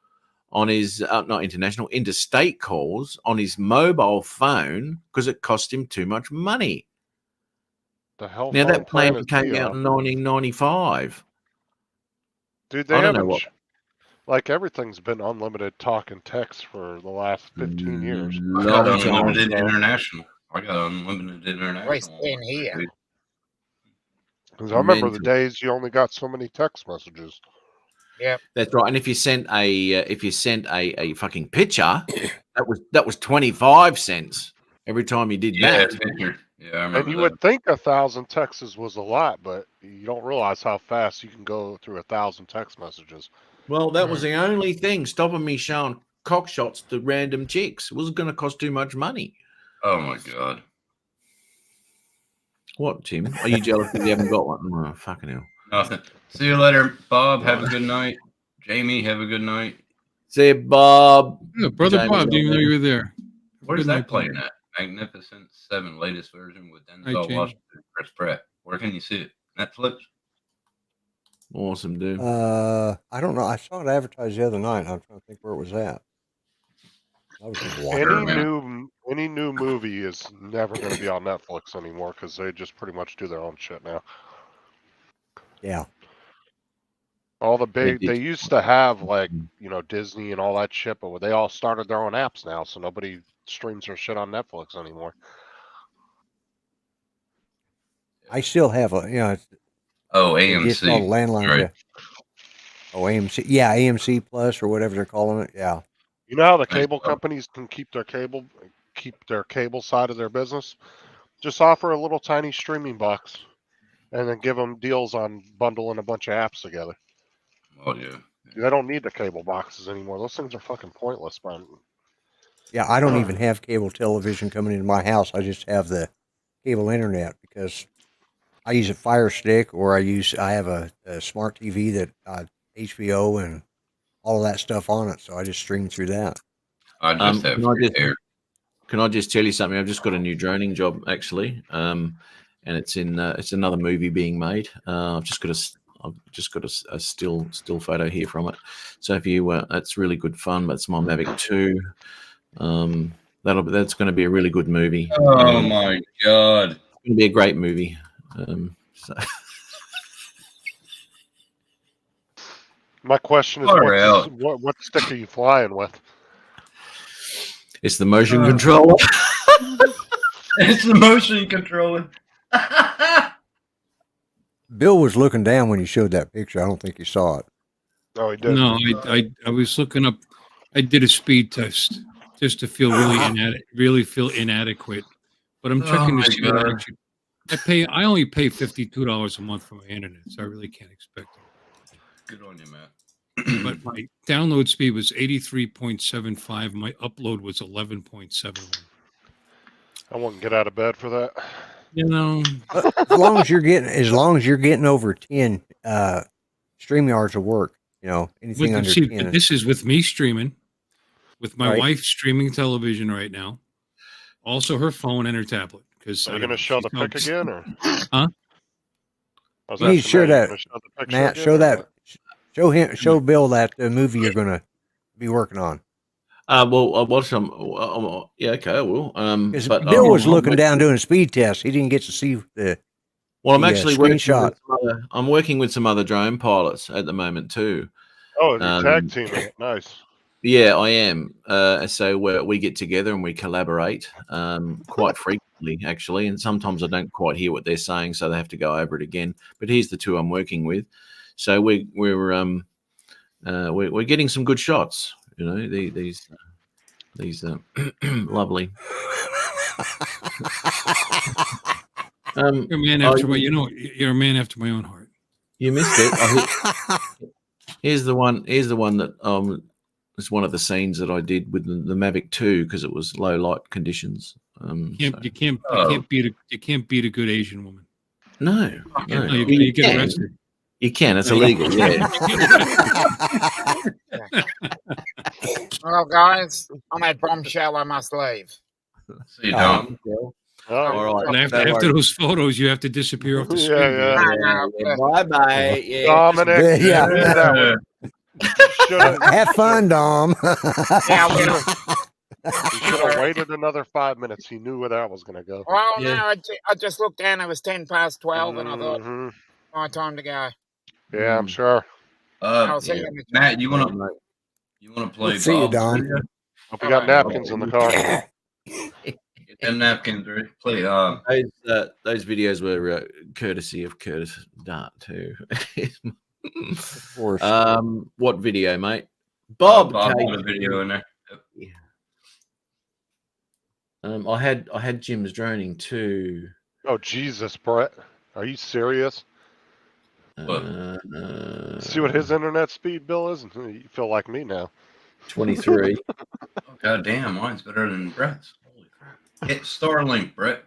S2: on his not international, interstate calls on his mobile phone because it cost him too much money.
S4: The hell.
S2: Now that plan came out in 1995.
S4: Dude, they haven't. Like everything's been unlimited talk and text for the last 15 years.
S1: I got unlimited international.
S5: Right in here.
S4: Because I remember the days you only got so many text messages.
S5: Yep,
S2: that's right. And if you sent a fucking picture, that was 25 cents every time you did that.
S1: Yeah, I remember.
S4: And you would think 1,000 texts was a lot, but you don't realize how fast you can go through 1,000 text messages.
S2: Well, that was the only thing stopping me showing cock shots to random chicks. It wasn't going to cost too much money.
S1: Oh my God.
S2: What, Tim? Are you jealous that you haven't got one? Oh, fucking hell.
S1: Nothing. See you later, Bob. Have a good night. Jamie, have a good night.
S2: See you, Bob.
S6: Yeah, Brother
S2: Jamie,
S6: Bob, didn't even know you were there.
S1: Where's that playing at? Magnificent 7, latest version with Denzel Washington and Chris Pratt. Where can you see it? Netflix?
S2: Awesome, dude.
S8: I don't know. I saw it advertised the other night. I'm trying to think where it was at.
S4: Any new movie is never going to be on Netflix anymore because they just pretty much do their own shit now.
S8: Yeah.
S4: All the big, they used to have like, Disney and all that shit, but they all started their own apps now, so nobody streams their shit on Netflix anymore.
S8: I still have
S1: AMC.
S8: It's called landline.
S1: Right.
S8: Yeah. Oh, AMC. Yeah, AMC Plus or whatever they're calling it. Yeah.
S4: You know how the cable companies can keep their cable side of their business? Just offer a little tiny streaming box and then give them deals on bundling a bunch of apps together.
S1: Oh, yeah.
S4: They don't need the cable boxes anymore. Those things are fucking pointless, man.
S8: Yeah, I don't even have cable television coming into my house. I just have the cable internet because I use a Fire Stick or I have a smart TV that HBO and all of that stuff on it, so I just streamed through that.
S1: I just have
S2: can I
S1: free
S2: just-
S1: air.
S2: Can I just tell you something? I've just got a new droning job actually, and it's another movie being made. I've just got a still photo here from it. So if you, it's really good fun. That's my Mavic 2. That's going to be a really good movie.
S1: Oh my god!
S2: It's going to be a great movie. So.
S4: My question is,
S1: Far out.
S4: what stick are you flying with?
S2: It's the motion controller.
S1: It's the motion controller.
S8: Bill was looking down when you showed that picture. I don't think he saw it.
S4: Oh, he did.
S6: No, I was looking up. I did a speed test just to feel really feel inadequate. But I'm checking
S1: Oh
S6: to
S1: my
S6: see that
S1: God.
S6: I only pay $52 a month for my internet, so I really can't expect it.
S1: Good on you, Matt.
S6: But my download speed was 83.75. My upload was 11.71.
S4: I wouldn't get out of bed for that.
S6: You know,
S8: As long as you're getting over 10 StreamYards of work, anything under 10.
S6: but this is with me streaming, with my
S8: Right.
S6: wife streaming television right now, also her phone and her tablet. Because
S4: Are you going to show the pic again, or?
S6: Huh?
S4: I was
S8: You need to
S4: asking
S8: share
S4: Matt, you
S8: that,
S4: gonna show the picture
S8: Matt,
S4: again,
S8: show
S4: or
S8: that.
S4: what?
S8: Show Bill that movie you're going to be working on.
S2: Well, I'll watch some. Yeah, okay, I will.
S8: Because
S2: But
S8: Bill was
S2: I'm
S8: looking
S2: working-
S8: doing a speed test. He didn't get to see the.
S2: Well, I'm
S8: the,
S2: actually working.
S8: screenshot.
S2: I'm working with some other drone pilots at the moment too.
S4: Oh, you
S2: Um,
S4: tag teaming. Nice.
S2: Yeah, I am. So we get together and we collaborate quite frequently, actually. And sometimes I don't quite hear what they're saying, so they have to go over it again. But here's the two I'm working with. So we're getting some good shots. These lovely.
S6: You're a man after you're a man after my own heart.
S2: You missed it. Here's the one. Here's the one that it's one of the scenes that I did with the Mavic 2 because it was low light conditions.
S6: You can't beat a good Asian woman.
S2: No,
S6: No,
S2: no.
S6: you get arrested.
S2: You can. It's illegal. Yeah.
S5: Well, guys, I'm at bombshell. I must leave.
S1: See you, Dom.
S4: Oh,
S2: All right.
S6: And after those photos, you have to disappear off the screen.
S4: yeah.
S2: Bye bye. Yeah.
S4: Dominic,
S8: Yeah.
S4: you did that one. Should've-
S8: Have fun, Dom.
S5: Yeah, well,
S4: He should have waited another 5 minutes. He knew where that was going to go.
S5: well
S2: Yeah.
S5: no, I just looked down. It was 12, and I thought,
S4: Mhm.
S5: my time to go.
S4: Yeah, I'm sure.
S5: I'll see you in the
S1: Matt, you want to play?
S8: See you,
S1: Bob's
S8: Dom.
S1: video?
S4: Hope you got napkins in the car.
S1: Get them napkins ready. Play.
S2: Those videos were courtesy of Curtis Dart too.
S8: Of course.
S2: What video, mate? Bob.
S1: Bob
S2: K.
S1: put a video in there.
S2: I had Jim's droning too.
S4: Oh, Jesus, Brett. Are you serious? See what his internet speed bill is? You feel like me now.
S2: 23.
S1: Oh, God damn, mine's better than Brett's. Holy crap! Hit Starlink, Brett.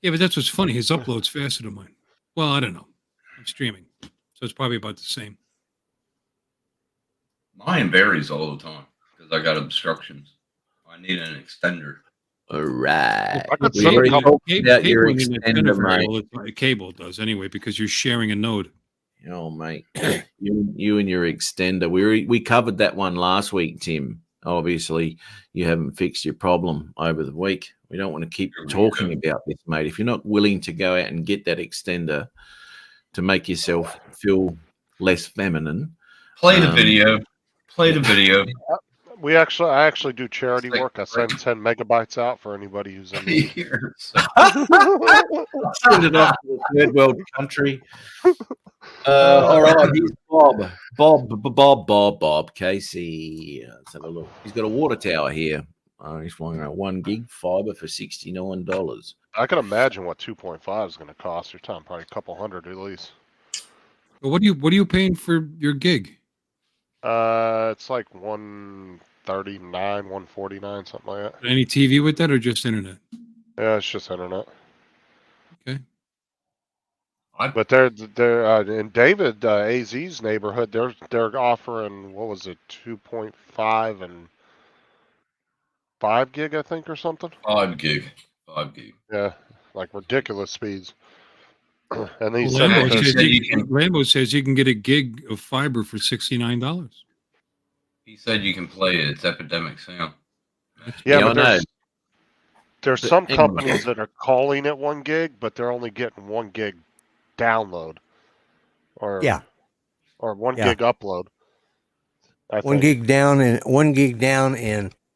S6: Yeah, but that's what's funny. His upload's faster than mine. Well, I don't know. I'm streaming, so it's probably about the same.
S1: Mine varies all the time because I got obstructions. I need an extender.
S2: All right.
S4: I could
S2: We
S4: send a
S2: already
S4: couple-
S2: talked about your
S6: Cable isn't
S2: extender,
S6: very
S2: mate.
S6: well, the cable does anyway because you're sharing a node.
S2: Oh, mate, you and your extender. We covered that one last week, Tim. Obviously, you haven't fixed your problem over the week. We don't want to keep
S1: Here we
S2: talking about this, mate. If you're not willing to go out and get that extender to make yourself feel less feminine,
S1: Play the video. Play the video.
S4: I actually do charity
S1: Like-
S4: work. I send 10 megabytes out for anybody who's in need.
S1: You're so-
S2: send it off to the third world country. All right, here's Bob, Casey. Let's have a look. He's got a water tower here. He's flying around 1 gig fiber for $69.
S4: I can imagine what 2.5 is going to cost. You're talking probably a couple hundred at least.
S6: But what are you paying for your gig?
S4: It's like 139, 149, something like that.
S6: Any TV with that or just internet?
S4: Yeah, it's just internet.
S6: Okay.
S4: But they're in David AZ's neighborhood. They're offering, what was it, 2.5 and 5 gig, I think, or something.
S1: 5 gig. 5 gig.
S4: Yeah, like ridiculous speeds. And he
S6: Well,
S4: said that
S1: he
S4: there's-
S1: said you can-
S6: Lambo says you can get a gig of fiber for $69.
S1: He said you can play it. It's Epidemic Sound.
S4: yeah,
S2: I
S4: but
S2: know.
S4: there's
S2: But
S4: some
S2: anyway.
S4: companies that are calling it 1 gig, but they're only getting 1 gig download, or
S8: Yeah.
S4: or 1
S8: Yeah.
S4: gig upload. I
S8: 1
S4: think.
S8: gig down, and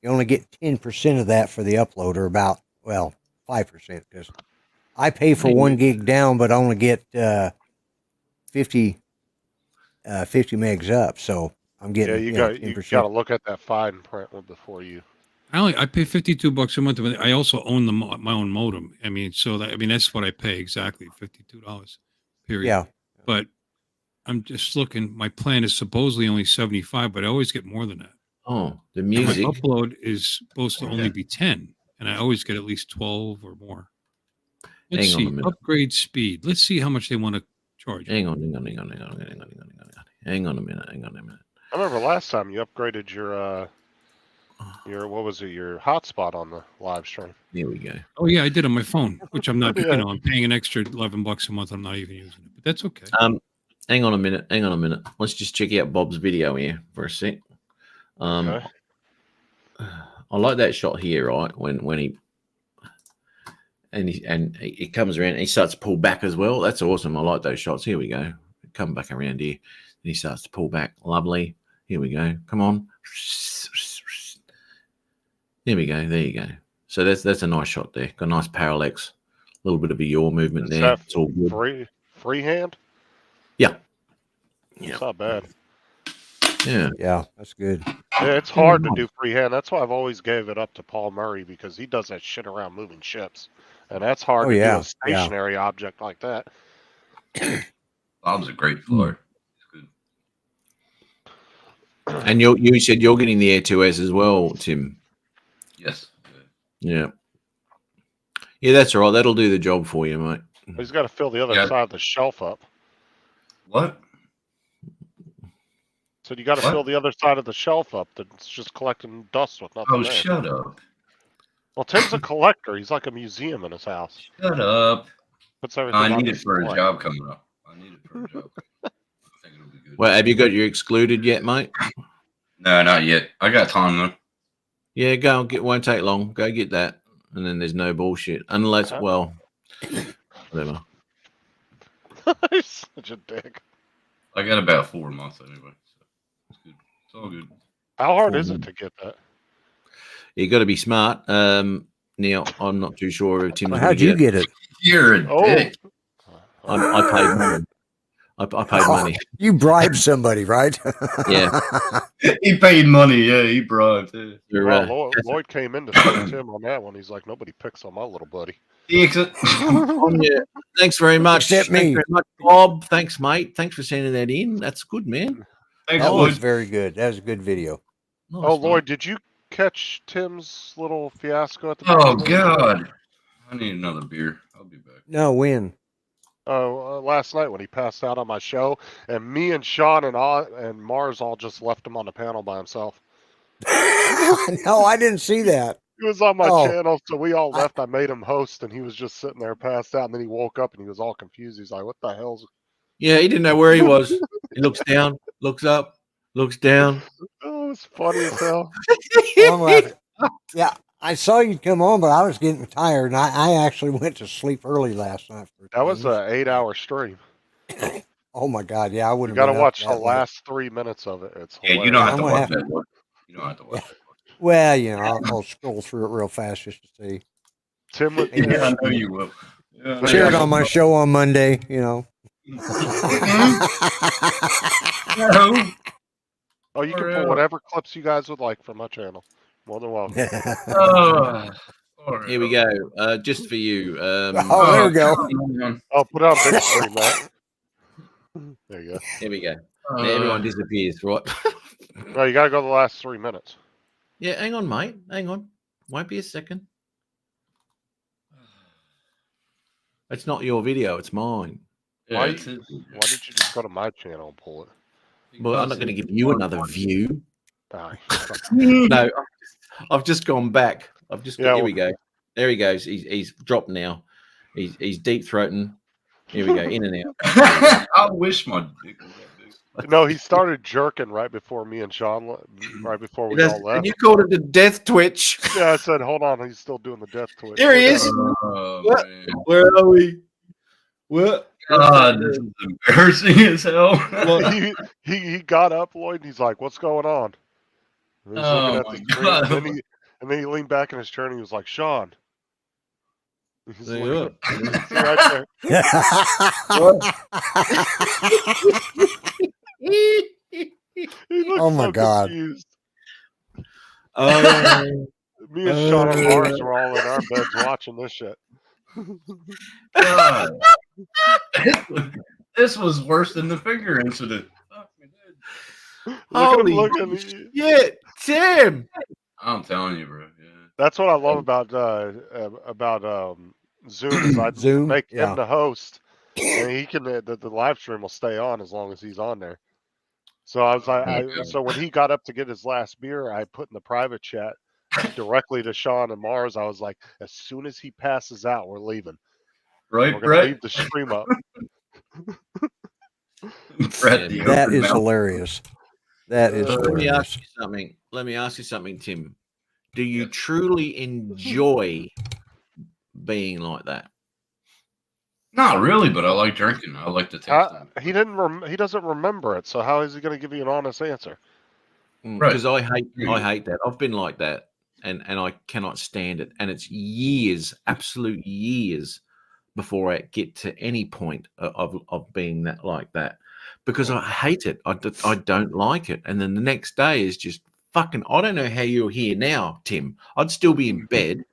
S8: you only get 10% of that for the upload, or about 5%, because I pay for 1 gig down, but only get 50 megs up. So I'm
S4: Yeah,
S8: getting
S4: you
S8: 10%.
S4: got to look at that fine print before you.
S6: I pay $52 a month, but I also own my own modem. I mean, that's what I pay exactly, $52. Period.
S8: Yeah.
S6: But I'm just looking. My plan is supposedly only 75, but I always get more than that.
S2: Oh, the
S6: And
S2: music.
S6: my upload is supposed to only be 10, and I always get at least 12 or more. Let's
S2: Hang on a
S6: see.
S2: minute.
S6: Upgrade speed. Let's see how much they want to charge.
S2: Hang on a minute.
S4: I remember last time you upgraded your what was it, your hotspot on the live stream.
S2: Here we go.
S6: Oh yeah, I did on my phone, which I'm not.
S4: Yeah.
S6: I'm paying an extra $11 a month. I'm not even using it, but that's okay.
S2: Hang on a minute. Let's just check out Bob's video here for a sec.
S4: Okay.
S2: I like that shot here, right? When he comes around and he starts to pull back as well. That's awesome. I like those shots. Here we go. Come back around here. And he starts to pull back. Lovely. Here we go. Come on. There we go. There you go. So that's a nice shot there. Got a nice parallax. A little bit of a yaw movement
S4: Is
S2: there.
S4: that
S2: It's all good.
S4: freehand?
S2: Yeah.
S4: It's not bad.
S2: Yeah.
S8: Yeah, that's good.
S4: Yeah, it's hard to do freehand. That's why I've always gave it up to Paul Murray, because he does that shit around moving ships, and that's hard
S8: Oh,
S4: to
S8: yeah,
S4: do a stationary object like that.
S1: Bob's a great floor. It's good.
S2: And you said you're getting the Air 2S as well, Tim.
S1: Yes.
S2: Yeah. Yeah, that's all right. That'll do the job for you, mate.
S4: He's got to fill the other
S1: Yeah.
S4: side of the shelf up.
S1: What?
S4: So you got to
S1: What?
S4: fill the other side of the shelf up. That's just collecting dust with nothing
S1: Oh,
S4: there.
S1: shut up.
S4: Well, Tim's a collector. He's like a museum in his house.
S1: Shut up.
S4: Puts everything.
S1: I
S4: on
S1: need it for a
S4: display.
S1: job coming up. I need it for a job. I think it'll be good.
S2: Well, have you got your excluded yet, mate?
S1: No, not yet. I got time though.
S2: Yeah, go and get. Won't take long. Go get that, and then there's no bullshit. Unless,
S4: Okay.
S2: well, whatever.
S4: He's such a dick.
S1: I got about 4 months anyway. So it's good. It's all good.
S4: How hard is it to get that?
S2: You got to be smart. Now, I'm not too sure if Tim's.
S8: Well,
S2: gonna
S8: how'd you
S2: it.
S8: get it?
S1: You're a
S4: Oh.
S1: dick.
S2: I paid money. I paid
S8: Oh.
S2: money.
S8: You bribed somebody, right?
S2: Yeah.
S1: He paid money. Yeah, he bribed. Yeah.
S2: You're,
S4: Well, Lloyd came in to see Tim on that one. He's like, nobody picks on my little buddy.
S1: He exit.
S2: yeah. Thanks very much.
S8: Except me.
S2: Thanks very much, Bob. Thanks, mate. Thanks for sending that in. That's good, man.
S1: Thanks,
S8: That was
S1: Lloyd.
S8: very good. That was a good video.
S2: Nice,
S4: Oh,
S2: mate.
S4: Lloyd, did you catch Tim's little fiasco at the
S1: Oh
S4: beginning?
S1: God. I need another beer. I'll be back.
S8: No, when?
S4: Last night when he passed out on my show, and me and Sean and Mars all just left him on the panel by himself.
S8: No, I didn't see that.
S4: He was on my
S8: Oh.
S4: channel, so we all left. I made him host, and he was just sitting there passed out. And then he woke up, and he was all confused. He's like, "What the hell's?"
S2: Yeah, he didn't know where he was. He looks down, looks up, looks down.
S4: Oh, it's funny as hell.
S8: I'm laughing. Yeah, I saw you come on, but I was getting tired, and I actually went to sleep early last night.
S4: That was an 8-hour stream.
S8: Oh my God! Yeah, I
S4: You
S8: wouldn't.
S4: got to watch the last 3 minutes of it. It's
S1: Yeah, you don't have
S8: I'm
S1: to
S8: gonna
S1: watch
S8: have-
S1: that one. You don't have to watch that one.
S8: Well, you know, I'll scroll through it real fast just to see.
S4: Tim with
S1: Yeah, I know you will. Yeah, I
S8: Shared
S1: know.
S8: on my show on Monday. You know.
S1: No.
S4: Oh, you can
S1: Or,
S4: put whatever clips you guys would like from my channel. More than welcome.
S2: Here we go. Just for you.
S8: Oh, there we go.
S4: Oh, put it on big screen, Matt. There you go.
S2: Here we go. Now everyone disappears, right?
S4: No, you got to go the last 3 minutes.
S2: Yeah, hang on, mate. Hang on. Won't be a second. It's not your video, it's mine.
S1: Yeah,
S4: Why,
S1: it's
S4: why
S1: his-
S4: didn't you just go to my channel and pull it?
S2: Well, I'm not going to give you another view.
S4: Ah,
S2: No, I've just gone back. I've just
S4: Yeah,
S2: here we go. There he goes. He's dropped now. He's deep throating. Here we go. In and out.
S1: I wish my dick was that big.
S4: no, he started jerking right before me and Sean, right before we all left.
S2: And you called it the death twitch.
S4: Yeah, I said, hold on, he's still doing the death twitch.
S2: Here he is.
S1: Oh,
S2: What?
S1: man.
S2: Where are we? What?
S1: God, this is embarrassing as hell.
S4: he got up, Lloyd, and he's like, "What's going on?" And he's
S1: Oh,
S4: looking at
S1: my
S4: the screen,
S1: God.
S4: and then he leaned back in his chair and he was like, "Sean." He's
S2: There
S4: looking
S2: you
S4: at- see right there. He looked
S8: Oh, my
S4: so
S8: God.
S4: confused.
S2: Oh,
S4: Me and Sean and Mars were all in our beds watching this shit.
S1: God. This was worse than the finger incident. Fuck me, dude.
S4: Look at him
S2: holy
S4: looking.
S2: shit, Tim!
S1: I'm telling you, bro. Yeah.
S4: That's what I love about Zoom is I
S8: Zoom,
S4: make
S8: yeah.
S4: him the host, and he can the live stream will stay on as long as he's on there. So I was like,
S1: Okay.
S4: so when he got up to get his last beer, I put in the private chat directly to Sean and Mars. I was like, as soon as he passes out, we're leaving.
S1: Right,
S4: We're gonna
S1: Brett?
S4: leave the stream up.
S1: Brett, the
S8: That
S1: open
S8: is
S1: mouth.
S8: hilarious. That is
S2: Let me
S8: hilarious.
S2: ask you something. Let me ask you something, Tim. Do you truly enjoy being like that?
S1: Not really, but I like drinking. I like to taste it.
S4: He he doesn't remember it. So how is he going to give you an honest answer?
S1: Right.
S2: Because I hate that. I've been like that, and I cannot stand it. And it's years, absolute years, before I get to any point of being that like that, because I hate it. I don't like it. And then the next day is just fucking. I don't know how you're here now, Tim. I'd still be in bed,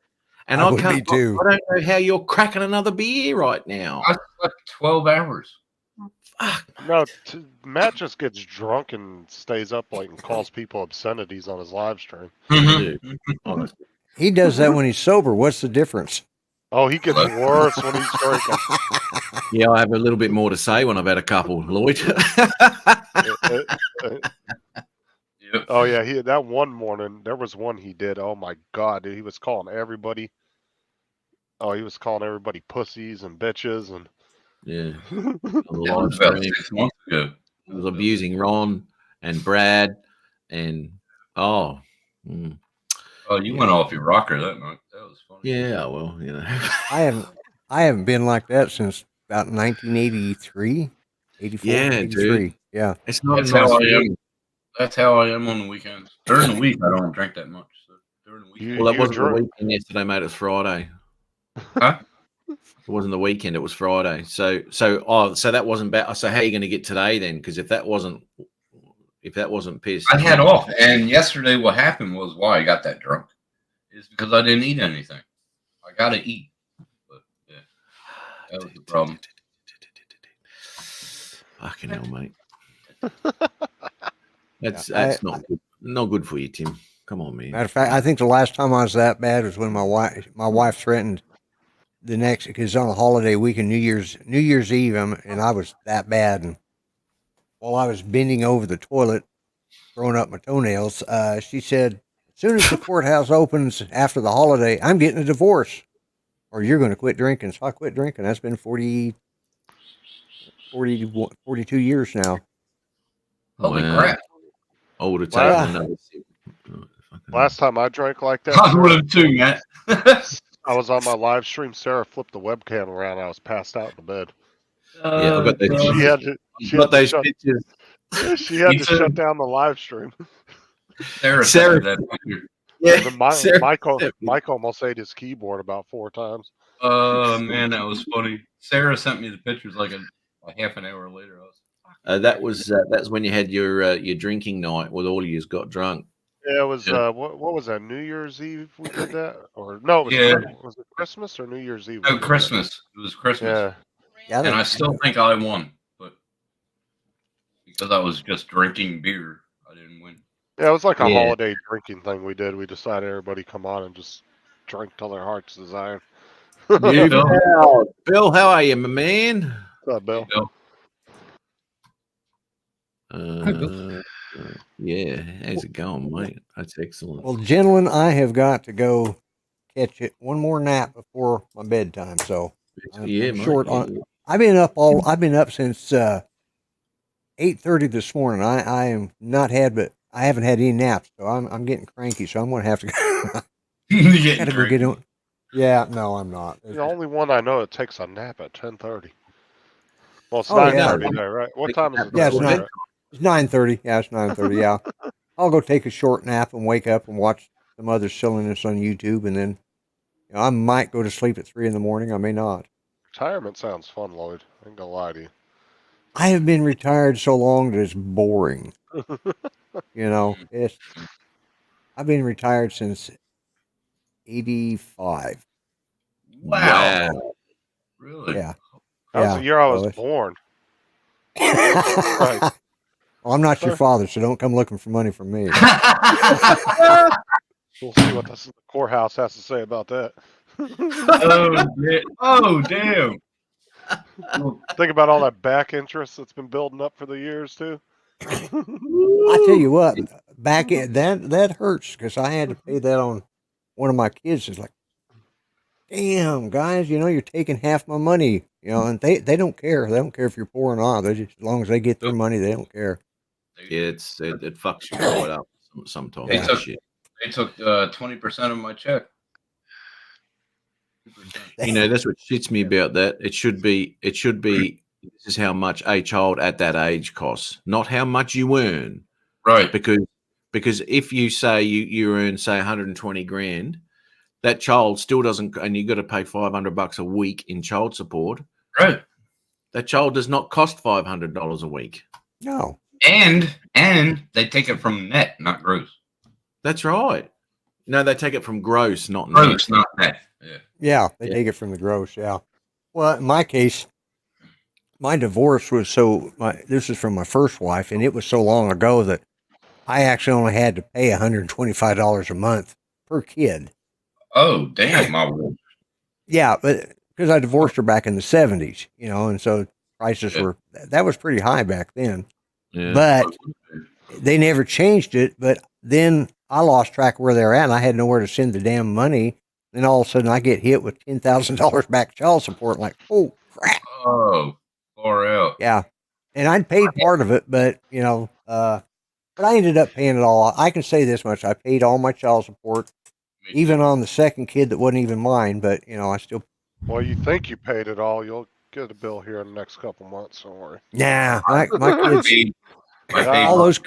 S2: and
S8: I
S2: I
S8: would be
S2: can't.
S8: too.
S2: I don't know how you're cracking another beer right now.
S1: I slept 12 hours.
S2: Fuck.
S4: No, Matt just gets drunk and stays up late and calls people obscenities on his live stream.
S2: Dude, honestly.
S8: He does that when he's sober. What's the difference?
S4: Oh, he gets worse when he's drinking.
S2: Yeah, I have a little bit more to say when I've had a couple, Lloyd.
S1: Yep.
S4: Oh yeah, that one morning there was one he did. Oh my god, dude, he was calling everybody. Oh, he was calling everybody pussies and bitches and.
S2: Yeah.
S1: That was about 6 months ago.
S2: He was abusing Ron and Brad and oh
S1: Oh, you went off your rocker that night. That was funny.
S2: yeah, well, you know.
S8: I haven't been like that since about 1983, 84,
S2: Yeah,
S8: 83. Yeah.
S2: It's not
S1: That's
S2: a nice
S1: how I am.
S2: feeling.
S1: That's how I am on the weekends. During the week, I don't drink that much. So during the week,
S4: You-
S2: Well, that
S4: you
S2: wasn't the
S4: drunk?
S2: weekend yesterday, mate. It was Friday.
S1: Huh?
S2: It wasn't the weekend. It was Friday. So that wasn't bad. So how are you going to get today then? Because if that wasn't pissed,
S1: I had off. And yesterday, what happened was why I got that drunk is because I didn't eat anything. I got to eat. But yeah, that was the problem.
S2: Fucking hell, mate. That's not good. Not good for you, Tim. Come on, man.
S8: Matter of fact, I think the last time I was that bad was when my wife threatened the next, because on a holiday weekend, New Year's Eve, and I was that bad. And while I was bending over the toilet, throwing up my toenails, she said, as soon as the courthouse opens after the holiday, I'm getting a divorce, or you're going to quit drinking. So I quit drinking. That's been 42 years now.
S1: Holy
S2: Wow.
S1: crap.
S2: I would have
S4: Wow.
S2: taken another sip. Oh, fucking
S4: Last time I drank like that,
S1: I would have too, Matt.
S4: I was on my live stream. Sarah flipped the webcam around. I was passed out in the bed.
S2: Yeah, I've got those.
S4: She had to. She
S2: got
S4: had to
S2: those
S4: shut,
S2: pictures.
S4: she had
S1: Me
S4: to
S1: too.
S4: shut down the live stream.
S1: Sarah,
S2: Sarah-
S1: said that picture.
S2: Yeah,
S4: The
S2: Sarah-
S4: Mike almost ate his keyboard about 4 times.
S1: Oh man, that was funny. Sarah sent me the pictures like a half an hour later. I was
S2: that's when you had your drinking night with all of you got drunk.
S4: Yeah, it was.
S1: Yeah.
S4: What was that? New Year's Eve we did that, or no? It was,
S1: Yeah.
S4: was it Christmas or New Year's Eve? we
S1: no
S4: did that?
S1: Christmas. It was Christmas,
S4: Yeah.
S8: Yeah,
S1: and I still think I won, but because I was just drinking beer, I didn't win.
S4: Yeah, it was like a
S2: Yeah.
S4: holiday drinking thing we did. We decided everybody come on and just drink till their heart's desire.
S1: Yeah, Bill.
S2: Bill, how are you, my man?
S4: What's up, Bill?
S1: Bill.
S2: Yeah, how's it going, mate? That's excellent.
S8: Well, gentlemen, I have got to go catch it one more nap before my bedtime. So I'm
S2: mate,
S8: short
S2: yeah.
S8: on. I've been up since 8:30 this morning. I am not had, but I haven't had any naps, so I'm getting cranky. So I'm gonna have to go.
S1: You getting
S8: Gotta go get
S1: cranky.
S8: on. Yeah, no, I'm not.
S4: The only one I know that takes a nap at 10:30. Well, it's
S8: Oh, yeah.
S4: 9:30 there, right? What time is it?
S8: Yeah,
S4: there
S8: it's
S4: where you're
S8: It's 9:30. Yeah, it's 9:30. Yeah, I'll go take a short nap and wake up and watch some other silliness on YouTube, and then I might go to sleep at 3 in the morning. I may not.
S4: at? Retirement sounds fun, Lloyd. I ain't gonna lie to you.
S8: I have been retired so long that it's boring. I've been retired since 85.
S1: Wow. Really?
S8: Yeah.
S4: That was
S8: Yeah,
S4: the year I was
S8: so it's-
S4: born.
S8: Well, I'm not your father, so don't come looking for money from me.
S4: We'll see what the courthouse has to say about that.
S1: Oh, damn.
S4: Think about all that back interest that's been building up for the years too.
S8: I tell you what, back in that hurts because I had to pay that on one of my kids. It's like, damn, guys, you're taking half my money, and they don't care. They don't care if you're poor or not. They just, as long as they get their money, they don't care.
S2: Yeah, it fucks you right up sometimes.
S1: They
S2: that
S1: took-
S2: shit.
S1: They took 20% of my check. 2%.
S2: That's what shits me about that. It should be this is how much a child at that age costs, not how much you earn.
S1: Right.
S2: Because if you say you earn say 120 grand, that child still doesn't, and you got to pay $500 a week in child support.
S1: Right.
S2: That child does not cost $500 a week.
S8: No.
S1: And they take it from net, not gross.
S2: That's right. No, they take it from gross, not net.
S1: Gross, not net. Yeah.
S8: Yeah, they take it from the gross. Yeah. Well, in my case, my divorce was this is from my first wife, and it was so long ago that I actually only had to pay $125 a month per kid.
S1: Oh, damn, my word.
S8: Yeah, but because I divorced her back in the 70s, and so prices that was pretty high back then.
S2: Yeah.
S8: But they never changed it. But then I lost track of where they're at, and I had nowhere to send the damn money. Then all of a sudden, I get hit with $10,000 back child support. Like, oh crap!
S1: Oh, far out.
S8: Yeah, and I'd paid part of it, but but I ended up paying it all. I can say this much: I paid all my child support, even on the second kid that wasn't even mine. But I still.
S4: Well, you think you paid it all. You'll get a bill here in the next couple months. Don't worry.
S8: Nah, my kids. All those.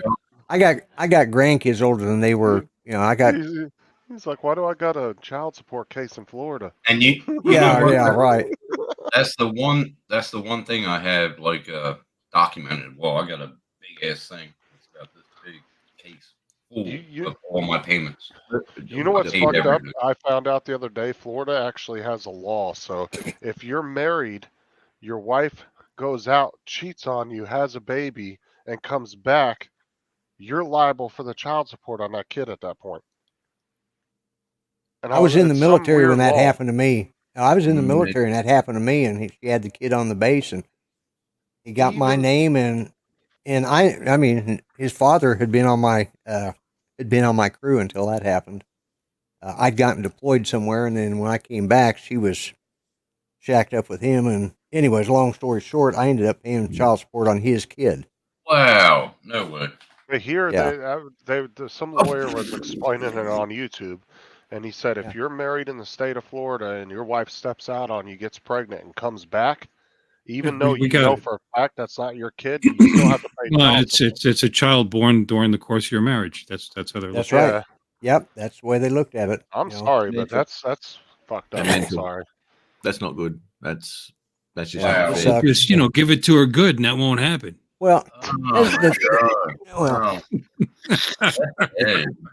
S8: I got grandkids older than they were. I got.
S4: He's like, why do I got a child support case in Florida?
S1: And you
S8: Yeah, right.
S1: That's the one thing I have documented. Well, I got a big ass thing. It's got this big case full of all my payments.
S4: You know what's fucked up? I found out the other day, Florida actually has a law. So if you're married, your wife goes out, cheats on you, has a baby, and comes back, you're liable for the child support on that kid at that point. And
S8: I was in the
S4: it's
S8: military
S4: some
S8: when
S4: weird
S8: that
S4: law.
S8: happened to me. I was in the military and that happened to me, and she had the kid on the base, and he got my name, and I mean, his father had been on my crew until that happened. I'd gotten deployed somewhere, and then when I came back, she was shacked up with him. And anyways, long story short, I ended up paying child support on his kid.
S1: Wow, no way.
S4: But here,
S8: Yeah.
S4: some lawyer was explaining it on YouTube, and he said if you're married in the state of Florida and your wife steps out on you, gets pregnant, and comes back, even though you know for a fact that's not your kid, you still have to pay.
S6: Well, it's a child born during the course of your marriage. That's how they're
S8: That's
S6: looking.
S8: right. Yep, that's the way they looked at it.
S4: I'm sorry, but that's fucked up. I'm sorry.
S2: That's not good. That's just
S1: Wow.
S2: not fair.
S6: Just give it to her good, and that won't happen.
S8: Well,
S1: Oh,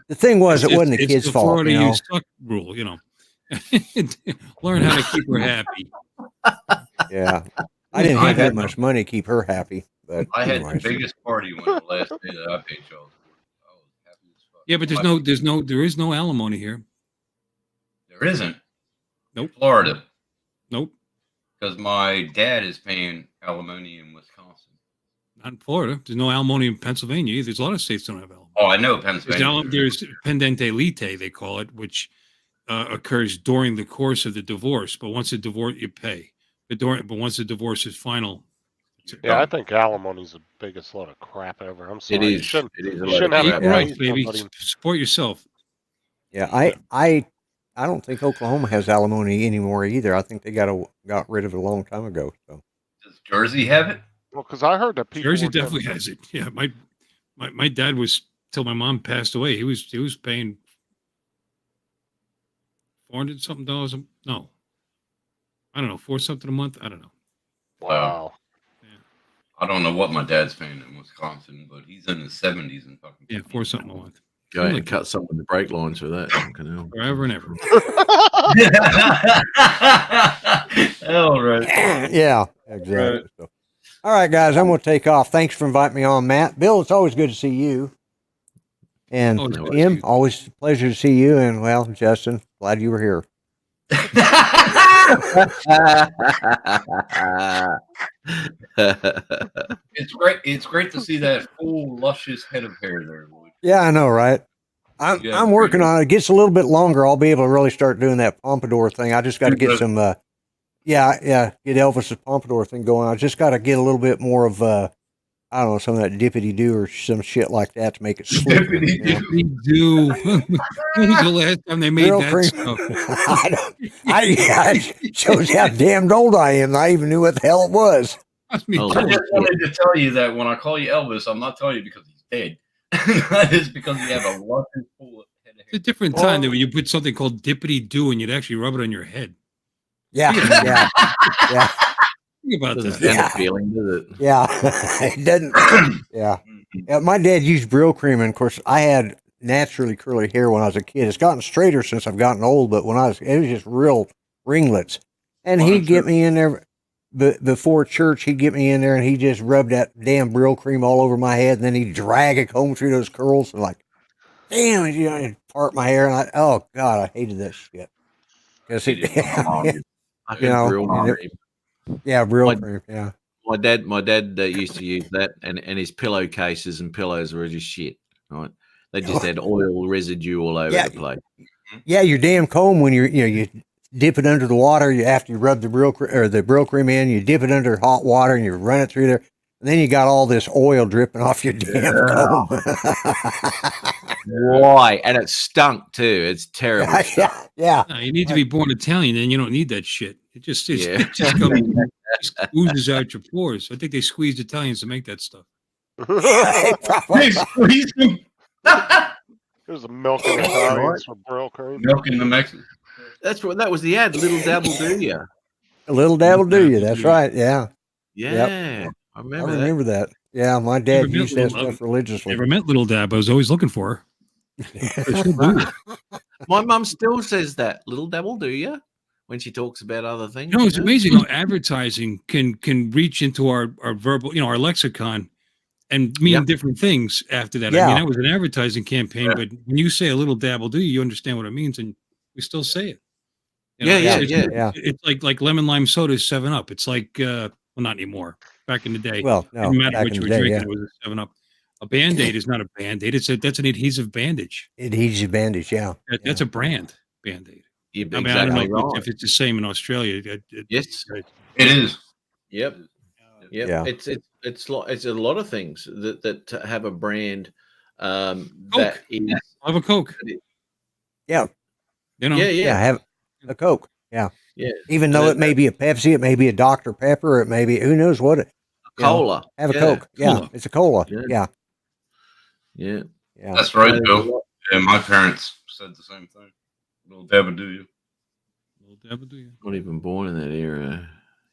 S8: the thing was, it wasn't the
S6: It's
S8: kid's
S6: the
S8: fault.
S6: Florida you suck rule, Learn how to keep her happy.
S8: Yeah, I didn't have that much money to keep her happy. But
S1: I had
S8: anyways.
S1: the biggest party when the last day that I paid child support. I was happy as fuck.
S6: Yeah, but there is no alimony here.
S1: There isn't.
S6: Nope.
S1: Florida.
S6: Nope.
S1: Because my dad is paying alimony in Wisconsin.
S6: Not in Florida. There's no alimony in Pennsylvania either. There's a lot of states don't have alimony.
S1: Oh, I know
S6: There's,
S1: Pennsylvania.
S6: there's pendente lite, they call it, which occurs during the course of the divorce. But once the divorce, you pay. But once the divorce is final,
S4: Yeah, I think alimony's the biggest load of crap ever. I'm sorry.
S2: It
S4: You
S2: is.
S4: shouldn't,
S2: It is a
S4: you
S2: lot
S4: shouldn't
S2: of
S4: have
S2: crap.
S4: to
S6: right,
S4: raise
S6: baby,
S4: somebody.
S6: support yourself.
S8: Yeah, I don't think Oklahoma has alimony anymore either. I think they got rid of it a long time ago. So
S1: Does Jersey have it?
S4: Well, because I heard that people
S6: Jersey
S4: were getting-
S6: definitely has it. Yeah, my dad was till my mom passed away. He was paying $400 something dollars. No, I don't know, $4 something a month. I don't know.
S4: Wow.
S1: I don't know what my dad's paying in Wisconsin, but he's in his 70s and fucking.
S6: Yeah, $4 something a month.
S2: Go ahead and cut some of the brake lines for that. Fucking hell.
S6: Forever and ever.
S1: All right.
S8: yeah, exactly. So, all right, guys, I'm going to take off. Thanks for inviting me on, Matt. Bill, it's always good to see you. And
S6: Oh,
S2: no
S8: Tim, always a pleasure to see you. And well, Justin, glad you were here.
S1: It's great. It's great to see that full, luscious head of hair there, Lloyd.
S8: Yeah, I know, right?
S1: Yeah,
S8: I'm working on it. It gets a little bit longer. I'll be able to really start doing that pompadour thing. I just got to get some, get Elvis's pompadour thing going. I just got to get a little bit more of, I don't know, some of that dippity do or some shit like that to make it slicker. You know?
S6: We do. When was the last time they made
S8: Real
S6: that
S8: cream.
S6: stuff?
S8: It shows how damned old I am. I even knew what the hell it was.
S6: Must be
S2: Oh,
S1: I
S6: cool.
S1: just wanted to tell you that when I call you Elvis, I'm not telling you because he's dead. It's because you have a luscious full head of
S6: It's a
S1: hair.
S6: different time than when you put something called dippity do and you'd actually rub it on your head.
S8: Yeah, yeah, yeah,
S6: Think about
S2: Doesn't
S6: that.
S2: stand
S8: Yeah.
S2: a feeling, does it?
S8: yeah. It doesn't. Yeah. Yeah, my dad used Brill cream, and of course, I had naturally curly hair when I was a kid. It's gotten straighter since I've gotten old, but when it was just real ringlets. And
S1: Well,
S8: he'd
S1: that's
S8: get
S1: it.
S8: me in there before church. He'd get me in there, and he just rubbed that damn Brill cream all over my head, and then he'd drag a comb through those curls, and like, damn, he'd part my hair, and oh god, I hated that shit. Because
S1: Hated it.
S2: I
S8: You know,
S2: real
S8: and
S2: cream.
S8: yeah, Brill
S2: My-
S8: cream, yeah.
S2: My dad used to use that, and his pillowcases and pillows were just shit. Right? They just had oil residue all over
S8: Yeah.
S2: the place.
S8: Yeah, your damn comb when you dip it under the water. After you rub the Brill cream in, you dip it under hot water and you run it through there. And then you got all this oil dripping off your damn comb.
S2: Why? And it stunk too. It's terrible.
S8: yeah, yeah.
S6: No, you need to be born Italian, then you don't need that shit. It just
S2: Yeah.
S6: it just comes, just oozes out your pores. I think they squeezed Italians to make that stuff.
S8: Probably.
S4: There's a milk in Italians for Brill cream.
S1: Milk in the Mexican.
S2: That was the ad. Little dabble do ya?
S8: A little dabble do you. That's right. Yeah.
S2: Yeah, I
S8: I
S2: remember that.
S8: remember that. Yeah, my dad
S6: Never met
S8: used that
S6: Little
S8: stuff religiously.
S6: Never met Little Dab. I was always looking for her. I still do.
S2: My mum still says that. Little dabble do ya? When she talks about other things.
S6: You know, it's
S2: you know?
S6: amazing how advertising can reach into our verbal, our lexicon and mean
S2: Yep.
S6: different things after that. I
S8: Yeah.
S6: mean, that was an advertising campaign, but when you say a little dabble do, you understand what it means, and we still say it. You know,
S2: Yeah,
S6: it's-
S8: yeah.
S6: It's like lemon lime soda is 7-Up. It's like well, not anymore. Back in the day,
S8: Well, no,
S6: didn't matter
S8: back
S6: what
S8: in
S6: you
S8: the
S6: were
S8: day,
S6: drinking,
S8: yeah.
S6: it was a 7-Up. A Band-Aid is not a Band-Aid. That's an adhesive bandage.
S8: Adhesive bandage, yeah.
S6: That's a brand Band-Aid.
S2: You're
S6: I mean, I don't know
S2: exactly right.
S6: if it's the same in Australia.
S2: Yes.
S1: It is.
S2: Yep. Yep.
S8: Yeah.
S2: It's a lot of things that have a brand that
S6: Coke.
S2: is
S6: I'll have a Coke.
S8: Yeah.
S6: You know,
S2: yeah.
S8: Yeah, have a Coke. Yeah.
S2: Yeah.
S8: Even though
S2: And
S8: it may be a Pepsi, it may be a Dr. Pepper, it may be who knows what it. you know,
S2: Cola.
S8: Have a
S2: Yeah.
S8: Coke. Yeah,
S6: Cola.
S8: it's a cola.
S2: Yeah.
S8: Yeah,
S2: Yeah.
S8: yeah.
S1: That's right,
S2: And
S1: Bill. And my parents said the same thing. Little dabble do you?
S6: Little Dabble do you?
S2: Not even born in that era.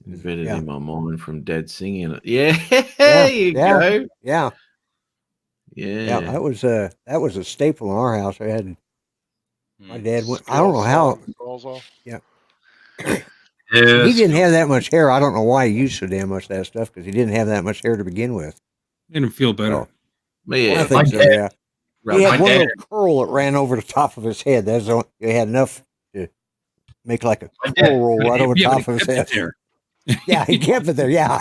S2: Embedded
S8: Yeah.
S2: in my mind from Dad singing it. Yeah.
S8: Yeah,
S2: you
S8: yeah.
S2: go.
S8: Yeah,
S2: Yeah.
S8: yeah. That was a staple in our house. I had my
S1: Hmm.
S8: dad went. I don't know how
S4: Balls off.
S1: Yes.
S8: he didn't have that much hair. I don't know why he used so damn much of that stuff because he didn't have that much hair to begin with.
S6: Made him feel better.
S8: Oh.
S2: Yeah.
S8: I think so.
S1: dad-
S8: Yeah. He
S1: my
S8: had one
S1: dad-
S8: little curl that ran over the top of his head. That's all. He had enough to make like a
S1: My dad-
S8: curl roll right over the
S6: Yeah, but
S8: top
S6: he
S8: of his
S6: kept
S8: head.
S6: it there.
S8: Yeah, he kept it there. Yeah.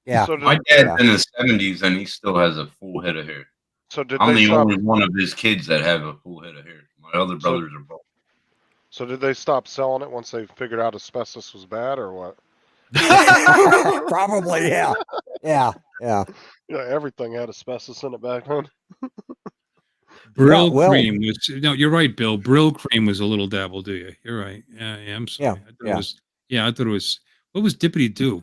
S8: Yeah.
S4: So
S1: My
S4: did,
S1: dad's in his 70s and he still has a full head of hair.
S4: so did
S1: I'm
S4: they
S1: the
S4: stop?
S1: only one of his kids that have a full head of hair. My other brothers are bald.
S4: So did they stop selling it once they figured out asbestos was bad, or what?
S8: Probably. Yeah. Yeah. Yeah.
S4: Yeah, everything had asbestos in it back then.
S6: Brill
S8: well-
S6: cream was no. You're right, Bill. Brill cream was a little dabble. Do you? You're right. Yeah. I'm sorry.
S8: Yeah,
S6: I thought
S8: yeah.
S6: It was, I thought it was. What was Dippity Do?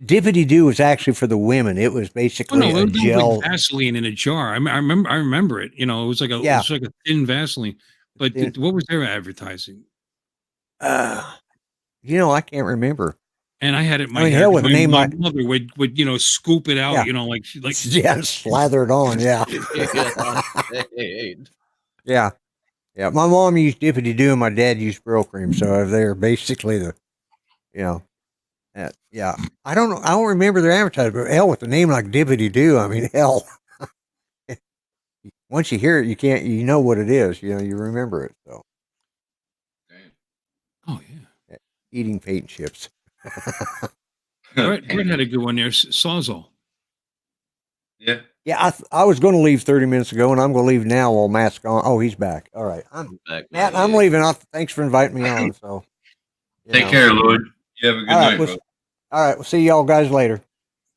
S8: Dippity Doo was actually for the women. It was
S6: Oh
S8: basically
S6: no,
S8: a
S6: it was
S8: gel.
S6: like Vaseline in a jar. I remember it. You know, it was like a
S8: Yeah.
S6: it was like a thin Vaseline. But
S8: Thin-
S6: what was their advertising?
S8: I can't remember.
S6: And I had it in my
S8: I mean,
S6: hair.
S8: hell,
S6: 'cause
S8: with a
S6: my
S8: name like-
S6: mother would scoop it out.
S8: Yeah.
S6: You know, like
S8: Yeah, slather it on. Yeah. Yeah. Yeah. My mom used Dippity Doo and my dad used Brill cream. So they're basically the, yeah. I don't know. I don't remember their advertising, but hell, with a name like Dippity Doo, I mean, hell. Once you hear it, you know what it is. You remember it. So
S6: oh yeah.
S8: eating paint chips.
S6: Brett had a good one there. Sawzall.
S1: Yeah.
S8: Yeah, I was going to leave 30 minutes ago, and I'm going to leave now while Matt's gone. Oh, he's back. All right. Matt, I'm leaving. Thanks for inviting me on. So,
S1: Take care, Lloyd. You have a good
S8: All right,
S1: night.
S8: we'll-
S1: bro.
S8: all right. We'll see y'all guys later.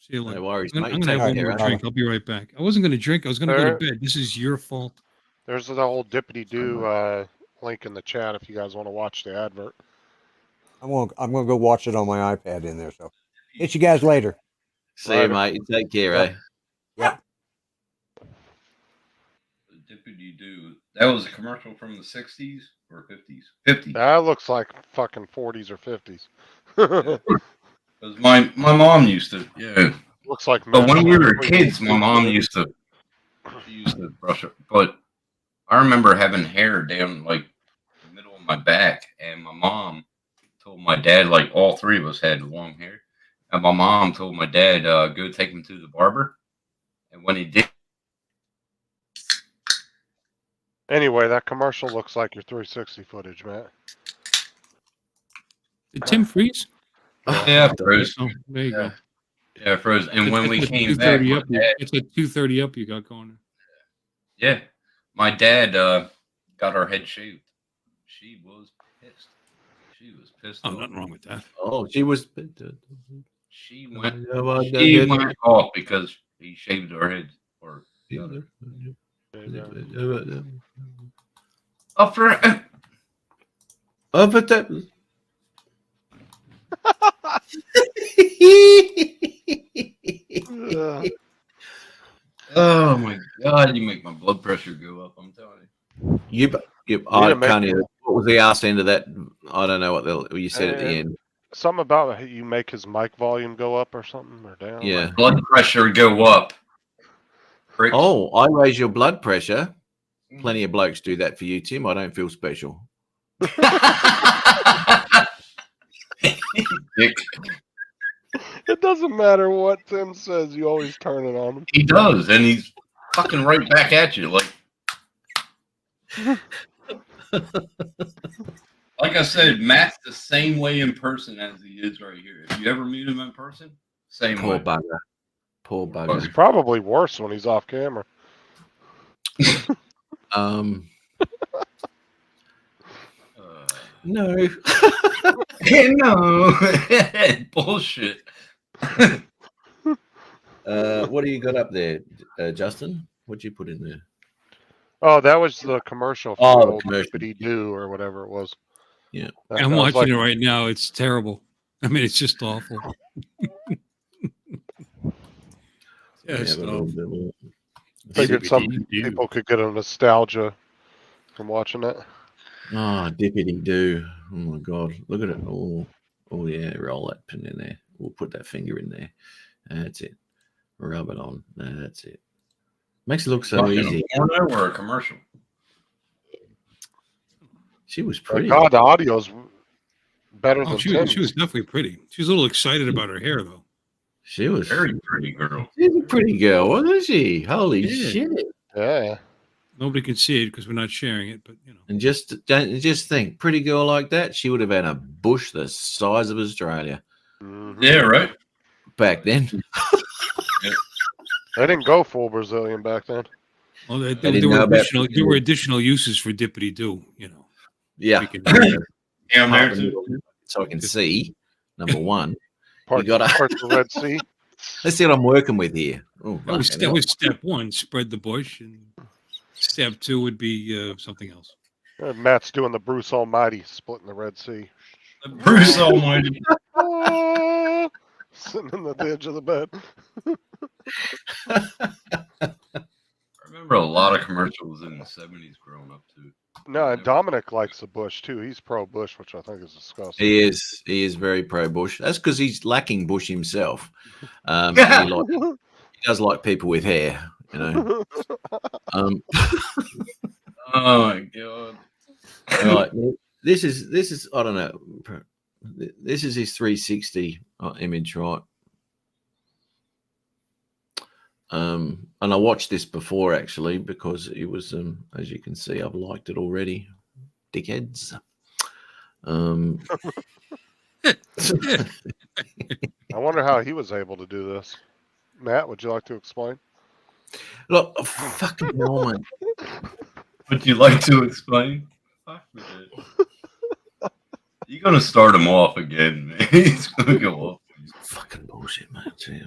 S6: See you later.
S2: No worries,
S6: I'm
S2: mate.
S6: gonna
S2: Take
S6: have one
S2: care,
S6: more
S2: eh?
S6: drink. I'll be right back. I wasn't gonna drink. I was gonna go to bed. This is your fault.
S4: There's the whole Dippity Doo link in the chat if you guys want to watch the advert.
S8: I'm gonna go watch it on my iPad in there. So, hit you guys later.
S2: See you, mate. You take care, eh?
S8: Yep.
S1: Dippity Doo. That was a commercial from the 60s or 50s? 50s.
S4: That looks like fucking 40s or 50s.
S1: Because my mom used to, yeah.
S4: Looks like.
S1: But when we were
S4: Matt-
S1: kids, my mom used to brush it. But I remember having hair down like the middle of my back, and my mom told my dad, like all three of us had long hair, and my mom told my dad, go take him to the barber. And when he did,
S4: Anyway, that commercial looks like your 360 footage, Matt.
S6: Did Tim freeze?
S1: yeah, froze.
S6: Oh, there you go.
S1: Yeah, froze. And when we
S6: It's a
S1: came back,
S6: 230
S1: my
S6: up.
S1: dad,
S6: It's a 230 up you got going.
S1: yeah, my dad got her head shaved. She was pissed. She was pissed.
S6: Oh,
S1: off.
S6: nothing wrong with that.
S2: Oh, she was.
S1: She went
S2: She
S1: off because he shaved her head. Or up for
S2: Oh, but that.
S1: oh my god, you make my blood pressure go up. I'm telling you.
S2: I
S4: make-
S2: can't hear. What was the ass end of that? I don't know what you said at the end.
S4: Something about you make his mic volume go up or something or down.
S2: Yeah.
S1: Blood pressure go up. Pricks.
S2: Oh, I raise your blood pressure. Plenty of blokes do that for you, Tim. I don't feel special.
S1: Dick.
S4: It doesn't matter what Tim says, you always turn it on him.
S1: He does, and he's fucking right back at you. Like I said, Matt's the same way in person as he is right here. If you ever meet him in person, same
S2: Poor
S1: way.
S2: bugger. Poor
S4: It's
S2: bugger.
S4: probably worse when he's off camera.
S2: No.
S1: No. Bullshit.
S2: What do you got up there, Justin? What'd you put in there?
S4: Oh, that was the commercial for
S2: Oh, the
S4: old
S2: commercial.
S4: Dippity Doo or whatever it was.
S2: Yeah.
S6: I'm
S4: that was
S6: watching
S4: like-
S6: it right now. It's terrible. I mean, it's just awful. Yes,
S2: Yeah,
S6: no.
S4: Figured some
S6: Dippity Doo.
S4: people could get a nostalgia from watching it.
S2: Oh, dippity do. Oh my god. Look at it. Oh yeah, roll that pin in there. We'll put that finger in there. That's it. Rub it on. That's it. Makes it look so
S1: Fucking
S2: easy.
S1: a porno or a commercial?
S2: She was
S4: Oh,
S2: pretty.
S4: God, the audio's better
S6: Oh,
S4: than
S6: she
S4: Tim's.
S6: was definitely pretty. She was a little excited about her hair, though.
S2: She was
S1: Very pretty girl.
S2: She's a pretty girl, wasn't she? Holy
S6: Yeah.
S2: shit.
S4: Yeah.
S6: Nobody can see it because we're not sharing it, but you know.
S2: And just think, pretty girl like that, she would have had a bush the size of Australia.
S4: Mhm.
S1: Yeah, right.
S2: back then.
S4: They didn't go full Brazilian back then.
S6: Well,
S2: didn't know about
S6: there were additional uses for dippity doo. You know,
S2: Yeah.
S6: we can-
S1: Down there
S2: Half a
S1: too.
S2: million, so I can see. Number one,
S4: Parts,
S2: gotta-
S4: parts of the Red Sea.
S2: let's see what I'm working with here. Oh,
S6: that was,
S2: fucking
S6: that
S2: hell.
S6: was step one: spread the bush, and step two would be something else.
S4: Matt's doing the Bruce Almighty, splitting the Red Sea.
S1: Bruce Almighty.
S4: Ah, sitting in the edge of the bed.
S1: I remember a lot of commercials in the 70s growing up too.
S4: No, and Dominic likes the Bush too. He's pro Bush, which I think is disgusting.
S2: He is very pro Bush. That's because he's lacking Bush himself. He does like people with hair, you know.
S1: Oh my god.
S2: Right, this is I don't know. This is his 360 image, right? And I watched this before actually because it was, as you can see, I've liked it already. Dickheads.
S4: I wonder how he was able to do this. Matt, would you like to explain?
S2: Look, fucking hell, mate.
S1: Would you like to explain? Fuck with it. You're gonna start him off again, man. He's gonna go off.
S2: Fucking bullshit, mate.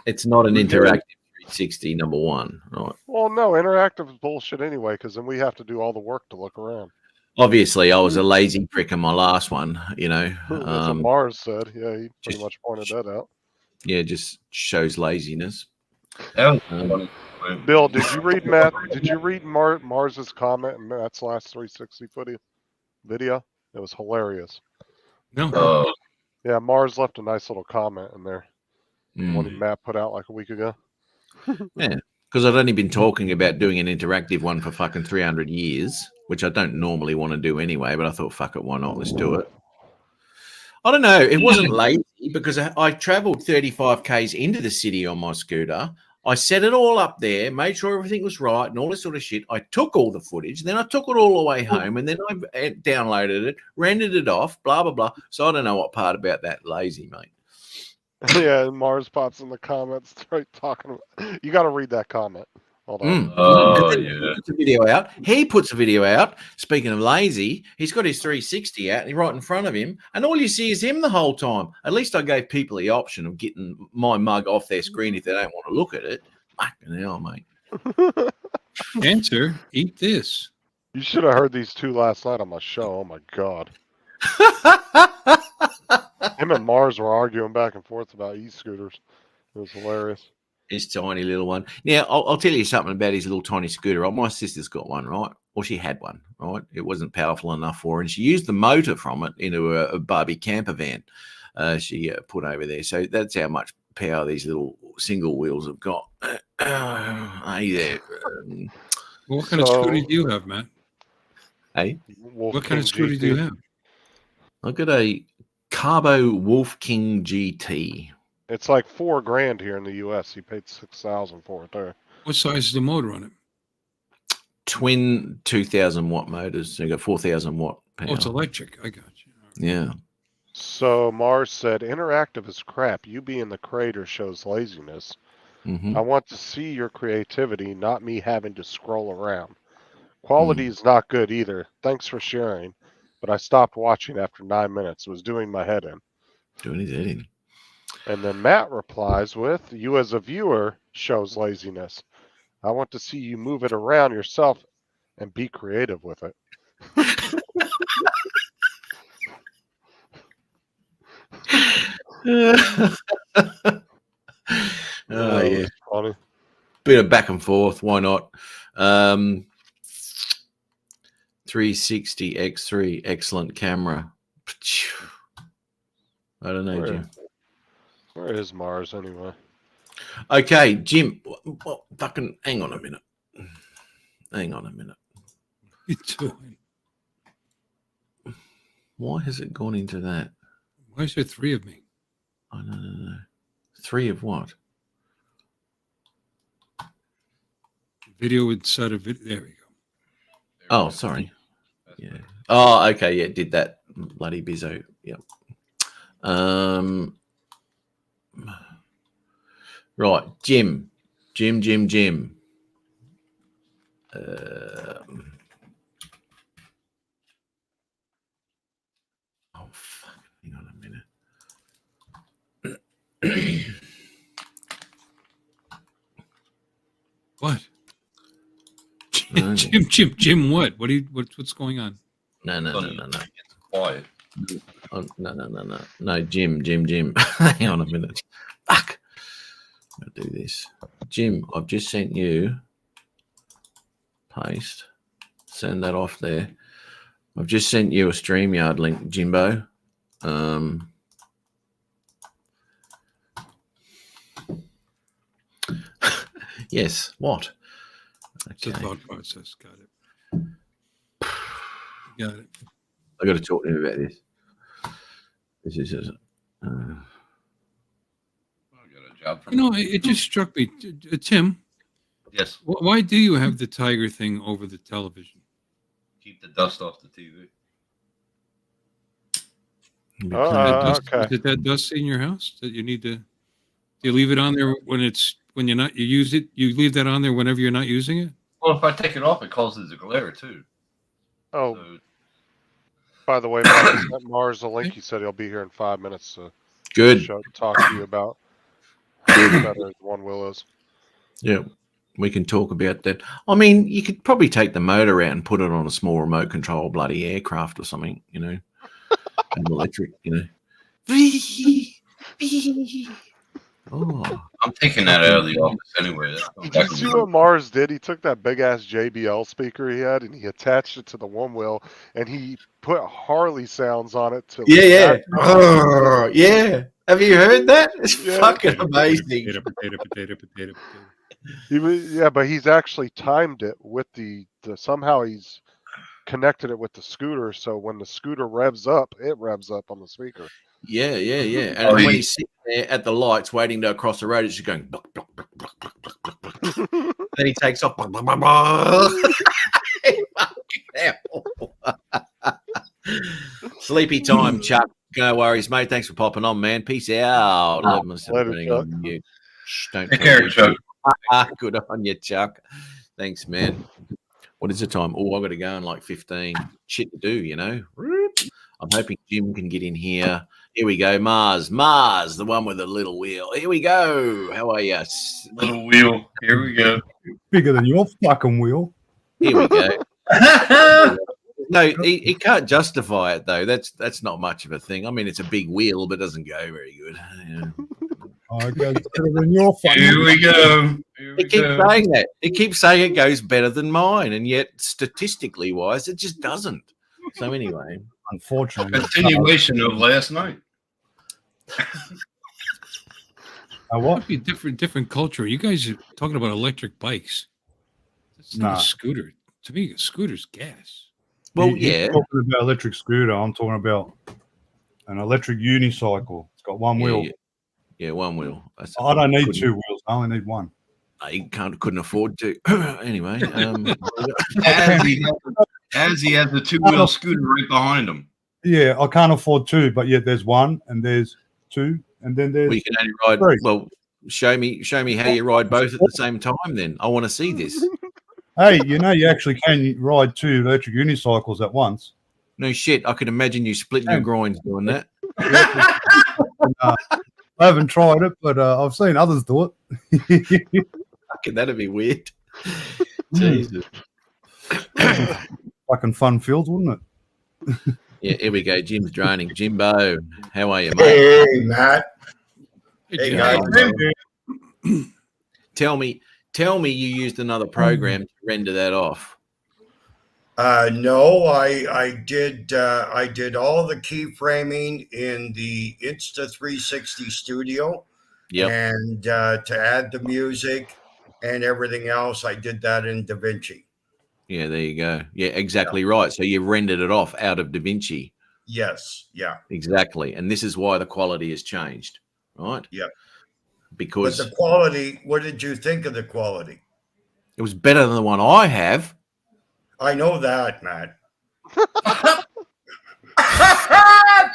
S2: It's not an interactive 360, number one, right?
S4: Well, no, interactive is bullshit anyway, because then we have to do all the work to look around.
S2: Obviously, I was a lazy prick in my last one, you know.
S4: That's what Mars said. Yeah, he pretty
S2: just-
S4: much pointed that out.
S2: Yeah, just shows laziness.
S1: That was
S2: Um,
S1: funny.
S4: Bill, did you read Matt? Did you read Mars's comment in Matt's last 360 video? It was hilarious.
S6: No,
S1: Oh,
S4: Yeah, Mars left a nice little comment in there. One
S2: mm.
S4: Matt put out like a week ago.
S2: Because I'd only been talking about doing an interactive one for fucking 300 years, which I don't normally want to do anyway, but I thought, fuck it, why not? Let's do it. I don't know. It wasn't lazy because I traveled 35 Ks into the city on my scooter. I set it all up there, made sure everything was right and all this sort of shit. I took all the footage, then I took it all the way home, and then I downloaded it, rendered it off, blah, blah, blah. So I don't know what part about that lazy, mate.
S4: Yeah, and Mars pops in the comments right talking about. You got to read that comment. Hold on.
S2: Mm.
S1: oh
S2: And then
S1: yeah.
S2: he puts a video out. He puts a video out. Speaking of lazy, he's got his 360 out right in front of him, and all you see is him the whole time. At least I gave people the option of getting my mug off their screen if they don't want to look at it. Fucking hell, mate.
S6: answer, eat this.
S4: You should have heard these two last night on my show. Oh my god. Him and Mars were arguing back and forth about e-scooters. It was hilarious.
S2: His tiny little one. Now, I'll tell you something about his little tiny scooter. Right? My sister's got one, right? Or she had one, right? It wasn't powerful enough for her, and she used the motor from it into a Barbie camper van she put over there. So that's how much power these little single wheels have got. Hey there.
S6: Well, what kind of
S4: So-
S6: scooter do you have, Matt?
S2: Hey,
S4: Wolf
S6: What kind of
S4: King
S6: scooter do you
S4: GT.
S6: have?
S2: I've got a Carbo Wolf King GT.
S4: It's like $4,000 here in the U.S. He paid $6,000 for it there.
S6: What size is the motor on it?
S2: Twin 2,000 watt motors. So you got 4,000 watt power.
S6: Oh, it's electric. I got you.
S2: Yeah.
S4: So Mars said, "Interactive is crap. You being the creator shows laziness.
S2: Hmm.
S4: I want to see your creativity, not me having to scroll around. Quality is not good either. Thanks for sharing, but I stopped watching after 9 minutes. It was doing my head in."
S2: Doing his head in.
S4: And then Matt replies with, "You as a viewer shows laziness. I want to see you move it around yourself and be creative with it."
S2: Oh,
S4: That
S2: yeah.
S4: was funny.
S2: Bit of back and forth. Why not? 360 X3, excellent camera. I don't know, Jim.
S4: Where is Mars anyway?
S2: Okay, Jim. Well, fucking hang on a minute. Hang on a minute.
S6: You doing?
S2: Why has it gone into that?
S6: Why is there three of me?
S2: Oh, no. 3 of what?
S6: Video inside of it. There we go.
S2: Oh, sorry. Yeah. Oh, okay. Yeah, did that bloody bizzo. Yep. Right, Jim. Oh fuck! Hang on a minute.
S6: What?
S2: No.
S6: Jim, what? What's going on?
S2: No.
S1: It's quiet.
S2: Oh, no, Jim. Hang on a minute. Fuck. I'll do this. Jim, I've just sent you. Paste. Send that off there. I've just sent you a StreamYard link, Jimbo. Yes. What?
S6: It's a thought process. Got it.
S2: I got to talk to him about this. This is
S1: I got a job for
S6: It just struck me, Tim.
S1: Yes.
S6: Why do you have the tiger thing over the television?
S1: Keep the dust off the TV.
S4: Okay.
S6: Is it that dust in your house that you need to? Do you leave it on there when you're not? You use it. You leave that on there whenever you're not using it.
S1: Well, if I take it off, it causes a glare too.
S4: Oh,
S1: So,
S4: by the way, Mike sent Mars a link. He said he'll be here in 5 minutes to
S2: good.
S4: talk to you about how better one wheel is.
S2: Yeah, we can talk about that. I mean, you could probably take the motor out and put it on a small remote control bloody aircraft or something, an electric, Oh,
S1: I'm taking that out of the office anyway. That's going
S4: Did
S1: back
S4: you
S1: in
S4: see
S1: the-
S4: what Mars did? He took that big ass JBL speaker he had and he attached it to the one wheel and he put Harley sounds on it to
S2: yeah. Oh, yeah. Have you heard that? It's
S4: Yeah.
S2: fucking amazing.
S6: Potato.
S4: But he's actually timed it with the somehow he's connected it with the scooter, so when the scooter revs up, it revs up on the speaker.
S2: Yeah. And
S1: Oh,
S2: when
S1: yeah.
S2: he's sitting there at the lights waiting to cross the road, it's just going. Block, block, block, block, block, block, block, block. Then he takes off. Block, block, block, block. Sleepy time, Chuck. No worries, mate. Thanks for popping on, man. Peace out.
S4: Later, Chuck.
S2: On you. Shh, don't
S1: Take
S2: tell
S1: care,
S2: me.
S1: Chuck.
S2: Good on you, Chuck. Thanks, man. What is the time? Oh, I've got to go in like 15. Shit to do, I'm hoping Jim can get in here. Here we go. Mars, the one with the little wheel. Here we go. How are you?
S1: Little wheel. Here we go.
S9: Bigger than your fucking wheel.
S2: Here we go. No, he can't justify it though. That's not much of a thing. I mean, it's a big wheel, but it doesn't go very good. Yeah.
S9: Oh, it goes better than your fucking
S1: Here we go. Here we
S2: It keeps
S1: go.
S2: saying that. It keeps saying it goes better than mine, and yet statistically wise, it just doesn't. So anyway,
S9: Unfortunately.
S1: Continuation of last night.
S9: What?
S6: Be different culture. You guys are talking about electric bikes. It's not
S9: Nah.
S6: a scooter. To me, a scooter's gas.
S2: well,
S9: You're
S2: yeah,
S9: talking about electric scooter. I'm talking about an electric unicycle. It's got one wheel.
S2: Yeah, one wheel. That's-
S9: I don't need
S2: couldn't-
S9: two wheels. I only need one.
S2: I couldn't afford to. Anyway,
S1: As he has the two-wheel scooter right behind him.
S9: Yeah, I can't afford two, but yet there's one and there's two and then there's
S2: we can only ride.
S9: Three.
S2: Well, show me how you ride both at the same time. Then I want to see this.
S9: Hey, you actually can ride two electric unicycles at once.
S2: No shit. I could imagine you splitting your groins doing that.
S9: I haven't tried it, but I've seen others do it.
S2: Fucking, that'd be weird. Jesus.
S9: Fucking fun fields, wouldn't it?
S2: Yeah, here we go. Jim's droning. Jimbo, how are you, mate?
S10: Hey, Matt.
S6: Hey,
S10: Hey,
S6: guys.
S10: guys.
S2: Tell me you used another program to render that off.
S10: No, I did all the keyframing in the Insta360 Studio.
S2: Yep.
S10: And to add the music and everything else, I did that in DaVinci.
S2: Yeah, there you go. Yeah, exactly right. So you rendered it off out of DaVinci.
S10: Yes. Yeah.
S2: Exactly. And this is why the quality has changed, right?
S10: Yep. But
S2: Because
S10: the quality, what did you think of the quality?
S2: it was better than the one I have.
S10: I know that, Matt.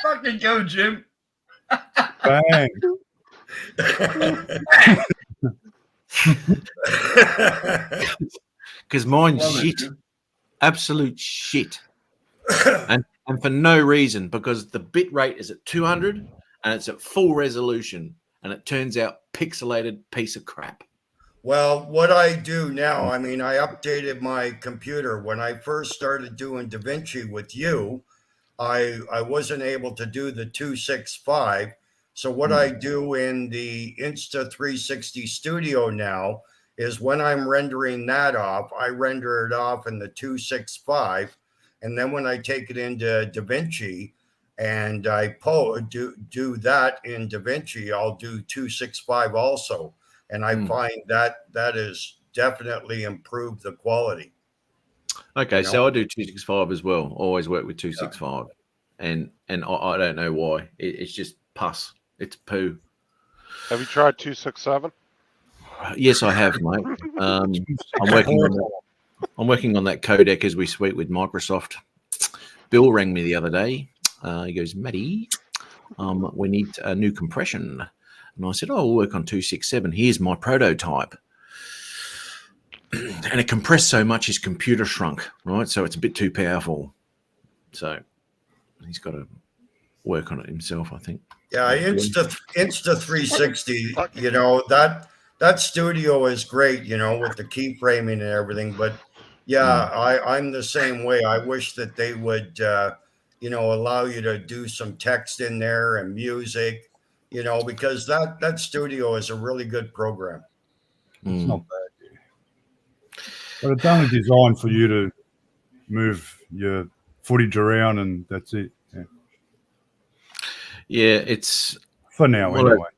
S1: Fucking go, Jim.
S9: Bang.
S2: Because mine's
S1: Love it,
S2: shit,
S1: Jim.
S2: absolute shit, and for no reason, because the bit rate is at 200 and it's at full resolution, and it turns out pixelated piece of crap.
S10: Well, what I do now, I mean, I updated my computer. When I first started doing DaVinci with you, I wasn't able to do the 265. So what I do in the Insta360 Studio now is when I'm rendering that off, I render it off in the 265. And then when I take it into DaVinci and I do that in DaVinci, I'll do 265 also. And I find that is definitely improved the quality.
S2: Okay,
S10: You know?
S2: so I do 265 as well. Always work with 265, and I don't know why. It's just pus. It's poo.
S4: Have you tried 267?
S2: Yes, I have, mate. I'm working on that codec as we speak with Microsoft. Bill rang me the other day. He goes, Matty, we need a new compression. And I said, oh, we'll work on 267. Here's my prototype. And it compressed so much his computer shrunk, right? So it's a bit too powerful. So he's got to work on it himself, I think.
S10: Yeah, Insta360, you know, that studio is great, you know, with the keyframing and everything. But yeah, I'm the same way. I wish that they would, you know, allow you to do some text in there and music, you know, because that studio is a really good program.
S9: It's not bad. But it's only designed for you to move your footage around, and that's it.
S2: Yeah, it's
S9: for now anyway.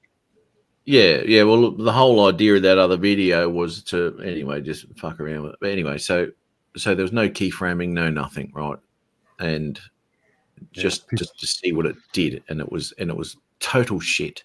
S2: Yeah. Well, the whole idea of that other video was to just fuck around with it. But anyway, so there was no keyframing, no nothing, right? And just to see what it did, and it was total shit.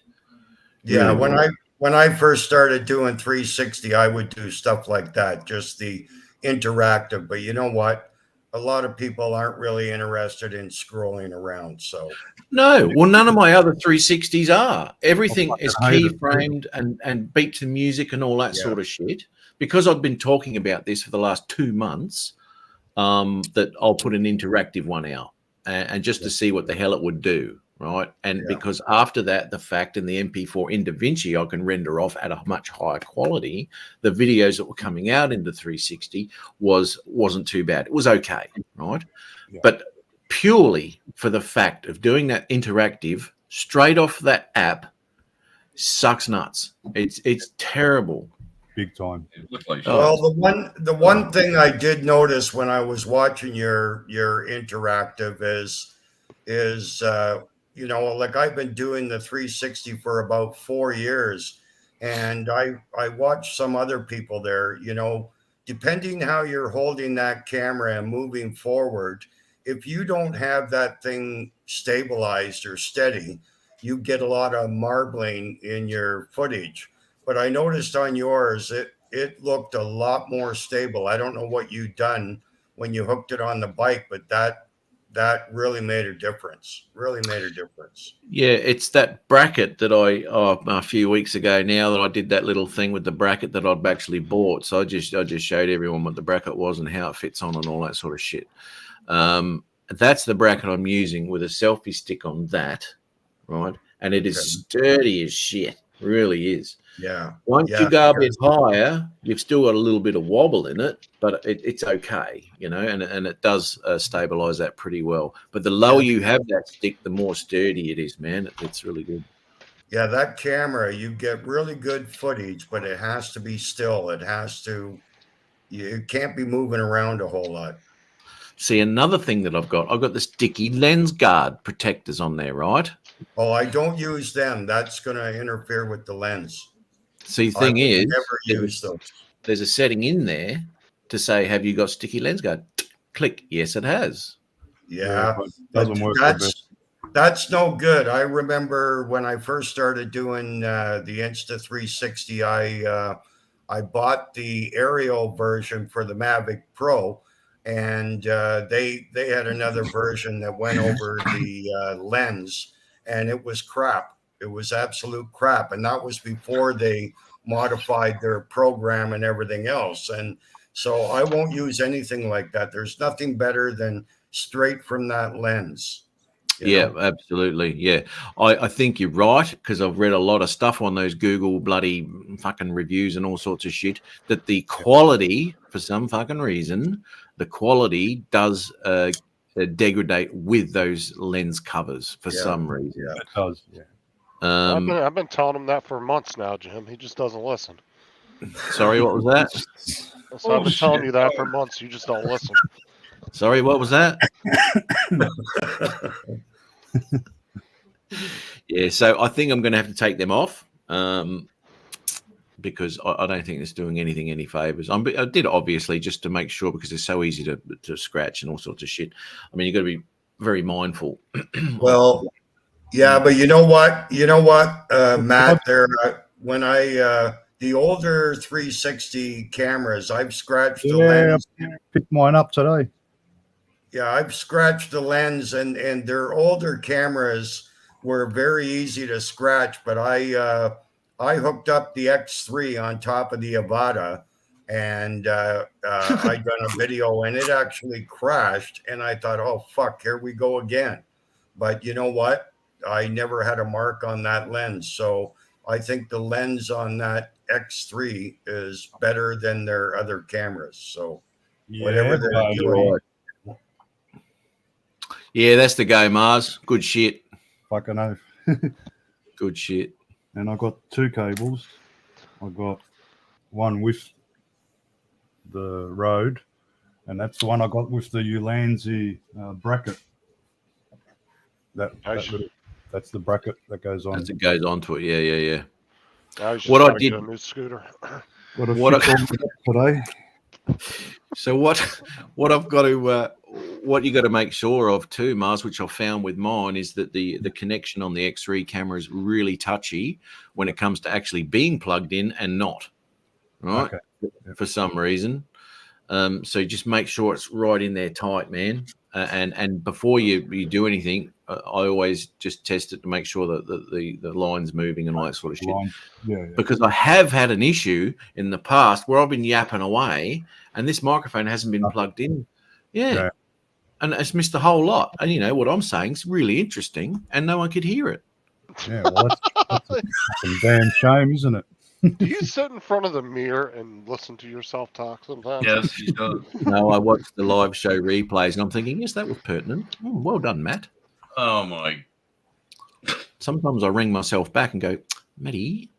S10: Yeah, when I first started doing 360, I would do stuff like that, just the interactive. But you know what? A lot of people aren't really interested in scrolling around. So
S2: no, well, none of my other 360s are. Everything is keyframed and beat to music and all that sort of shit. Because I've been talking about this for the last 2 months, that I'll put an interactive one out and just to see what the hell it would do. Right. And because after that, the fact in the MP4 in DaVinci, I can render off at a much higher quality. The videos that were coming out into 360 wasn't too bad. It was okay. Right. Yeah. But purely for the fact of doing that interactive straight off that app sucks nuts. It's terrible.
S9: Big time.
S10: Well, the one thing I did notice when I was watching your interactive is you know, like I've been doing the 360 for about 4 years, and I watched some other people there, you know, depending how you're holding that camera and moving forward, if you don't have that thing stabilized or steady, you get a lot of marbling in your footage. But I noticed on yours, it looked a lot more stable. I don't know what you'd done when you hooked it on the bike, but that really made a difference.
S2: Yeah, it's that bracket that a few weeks ago now that I did that little thing with the bracket that I'd actually bought. So I just showed everyone what the bracket was and how it fits on and all that sort of shit. That's the bracket I'm using with a selfie stick on that, right? And it is sturdy as shit. Really is.
S10: Yeah.
S2: Once you go a bit higher, you've still got a little bit of wobble in it, but it's okay, you know, and it does stabilize that pretty well. But the lower you have that stick, the more sturdy it is, man. It's really good.
S10: Yeah, that camera, you get really good footage, but it has to be still. You can't be moving around a whole lot.
S2: See, another thing that I've got this Dickey lens guard protectors on there, right?
S10: Oh, I don't use them. That's going to interfere with the lens.
S2: See, the thing is,
S10: never use those.
S2: There's a setting in there to say, have you got sticky lens guard? Click. Yes, it has.
S10: Yeah,
S9: doesn't work.
S10: That's no good. I remember when I first started doing the Insta360, I bought the aerial version for the Mavic Pro, and they had another version that went over the lens, and it was crap. It was absolute crap, and that was before they modified their program and everything else. And so I won't use anything like that. There's nothing better than straight from that lens.
S2: Yeah, absolutely. Yeah, I think you're right, because I've read a lot of stuff on those Google bloody fucking reviews and all sorts of shit, that the quality, for some fucking reason, the quality does degrade with those lens covers for some reason.
S9: It does. Yeah.
S4: I've been telling him that for months now, Jim. He just doesn't listen.
S2: Sorry, what was that?
S4: So I've been telling you that for months. You just don't listen.
S2: Sorry, what was that? Yeah, so I think I'm going to have to take them off because I don't think it's doing anything any favors. I did obviously just to make sure, because it's so easy to scratch and all sorts of shit. I mean, you've got to be very mindful.
S10: Well, yeah, but you know what, Matt, there, when I, the older 360 cameras, I've scratched the lens.
S9: I picked mine up today.
S10: Yeah, I've scratched the lens, and their older cameras were very easy to scratch, but I hooked up the X3 on top of the Avata, and I done a video, and it actually crashed, and I thought, oh fuck, here we go again. But you know what? I never had a mark on that lens, so I think the lens on that X3 is better than their other cameras. So whatever they're doing.
S2: Yeah, that's the go, Mars. Good shit.
S9: Fucking oath.
S2: Good shit.
S9: And I got two cables. I got one with the Rode, and that's the one I got with the Ulanzi bracket. That's the bracket that goes on.
S2: As it goes onto it, yeah.
S4: What I did, a new scooter.
S9: Today.
S2: So what I've got to what you got to make sure of too, Mars, which I found with mine, is that the connection on the X3 camera is really touchy when it comes to actually being plugged in and not, right? Okay. For some reason. So just make sure it's right in there tight, man. And before you do anything, I always just test it to make sure that the line's moving and all that sort of shit.
S9: Yeah.
S2: Because I have had an issue in the past where I've been yapping away and this microphone hasn't been plugged in. Yeah. And it's missed a whole lot. And you know what I'm saying is really interesting, and no one could hear it.
S9: Yeah, well, that's a damn shame, isn't it?
S4: Do you sit in front of the mirror and listen to yourself talk sometimes?
S1: Yes, he does.
S2: No, I watched the live show replays and I'm thinking, yes, that was pertinent. Well done, Matt.
S1: Oh my.
S2: Sometimes I ring myself back and go, Matty.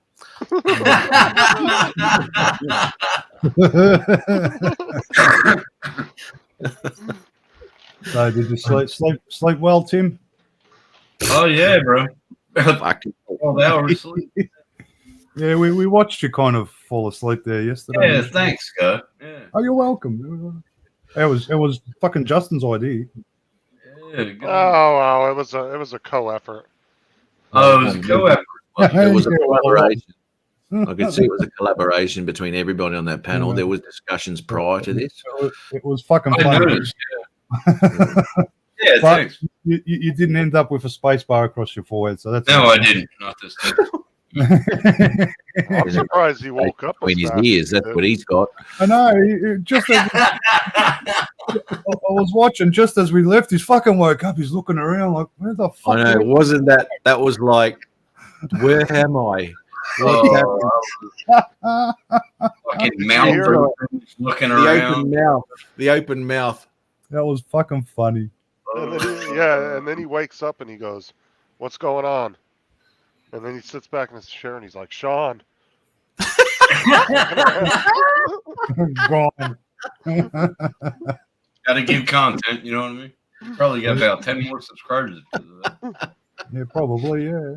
S9: So did you sleep well, Tim?
S1: Oh yeah, bro. 12 hours sleep.
S9: Yeah, we watched you kind of fall asleep there yesterday.
S1: Yeah, thanks, Scott. Yeah.
S9: Oh, you're welcome. It was fucking Justin's idea.
S1: Yeah, good.
S4: Oh, it was a co-effort.
S1: Oh, it was a co-effort.
S2: It was a collaboration. I could see it was a collaboration between everybody on that panel. There was discussions prior to this.
S9: It was fucking
S1: I
S9: funny.
S1: noticed, yeah,
S9: But
S1: thanks.
S9: you didn't end up with a space bar across your forehead, so that's
S1: No, I didn't. Not this time.
S4: I'm surprised he woke up.
S2: Between his ears, that's what he's got.
S9: I know. Just as I was watching, just as we left, he's fucking woke up. He's looking around like, where the fuck?
S2: I know. It wasn't that. That was like, where am I?
S1: Fucking mouth looking around.
S2: The open mouth.
S9: That was fucking funny.
S4: And then and then he wakes up and he goes, "What's going on?" And then he sits back in his chair and he's like, "Sean."
S9: Gone.
S1: Got to give content, you know what I mean? Probably got about 10 more subscribers because of that.
S9: Yeah, probably, yeah.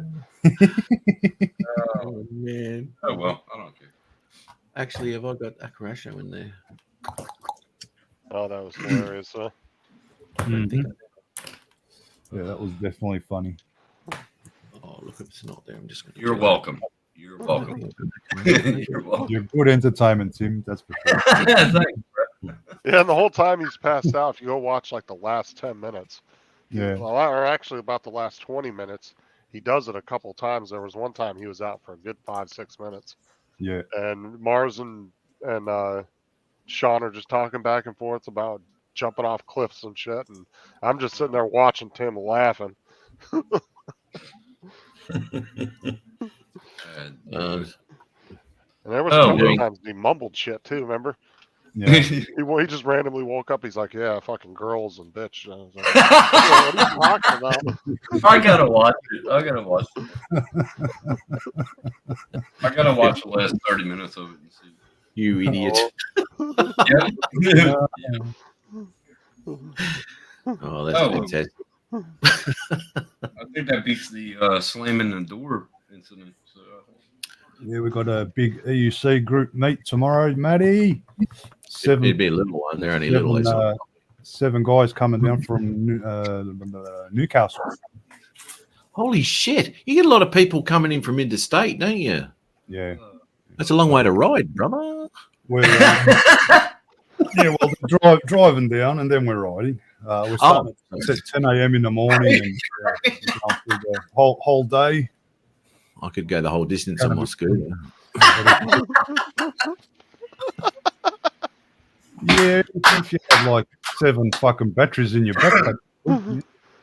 S2: Oh, man.
S1: Oh, well, I don't care.
S2: Actually, have I got Akarasho in there?
S4: Oh, that was hilarious.
S9: Yeah, that was definitely funny.
S2: Oh, look, if it's not there, I'm just going to.
S1: You're welcome. You're welcome. You're welcome.
S9: You're good entertainment, Tim. That's for sure.
S1: Thanks, bro.
S4: Yeah, and the whole time he's passed out, if you go watch like the last 10 minutes,
S9: Yeah.
S4: well, or actually about the last 20 minutes, he does it a couple times. There was one time he was out for a good 5-6 minutes,
S9: Yeah.
S4: and Mars and Sean are just talking back and forth about jumping off cliffs and shit, and I'm just sitting there watching Tim laughing. And there was a couple of times he mumbled shit too. Remember?
S9: Yeah.
S4: he just randomly woke up. He's like, "Yeah, fucking girls and bitch." And I was like, what are you talking about?
S1: I gotta watch it. I gotta watch it. I gotta watch the last 30 minutes of it and see.
S2: You idiot.
S1: Yeah.
S2: Oh, that's fantastic.
S1: I think that beats the slamming the door incident. So.
S9: Yeah, we've got a big EUC group meet tomorrow, Matty.
S2: It'd be a little one. They're only little.
S9: 7 guys coming down from Newcastle.
S2: Holy shit. You get a lot of people coming in from interstate, don't you?
S9: Yeah.
S2: That's a long way to ride, brother.
S9: We're, we're driving down and then we're riding. We're starting at 10 a.m. in the morning and through the whole day.
S2: I could go the whole distance on my scooter.
S9: Yeah, if you have like 7 fucking batteries in your backpack.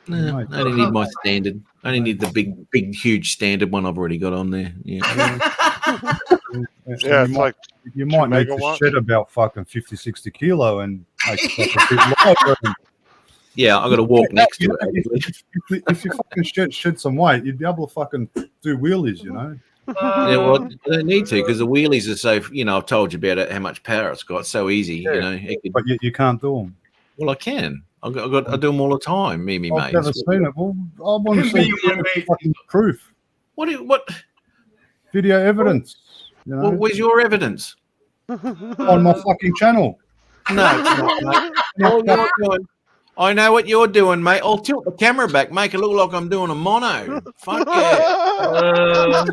S2: No, I only need my standard. I only need the big, huge standard one I've already got on there. Yeah,
S4: it's like
S9: you might need to shed about fucking 50, 60 kilo and make it like a bit lighter.
S2: Yeah, I got to walk next to it.
S9: If you fucking shed some weight, you'd be able to fucking do wheelies, you know.
S2: Yeah, well, I don't need to because the wheelies are so. I've told you about it, how much power it's got. So easy,
S9: Yeah. But you can't do them.
S2: Well, I can. I do them all the time. Me,
S9: I've
S2: mate.
S9: never seen it. Well, I want to see fucking proof.
S2: What?
S9: Video evidence. You know,
S2: Where's your evidence?
S9: on my fucking channel.
S2: No, it's not, mate. All you're doing. I know what you're doing, mate. I'll tilt the camera back, make it look like I'm doing a mono. Fuck yeah.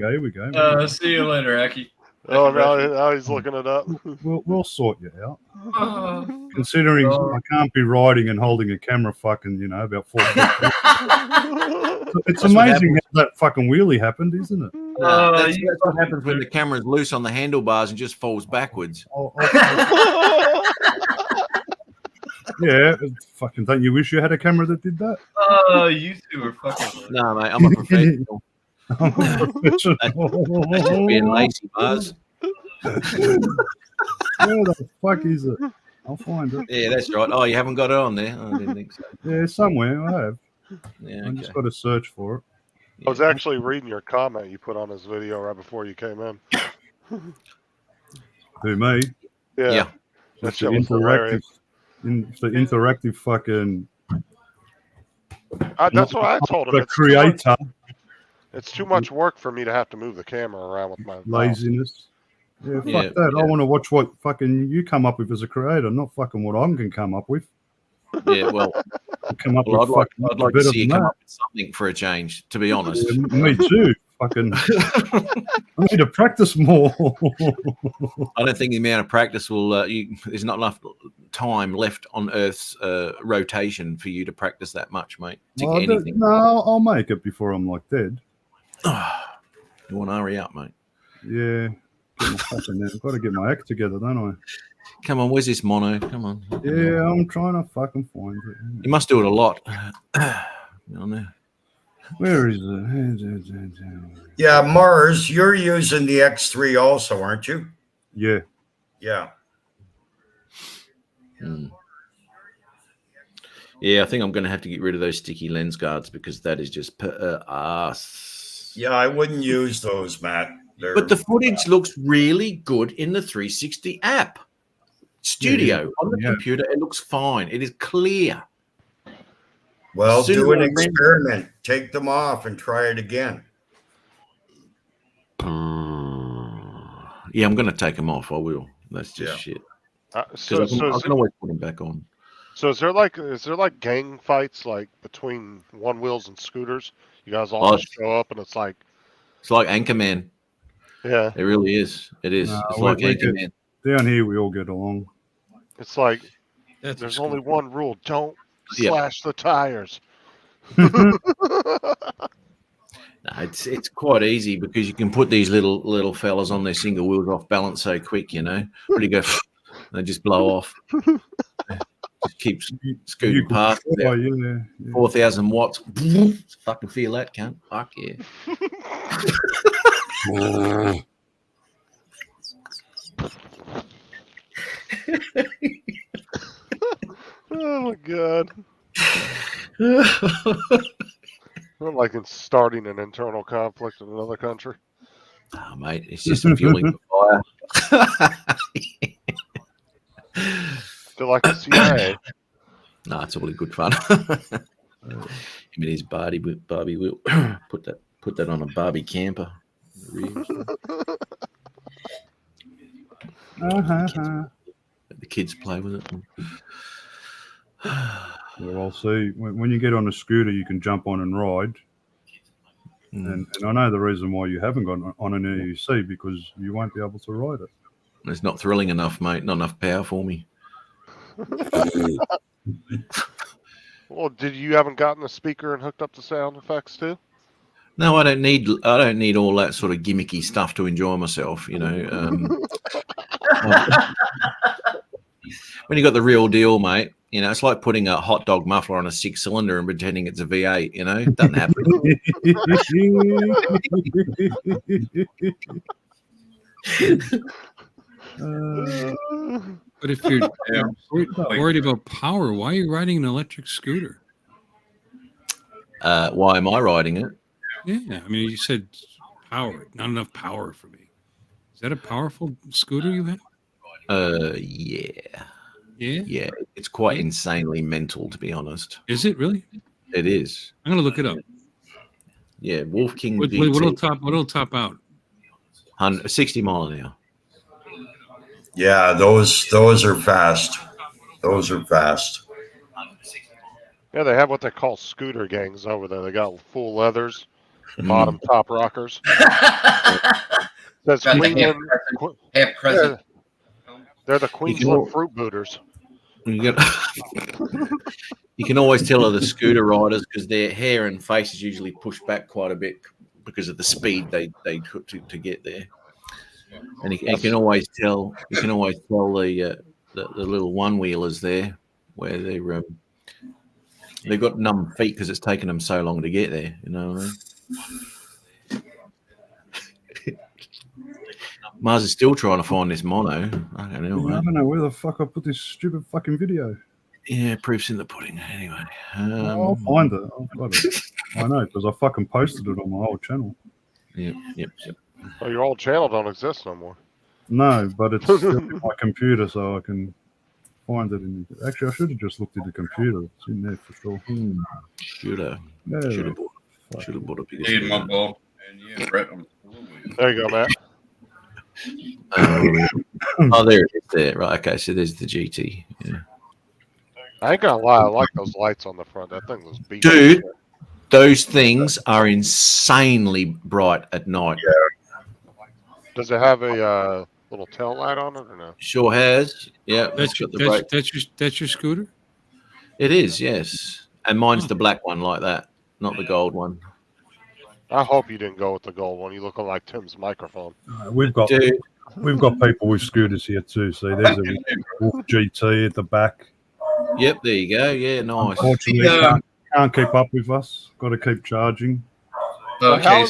S9: Here we go.
S1: See you later, Aki.
S4: Oh, now he's looking it up.
S9: We'll sort you out. Considering I can't be riding and holding a camera fucking, about 4 feet. It's amazing how that fucking wheelie happened, isn't it?
S2: That's what happens when the camera's loose on the handlebars and just falls backwards.
S9: Yeah, fucking don't you wish you had a camera that did that?
S1: You two are fucking.
S2: No, mate, I'm a professional.
S9: I'm a professional.
S2: That's just being lazy, Mars.
S9: Where the fuck is it? I'll find it.
S2: Yeah, that's right. Oh, you haven't got it on there? I didn't think so.
S9: Yeah, somewhere I have.
S2: Yeah,
S9: I
S2: okay.
S9: just got to search for it.
S4: I was actually reading your comment you put on his video right before you came in.
S9: Who, me?
S4: Yeah. That shit was hilarious.
S9: The interactive fucking.
S4: That's what I told him.
S9: The creator.
S4: It's too much work for me to have to move the camera around with my
S9: laziness. Yeah, fuck
S2: Yeah,
S9: that.
S2: yeah.
S9: I want to watch what fucking you come up with as a creator, not fucking what I can come up with.
S2: Yeah, well,
S9: Come up
S2: I'd
S9: with
S2: like
S9: fucking
S2: to
S9: better
S2: see you
S9: than
S2: come
S9: that.
S2: up with something for a change, to be honest.
S9: Yeah, me too. Fucking. I need to practice more.
S2: I don't think the amount of practice will. There's not enough time left on Earth's rotation for you to practice that much, mate. To get anything.
S9: No, I'll make it before I'm like dead.
S2: You want to hurry up, mate?
S9: Yeah. I've got to get my act together, don't
S2: Come on, where's this mono? Come on.
S9: I? Yeah, I'm trying to fucking find it.
S2: You must do it a lot. On there.
S9: Where is it?
S10: Yeah, Mars, you're using the X3 also, aren't you?
S9: Yeah.
S10: Yeah.
S2: Yeah, I think I'm going to have to get rid of those sticky lens guards because that is just ass.
S10: Yeah, I wouldn't use those, Matt.
S2: But the footage looks really good in the 360 app. Studio on the computer, it looks fine. It is clear.
S10: Well, do an
S2: Sooner-
S10: experiment. Take them off and try it again.
S2: Yeah, I'm going to take them off. I will. That's just shit.
S4: So
S2: I can always put them back on.
S4: So is there like gang fights like between one wheels and scooters? You guys all just show up and it's like
S2: Anchorman.
S4: Yeah,
S2: It really is. It is.
S9: No,
S2: it's
S9: we-
S2: like
S9: we get-
S2: Anchorman.
S9: Down here, we all get along.
S4: It's like
S6: That's a
S4: there's
S6: scooter.
S4: only one rule: don't
S2: Yep.
S4: slash the tires.
S2: No, it's quite easy because you can put these little fellas on their single wheels off balance so quick, you know. Really go, they just blow off. Just keeps scooting
S9: could
S2: past.
S9: try, yeah.
S2: 4,000 watts. Fucking feel that, cunt. Fuck yeah.
S4: Oh my god! Not like it's starting an internal conflict in another country.
S2: Oh, mate, it's just fueling the fire.
S4: They're like the CIA.
S2: No, it's all in good fun. Him and his Barbie will put that on a Barbie camper. The kids play with it.
S9: Well, I'll see. When you get on a scooter, you can jump on and ride. And I know the reason why you haven't gone on an EUC, because you won't be able to ride it.
S2: It's not thrilling enough, mate. Not enough power for me.
S4: Well, you haven't gotten the speaker and hooked up the sound effects too?
S2: No, I don't need all that sort of gimmicky stuff to enjoy myself. You know, when you got the real deal, mate. You know, it's like putting a hot dog muffler on a 6-cylinder and pretending it's a V8. You know, it doesn't happen.
S6: But if you're worried about power, why are you riding an electric scooter?
S2: Why am I riding it?
S6: Yeah, I mean, you said power, not enough power for me. Is that a powerful scooter you have?
S2: Yeah.
S6: Yeah?
S2: Yeah, it's quite insanely mental, to be honest.
S6: Is it really?
S2: It is.
S6: I'm gonna look it up.
S2: Yeah, Wolf King
S6: What'll top out?
S2: 60 mile an hour.
S10: Yeah, those are fast. Those are fast.
S4: Yeah, they have what they call scooter gangs over there. They got full leathers, bottom top rockers. That's
S1: Got the
S4: Queensland.
S1: half crescent.
S4: They're the Queensland fruit booters.
S2: You can always tell are the scooter riders because their hair and face is usually pushed back quite a bit because of the speed they took to get there. And you can always tell. You can always tell the little one wheelers there where they've got numb feet because it's taken them so long to get there. You know what I mean? Mars is still trying to find this mono. I don't know.
S9: I don't know where the fuck I put this stupid fucking video.
S2: Yeah, proof's in the pudding. Anyway,
S9: I'll find it. I've got it. I know because I fucking posted it on my old channel.
S2: Yep.
S4: Oh, your old channel don't exist no more.
S9: No, but it's still in my computer, so I can find it. Actually, I should have just looked at the computer. It's in there for sure.
S2: Should have bought a bigger
S1: Hey, my
S2: screen.
S1: ball. And yeah, Brett,
S4: There you go, Matt.
S2: Oh, there it is. There, right? Okay, so there's the GT. Yeah.
S4: I ain't gonna lie, I like those lights on the front. That thing was beat.
S2: Dude, those things are insanely bright at night.
S4: Does it have a little tail light on it or no?
S2: Sure has. Yeah,
S6: That's
S2: it's got the brake.
S6: that's your scooter?
S2: It is, yes. And mine's the black one like that, not the gold one.
S4: I hope you didn't go with the gold one. You look like Tim's microphone.
S9: We've got
S2: Dude,
S9: people with scooters here too. See, there's a Wolf GT at the back.
S2: yep, there you go. Yeah, nice.
S9: Unfortunately, can't keep up with us. Got to keep charging.
S1: okay,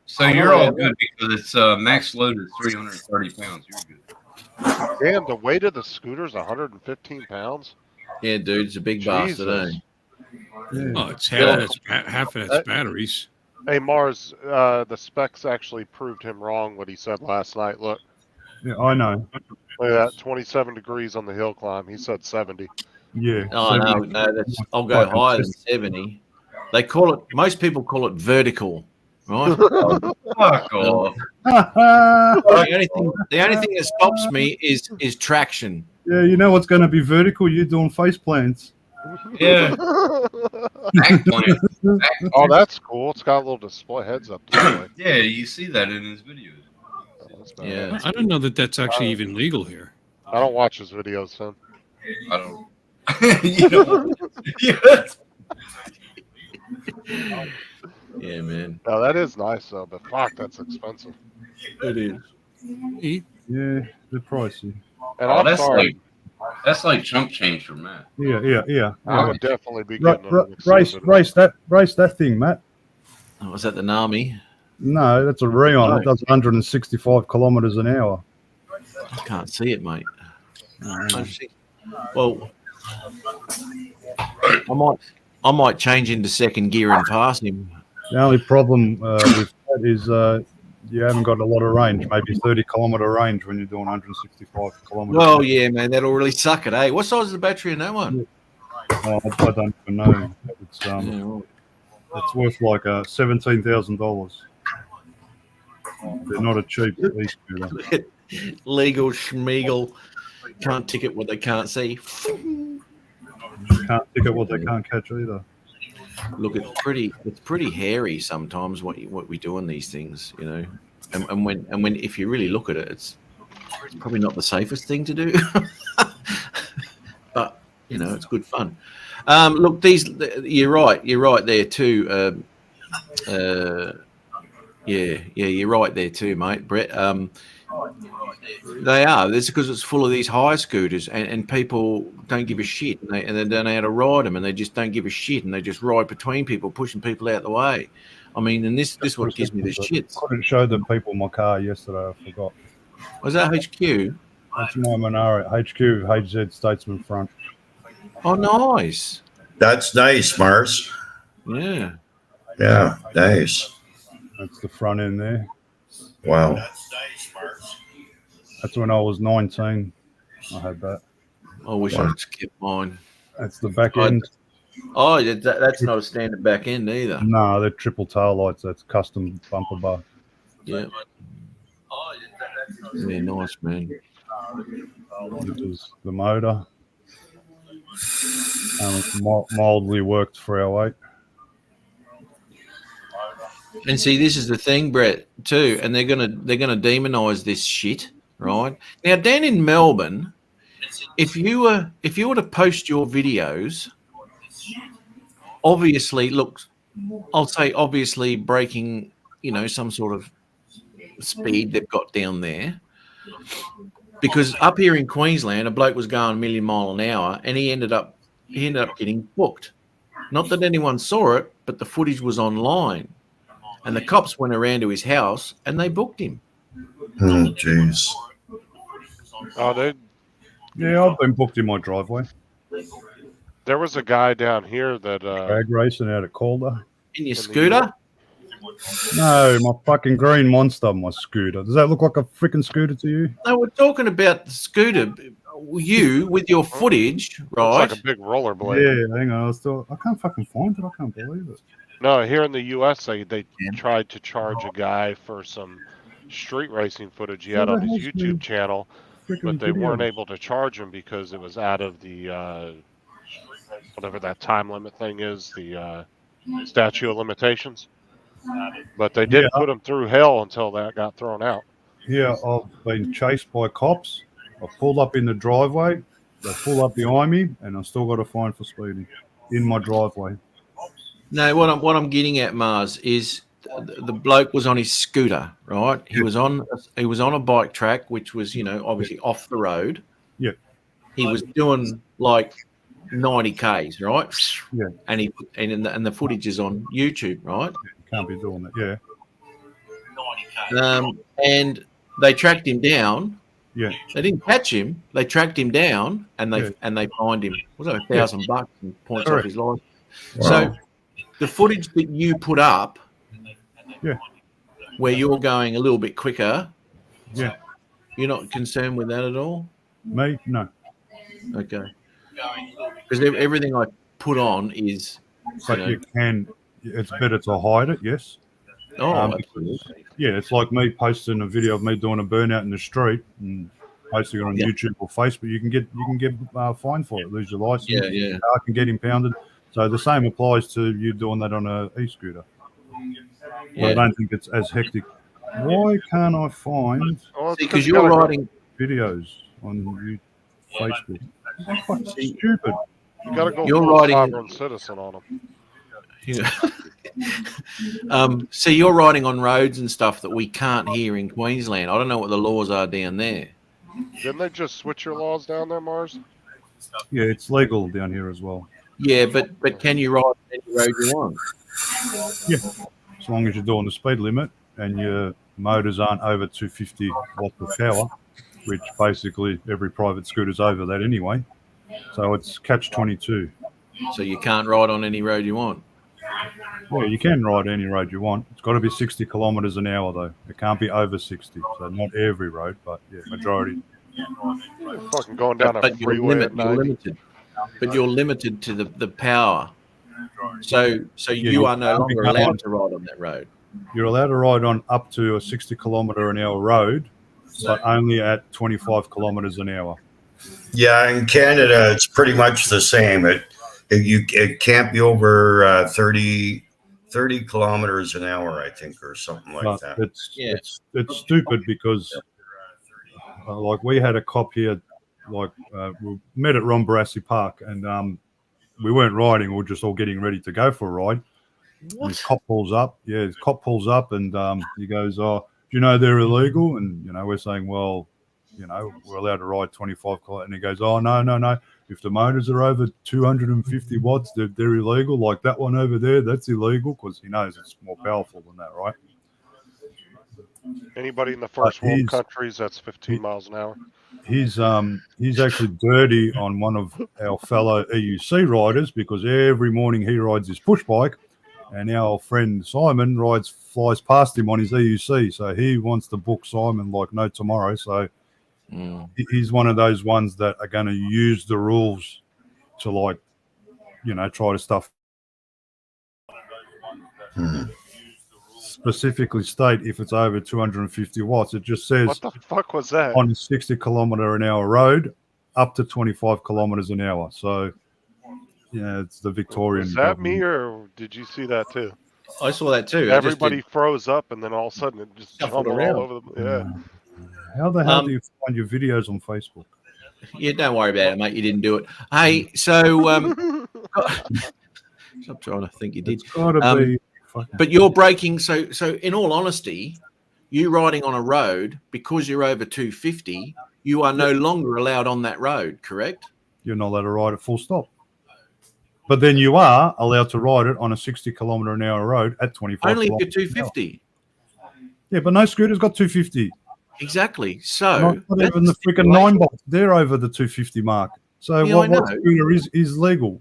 S1: so you're all good because it's max load is 330 pounds. You're good.
S4: Damn, the weight of the scooter is 115 pounds.
S2: Yeah, dude, it's a big bastard, eh?
S9: Yeah.
S6: Oh, it's half of that's batteries.
S4: Hey, Mars, the specs actually proved him wrong what he said last night. Look,
S9: Yeah, I know.
S4: look at that, 27 degrees on the hill climb. He said 70.
S9: Yeah.
S2: Oh, no, I'll go higher than 70. They call it, most people call it vertical, right?
S1: Fuck off.
S2: The only thing that stops me is traction.
S9: Yeah, you know what's going to be vertical? You're doing face plants.
S1: Yeah. Back plant.
S4: Oh, that's cool. It's got a little display heads up display.
S1: Yeah, you see that in his videos.
S4: That's bad.
S2: Yeah.
S6: I don't know that that's actually even legal here.
S4: I don't watch his videos, son.
S1: I don't. You know, yeah.
S2: Yeah, man.
S4: No, that is nice though, but fuck, that's expensive.
S2: It is.
S9: Yeah, they're pricey.
S4: And
S1: Oh,
S4: I'm
S1: that's
S4: sorry,
S1: that's like chump change for Matt.
S9: Yeah.
S4: I would definitely be
S9: Ra-
S4: getting
S9: ra-
S4: an
S9: race,
S4: extended
S9: race that thing, Matt.
S2: Oh, was that the Nami?
S9: No, that's a Rion.
S2: No.
S9: It does 165 kilometers an hour.
S2: I can't see it, mate. Well, I might change into second gear and pass him.
S9: The only problem with that is you haven't got a lot of range, maybe 30-kilometer range when you're doing 165 kilometers.
S2: Well, yeah, man, that'll really suck it, eh? What size is the battery in that one?
S9: I don't even know. It's
S2: Yeah, right.
S9: it's worth like $17,000. They're not a cheap e-scooter.
S2: Legal schmeagle. Can't ticket what they can't see.
S9: Can't pick up what they can't catch either.
S2: Look, it's pretty hairy sometimes what we do on these things, you know. And when if you really look at it, it's probably not the safest thing to do. But you know, it's good fun. Look, you're right there too. Yeah, you're right there too, mate, Brett. They are. That's because it's full of these hire scooters, and people don't give a shit, and they don't know how to ride them, and they just don't give a shit, and they just ride between people, pushing people out the way. I mean, and this what gives me the shits.
S9: I couldn't show the people my car yesterday. I forgot.
S2: Was that HQ?
S9: That's my Monaro HQ HZ Statesman front.
S2: Oh, nice.
S10: That's nice, Mars.
S2: Yeah.
S10: Yeah, nice.
S9: That's the front end there.
S10: Wow.
S9: That's when I was 19. I had that.
S2: I wish I'd kept mine.
S9: That's the back end.
S2: Oh, that's not a standard back end either.
S9: No, they're triple tail lights. That's custom bumper bar.
S2: Yeah. Yeah, nice, man.
S9: This is the motor. Mildly worked for our weight.
S2: And see, this is the thing, Brett, too, and they're gonna demonize this shit, right? Now, down in Melbourne, if you were to post your videos, obviously, look, I'll say obviously breaking, you know, some sort of speed they've got down there, because up here in Queensland, a bloke was going a million mile an hour, and he ended up getting booked. Not that anyone saw it, but the footage was online. And the cops went around to his house and they booked him.
S10: Oh, jeez.
S4: Oh,
S9: Yeah, I've been booked in my driveway.
S4: there was a guy down here that
S9: Drag racing out at Calder.
S2: In your scooter?
S9: No, my fucking green monster, my scooter. Does that look like a freaking scooter to you?
S2: No, we're talking about the scooter. You with your footage, right?
S4: It's like a big rollerblade.
S9: Yeah, hang on. I can't fucking find it. I can't believe it.
S4: No, here in the U.S., they tried to charge a guy for some street racing footage he had on his YouTube channel, but they weren't able to charge him because it was out of the whatever that time limit thing is, the statute of limitations. But they did put him through hell until that got thrown out.
S9: Yeah, I've been chased by cops. I pulled up in the driveway. They pull up behind me, and I still got a fine for speeding in my driveway.
S2: No, what I'm getting at, Mars, is the bloke was on his scooter, right? He was on a bike track, which was, you know, obviously off the road.
S9: Yeah.
S2: He was doing like 90 Ks, right?
S9: Yeah.
S2: And the footage is on YouTube, right?
S9: Can't be doing that. Yeah.
S2: And they tracked him down.
S9: Yeah.
S2: They didn't catch him. They tracked him down and they fined him. Was it $1,000 and points off his license?
S10: Wow.
S2: So the footage that you put up,
S9: Yeah.
S2: where you're going a little bit quicker,
S9: Yeah.
S2: you're not concerned with that at all?
S9: Me? No.
S2: Okay. Because everything I put on is,
S9: But you can. It's better to hide it. Yes.
S2: oh,
S9: Because, yeah, it's like me posting a video of me doing a burnout in the street and posting it on YouTube or Facebook. You can get fined for it. Lose your license.
S2: Yeah.
S9: Car can get impounded. So the same applies to you doing that on a e-scooter.
S2: Yeah.
S9: I don't think it's as hectic Why can't I find
S4: Well, it's
S2: Because
S4: you
S2: you're
S4: gotta go-
S2: riding.
S9: videos on Facebook? It's fucking stupid.
S4: You got to go
S2: You're
S4: full
S2: riding-
S4: sovereign citizen on them.
S2: So you're riding on roads and stuff that we can't hear in Queensland. I don't know what the laws are down there.
S4: Didn't they just switch your laws down there, Mars?
S9: Yeah, it's legal down here as well.
S2: Yeah, but can you ride on any road you want?
S9: As long as you're doing the speed limit and your motors aren't over 250 watts of power, which basically every private scooter's over that anyway. So it's catch-22.
S2: So you can't ride on any road you want.
S9: Yeah, you can ride any road you want. It's got to be 60 kilometres an hour, though. It can't be over 60. So not every road, but yeah, majority.
S4: You're fucking going down a
S2: But you're,
S4: freeway at
S2: you're
S4: 90.
S2: limited. But you're limited to the power. So
S9: Yeah,
S2: you are no
S9: can't be
S2: longer
S9: going on-
S2: allowed to ride on that road.
S9: You're allowed to ride on up to a 60 kilometre an hour road, but only at 25 kilometres an hour.
S10: Yeah, in Canada, it's pretty much the same. It can't be over 30 kilometers an hour, I think, or something like
S9: But
S10: that.
S9: it's stupid because, like, we had a cop here, like, we met at Ron Barassi Park, and we weren't riding, we were just all getting ready to go for a ride. And his cop pulls up. Yeah, his cop pulls up, and he goes, "Oh, do you know they're illegal?" And we're saying, "Well, we're allowed to ride 25 kilometers." And he goes, "Oh, no. If the motors are over 250 watts, they're illegal. Like that one over there, that's illegal," because he knows it's more powerful than that, right?
S4: Anybody in the first world
S9: he's-
S4: countries, that's 15 miles an hour.
S9: He's actually dirty on one of our fellow EUC riders because every morning he rides his push bike, and our friend Simon flies past him on his EUC. So he wants to book Simon like no tomorrow. So he's one of those ones that are going to use the rules to, like, try to stuff. Specifically state if it's over 250 watts. It just says
S4: What the fuck was that?
S9: on a 60 kilometre an hour road up to 25 kilometres an hour. So, it's the Victorian.
S4: Was that
S9: government.
S4: me, or did you see that too?
S2: I saw that too.
S4: Everybody froze up, and then all of a sudden it just
S2: Shuffled
S4: jumbled
S2: around.
S4: all over the. Yeah.
S9: How the hell do you find your videos on Facebook?
S2: Yeah, don't worry about it, mate. You didn't do it. Hey, so stop trying to think you did.
S9: It's got to be. Fucking,
S2: But you're breaking. So in all honesty, you riding on a road because you're over 250, you are no longer allowed on that road. Correct?
S9: you're not allowed to ride it full stop. But then you are allowed to ride it on a 60 kilometre an hour road at 25.
S2: Only if you're
S9: kilometres an hour.
S2: 250.
S9: Yeah, but no scooter's got 250.
S2: Exactly. So
S9: Not even the freaking 9-box. They're over the 250 mark. So
S2: Yeah,
S9: what
S2: I know.
S9: scooter is legal?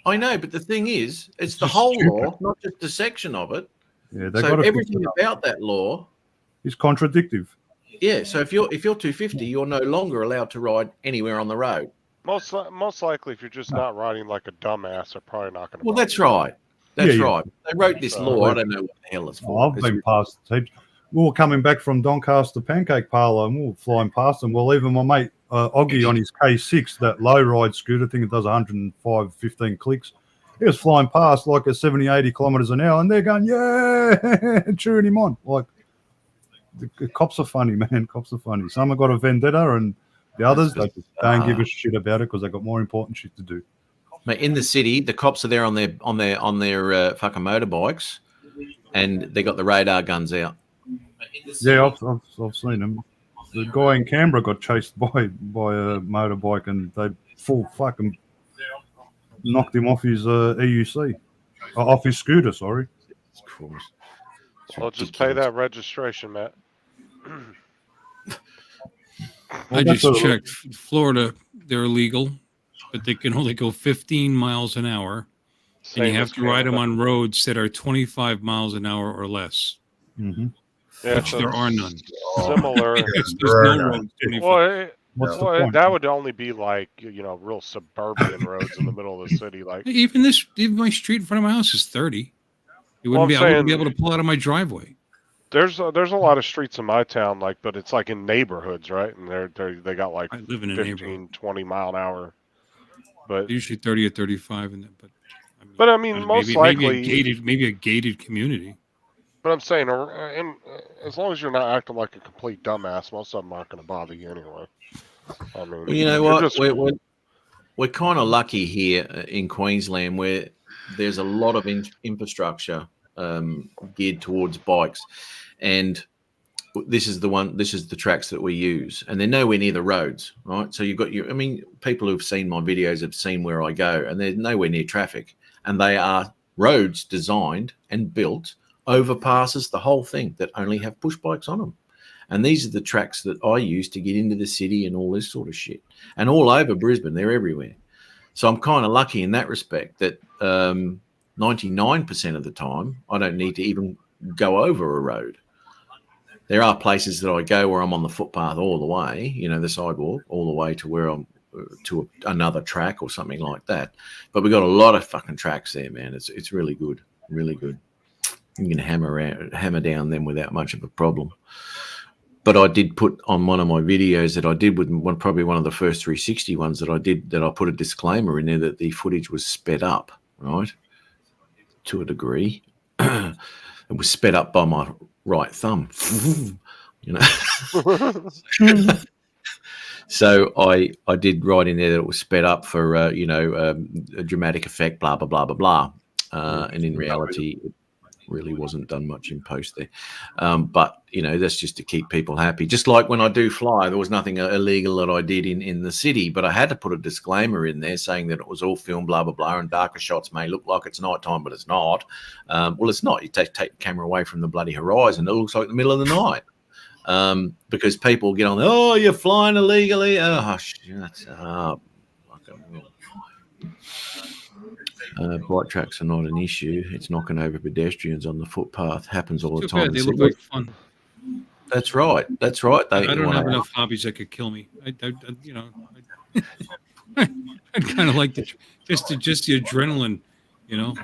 S2: I know, but the thing is, it's the
S9: just
S2: whole
S9: stupid.
S2: law, not just a section of it.
S9: Yeah, they
S2: So
S9: got to fix
S2: everything
S9: it up.
S2: about that law,
S9: It's contradictive.
S2: yeah. So if you're 250, you're no longer allowed to ride anywhere on the road.
S4: Most likely, if you're just not riding like a dumbass, they're probably not going to.
S2: Well, that's right. That's
S9: Yeah, yeah.
S2: right. They wrote this
S4: So-
S2: law. I don't know what the hell it's for.
S9: Oh, I've been past heaps. We were coming back from Doncaster Pancake Parlour, and we were flying past them. Well, even my mate Oggy on his K6, that low ride scooter, I think it does 105, 15 clicks. He was flying past like at 70, 80 kilometres an hour, and they're going, yeah, cheering him on. Like, the cops are funny, man. Cops are funny. Some have got a vendetta, and the others, they just don't give a shit about it because they've got more important shit to do.
S2: Mate, in the city, the cops are there on their fucking motorbikes, and they got the radar guns out.
S9: Yeah, I've seen them. The guy in Canberra got chased by a motorbike, and they full fucking knocked him off his EUC, off his scooter. Sorry.
S4: Well, just pay that registration, Matt.
S9: Well,
S6: I
S9: that's
S6: just
S9: a-
S6: checked. Florida, they're illegal, but they can only go 15 miles an hour, and you
S4: Same
S6: have
S4: as
S6: to ride them
S4: Canada.
S6: on roads that are 25 miles an hour or less.
S9: Mhm.
S4: Yeah,
S6: which
S4: so
S6: there are none.
S4: Similar.
S6: There's
S10: There are
S6: no
S10: none.
S6: roads 25.
S4: Well,
S9: What's the
S4: well,
S9: point?
S4: that would only be like real suburban roads in the middle of the city. Like,
S6: Even my street in front of my house is 30. I
S4: Well,
S6: wouldn't
S4: I'm
S6: be
S4: saying-
S6: able to pull out of my driveway.
S4: there's a lot of streets in my town, like, but it's like in neighborhoods, right? And they got like
S6: I live in a
S4: 15,
S6: neighborhood.
S4: 20 mile an hour. But
S6: Usually 30 or 35, but
S4: I mean, most
S6: maybe
S4: likely,
S6: maybe a gated community.
S4: But I'm saying, as long as you're not acting like a complete dumbass, most of them aren't going to bother you anyway. I mean,
S2: Well, you know
S4: you're
S2: what?
S4: just-
S2: We're kind of lucky here in Queensland where there's a lot of infrastructure geared towards bikes, and this is the tracks that we use, and they're nowhere near the roads, right? So you've got people who've seen my videos have seen where I go, and they're nowhere near traffic, and they are roads designed and built, overpasses, the whole thing, that only have push bikes on them. And these are the tracks that I use to get into the city and all this sort of shit. And all over Brisbane, they're everywhere. So I'm kind of lucky in that respect that 99% of the time, I don't need to even go over a road. There are places that I go where I'm on the footpath all the way, the sidewalk, all the way to where I'm to another track or something like that. But we've got a lot of fucking tracks there, man. It's really good, really good. You can hammer down them without much of a problem. But I did put on one of my videos that I did with probably one of the first 360 ones that I did, that I put a disclaimer in there that the footage was sped up, right? To a degree. It was sped up by my right thumb, So I did write in there that it was sped up for, a dramatic effect, blah, blah, blah, blah, blah. And in reality, it really wasn't done much in post there. But, that's just to keep people happy. Just like when I do fly, there was nothing illegal that I did in the city, but I had to put a disclaimer in there saying that it was all filmed, blah, blah, blah, and darker shots may look like it's nighttime, but it's not. Well, it's not. You take the camera away from the bloody horizon, it looks like the middle of the night. Because people get on there, oh, you're flying illegally. Oh, shut up. Bike tracks are not an issue. It's knocking over pedestrians on the footpath. Happens all the time.
S6: They look like fun.
S2: That's right. That's right.
S6: I don't have enough hobbies that could kill me. I'd kind of like just the adrenaline, I mean,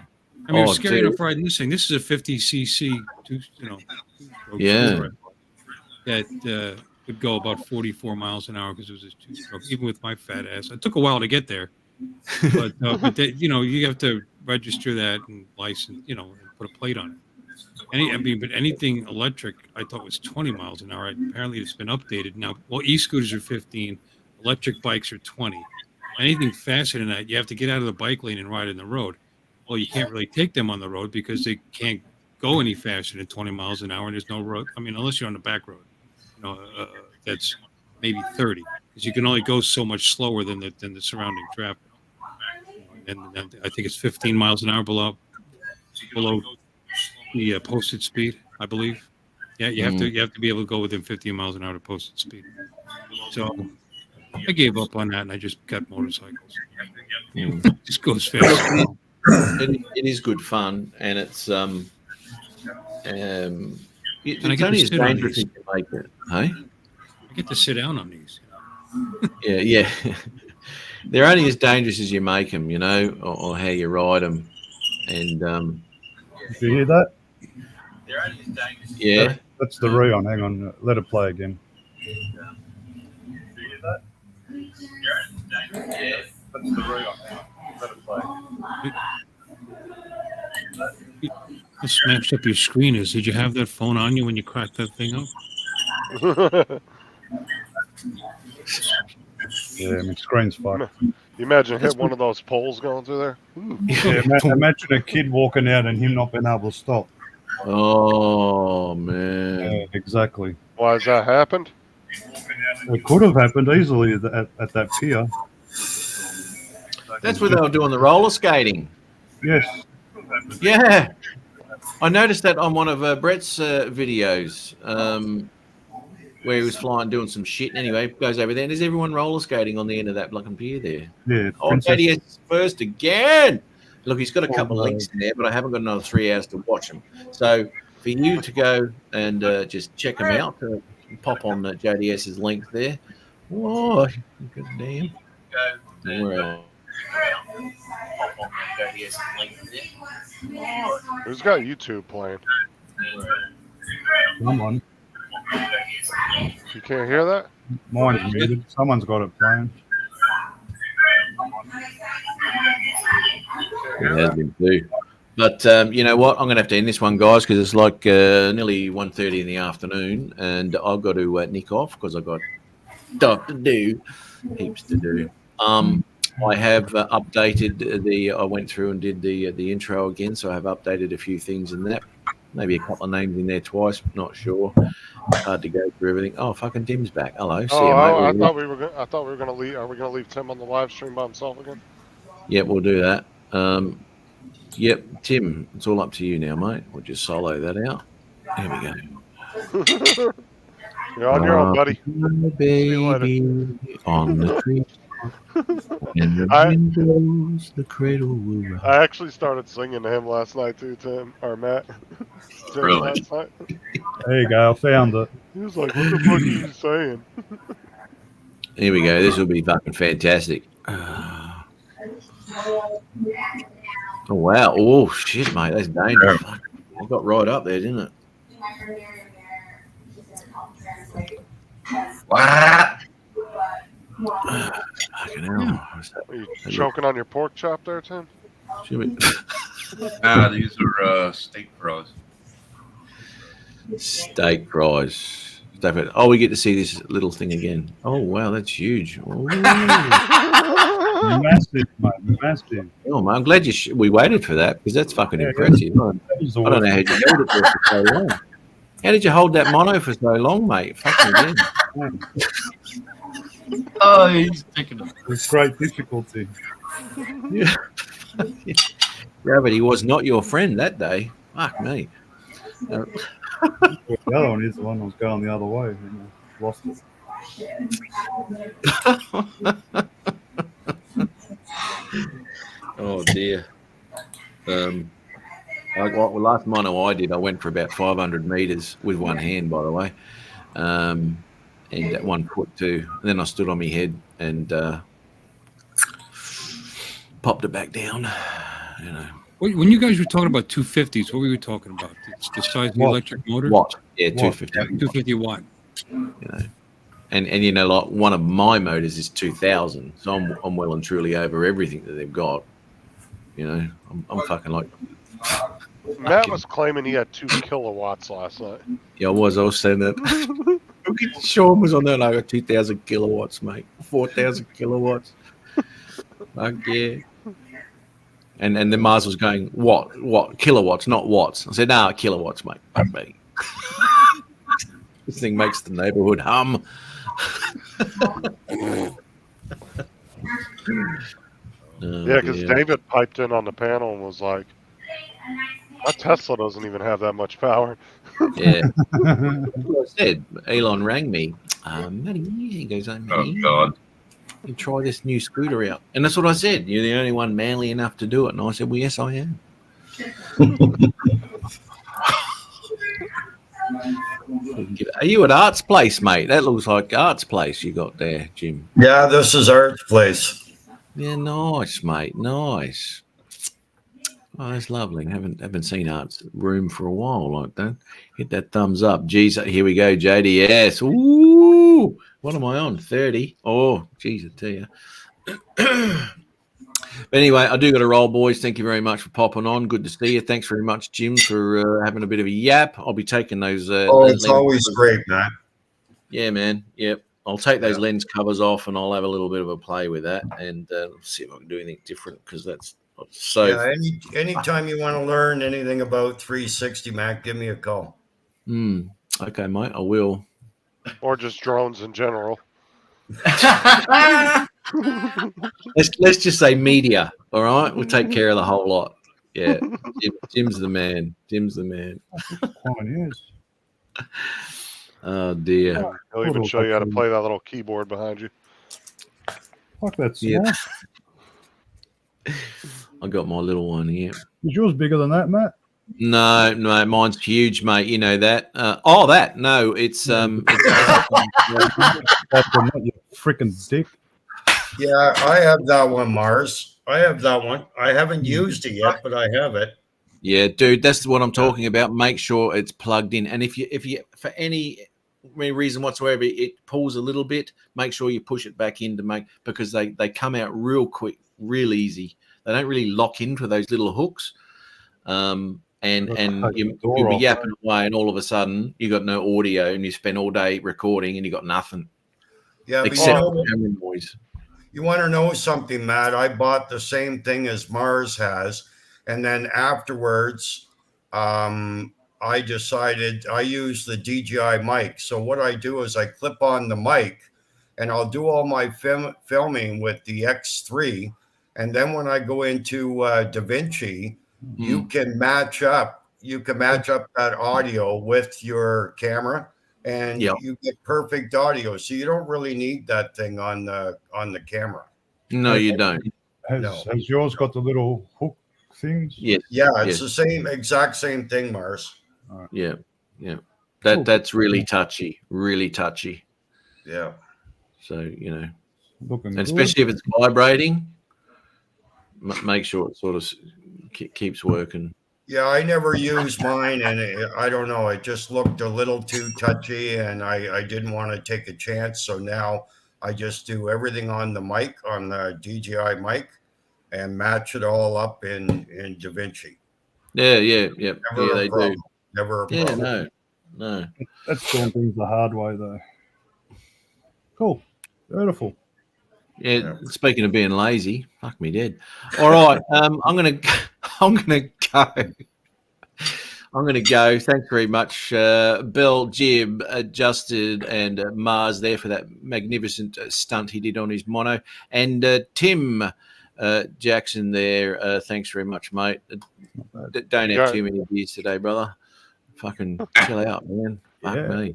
S6: it's scary enough riding this thing. This is a 50cc,
S2: yeah,
S6: that would go about 44 miles an hour because it was a two-stroke. Even with my fat ass, it took a while to get there, but you have to register that and license, and put a plate on it. But anything electric, I thought was 20 miles an hour. Apparently, it's been updated now. Well, e-scooters are 15, electric bikes are 20. Anything faster than that, you have to get out of the bike lane and ride in the road. Well, you can't really take them on the road because they can't go any faster than 20 miles an hour, and there's no road. I mean, unless you're on the back road, that's maybe 30, because you can only go so much slower than the surrounding traffic. And I think it's 15 miles an hour below the posted speed, I believe. Yeah, you have to be able to go within 15 miles an hour to posted speed. So I gave up on that and I just got motorcycles. Just goes fast.
S2: It is good fun, and it's
S6: I
S2: it's
S6: get
S2: only
S6: to
S2: as
S6: sit on
S2: dangerous
S6: these.
S2: as you make it. Hey?
S6: I get to sit down on these.
S2: Yeah. They're only as dangerous as you make them, or how you ride them. And
S9: Did you hear that?
S2: yeah,
S9: That's the Rion. Hang on. Let it play again. That's the Rion. Let it play.
S6: What smashed up your screen is, did you have that phone on you when you cracked that thing up?
S9: Yeah, I mean, screen's fucked.
S4: You imagine hit one of those poles going through there?
S9: Yeah, imagine a kid walking out and him not being able to stop.
S2: oh man,
S9: Yeah, exactly.
S4: Why has that happened?
S9: It could have happened easily at that pier.
S2: that's where they were doing the roller skating.
S9: Yes.
S2: Yeah, I noticed that on one of Brett's videos, where he was flying, doing some shit. Anyway, goes over there, and there's everyone roller skating on the end of that blocking pier there.
S9: Yeah.
S2: Oh,
S9: Princess-
S2: Daddy is first again. Look, he's got a couple of links in there, but I haven't got another 3 hours to watch them. So for you to go and just check them out, pop on JDS's link there. Whoa, good damn. Well, pop on JDS's link there.
S4: Who's got YouTube playing?
S9: Come on.
S4: You can't hear that?
S9: Mine's muted. Someone's got it playing.
S2: It has been too. But you know what? I'm going to have to end this one, guys, because it's like nearly 1:30 in the afternoon, and I've got to nick off because I've got stuff to do, heaps to do. I have updated I went through and did the intro again, so I have updated a few things in that. Maybe a couple of names in there twice, not sure. Hard to go through everything. Oh, fucking Tim's back. Hello. See you, mate.
S4: I thought we were gonna leave. Are we gonna leave Tim on the live stream by himself again?
S2: Yep, we'll do that. Yep, Tim, it's all up to you now, mate. We'll just solo that out. Here we go.
S4: You're on your own, buddy.
S2: Baby, on the tree. In the windows, the cradle will rise.
S4: I actually started singing to him last night too, Tim or Matt. Tim,
S1: Really?
S4: last night.
S9: There you go. I found it.
S4: He was like, "What the fuck are you saying?"
S2: Here we go. This will be fucking fantastic. Oh, wow. Oh, shit, mate. That's dangerous. I got right up there, didn't it?
S1: What?
S2: Fucking hell.
S4: Are you choking on your pork chop there, Tim?
S2: Should we-
S1: These are steak fries.
S2: Steak fries. Oh, we get to see this little thing again. Oh, wow. That's huge. Ooh.
S9: Massive, mate. Massive.
S2: Oh, man, I'm glad we waited for that because that's fucking
S9: Yeah,
S2: impressive. I
S9: That
S2: don't know how you held it there for so long. How did you hold that mono for so long, mate? Fucking again.
S1: Oh, he's taking a
S9: With great difficulty.
S2: Gravity was not your friend that day. Fuck me.
S9: The other one is the one that was going the other way. And I lost it.
S2: Oh dear. Last mono I did, I went for about 500 meters with one hand, by the way, and at 1 foot too. And then I stood on my head and popped it back down. You know.
S6: When you guys were talking about 250s, what were you talking about? The size of the electric motor?
S2: Watt? Yeah,
S9: Watt.
S2: 250.
S6: 250 watt.
S2: You know. And you know, like one of my motors is 2000, so I'm well and truly over everything that they've got. You know, I'm fucking like.
S4: Matt was claiming he had 2 kilowatts last night.
S2: Yeah, I was saying that. Sean was on there like 2,000 kilowatts, mate. 4,000 kilowatts. Fuck yeah. And then Mars was going, what? Kilowatts, not watts. I said, no, kilowatts, mate. Fuck me. This thing makes the neighborhood hum.
S4: Yeah, because David piped in on the panel and was like, "My Tesla doesn't even have that much power."
S2: Yeah. I said, Elon rang me. Matty, he goes,
S1: Oh,
S2: Matty,
S1: God.
S2: you try this new scooter out. And that's what I said. You're the only one manly enough to do it. And I said, well, yes, I am. Are you at Art's Place, mate? That looks like Art's Place you got there, Jim.
S10: Yeah, this is Art's place.
S2: Yeah, nice, mate. Nice. Oh, that's lovely. Haven't seen Art's room for a while like that. Hit that thumbs up. Geez, here we go, JDS. Ooh, what am I on? 30. Oh, geez, I tell you. But anyway, I do got to roll, boys. Thank you very much for popping on. Good to see you. Thanks very much, Jim, for having a bit of a yap. I'll be taking those.
S10: It's always great, man.
S2: Yeah, man. Yep. I'll take those lens covers off and I'll have a little bit of a play with that and see if I can do anything different because that's so.
S10: Yeah, anytime you want to learn anything about 360, Mac, give me a call.
S2: Okay, mate. I will.
S4: Or just drones in general.
S2: Let's just say media. All right, we'll take care of the whole lot. Yeah, Jim's the man. Jim's the man. Oh dear.
S4: He'll even show you how to play that little keyboard behind you.
S9: Fuck, that's
S2: Yeah.
S9: small.
S2: I got my little one here.
S9: Is yours bigger than that, Matt?
S2: No, mine's huge, mate. You know that. No, it's
S9: That's not your freaking dick.
S10: Yeah, I have that one, Mars. I have that one. I haven't used it yet, but I have it.
S2: Yeah, dude, that's what I'm talking about. Make sure it's plugged in, and if you for any reason whatsoever it pulls a little bit, make sure you push it back in because they come out real quick, real easy. They don't really lock into those little hooks. and
S9: You've got to take the
S2: you'll
S9: door
S2: be
S9: off,
S2: yapping away, and all of a sudden you got no audio, and you spend all day recording, and you got nothing
S10: Yeah, but
S2: except for camera noise.
S10: you want to know something, Matt? I bought the same thing as Mars has, and then afterwards, I decided I use the DJI mic. So what I do is I clip on the mic, and I'll do all my filming with the X3, and then when I go into DaVinci, you can match up. You can match up that audio with your camera, and
S2: Yep.
S10: you get perfect audio. So you don't really need that thing on the camera.
S2: No, you don't.
S9: Has yours got the little hook things?
S2: Yes.
S10: Yeah, it's
S2: yes.
S10: the same exact same thing, Mars.
S2: Yeah. Yeah.
S9: Cool.
S2: That's really touchy. Really touchy.
S10: Yeah.
S2: So,
S9: Looking
S2: and
S9: good.
S2: especially if it's vibrating, make sure it sort of keeps working.
S10: Yeah, I never used mine, and I don't know. It just looked a little too touchy, and I didn't want to take a chance. So now I just do everything on the mic, on the DJI mic, and match it all up in DaVinci.
S2: Yeah.
S10: Never a
S2: They
S10: problem.
S2: do.
S10: Never a
S2: Yeah,
S10: problem.
S2: no.
S9: That's doing things the hard way, though. Cool. Beautiful.
S2: Yeah. Speaking of being lazy, fuck me dead. All right, I'm gonna go. I'm gonna go. Thanks very much, Bill, Jim, Justin, and Mars there for that magnificent stunt he did on his mono, and Tim Jackson there. Thanks very much, mate. Don't have too many beers today, brother. Fucking chill out, man. Fuck me.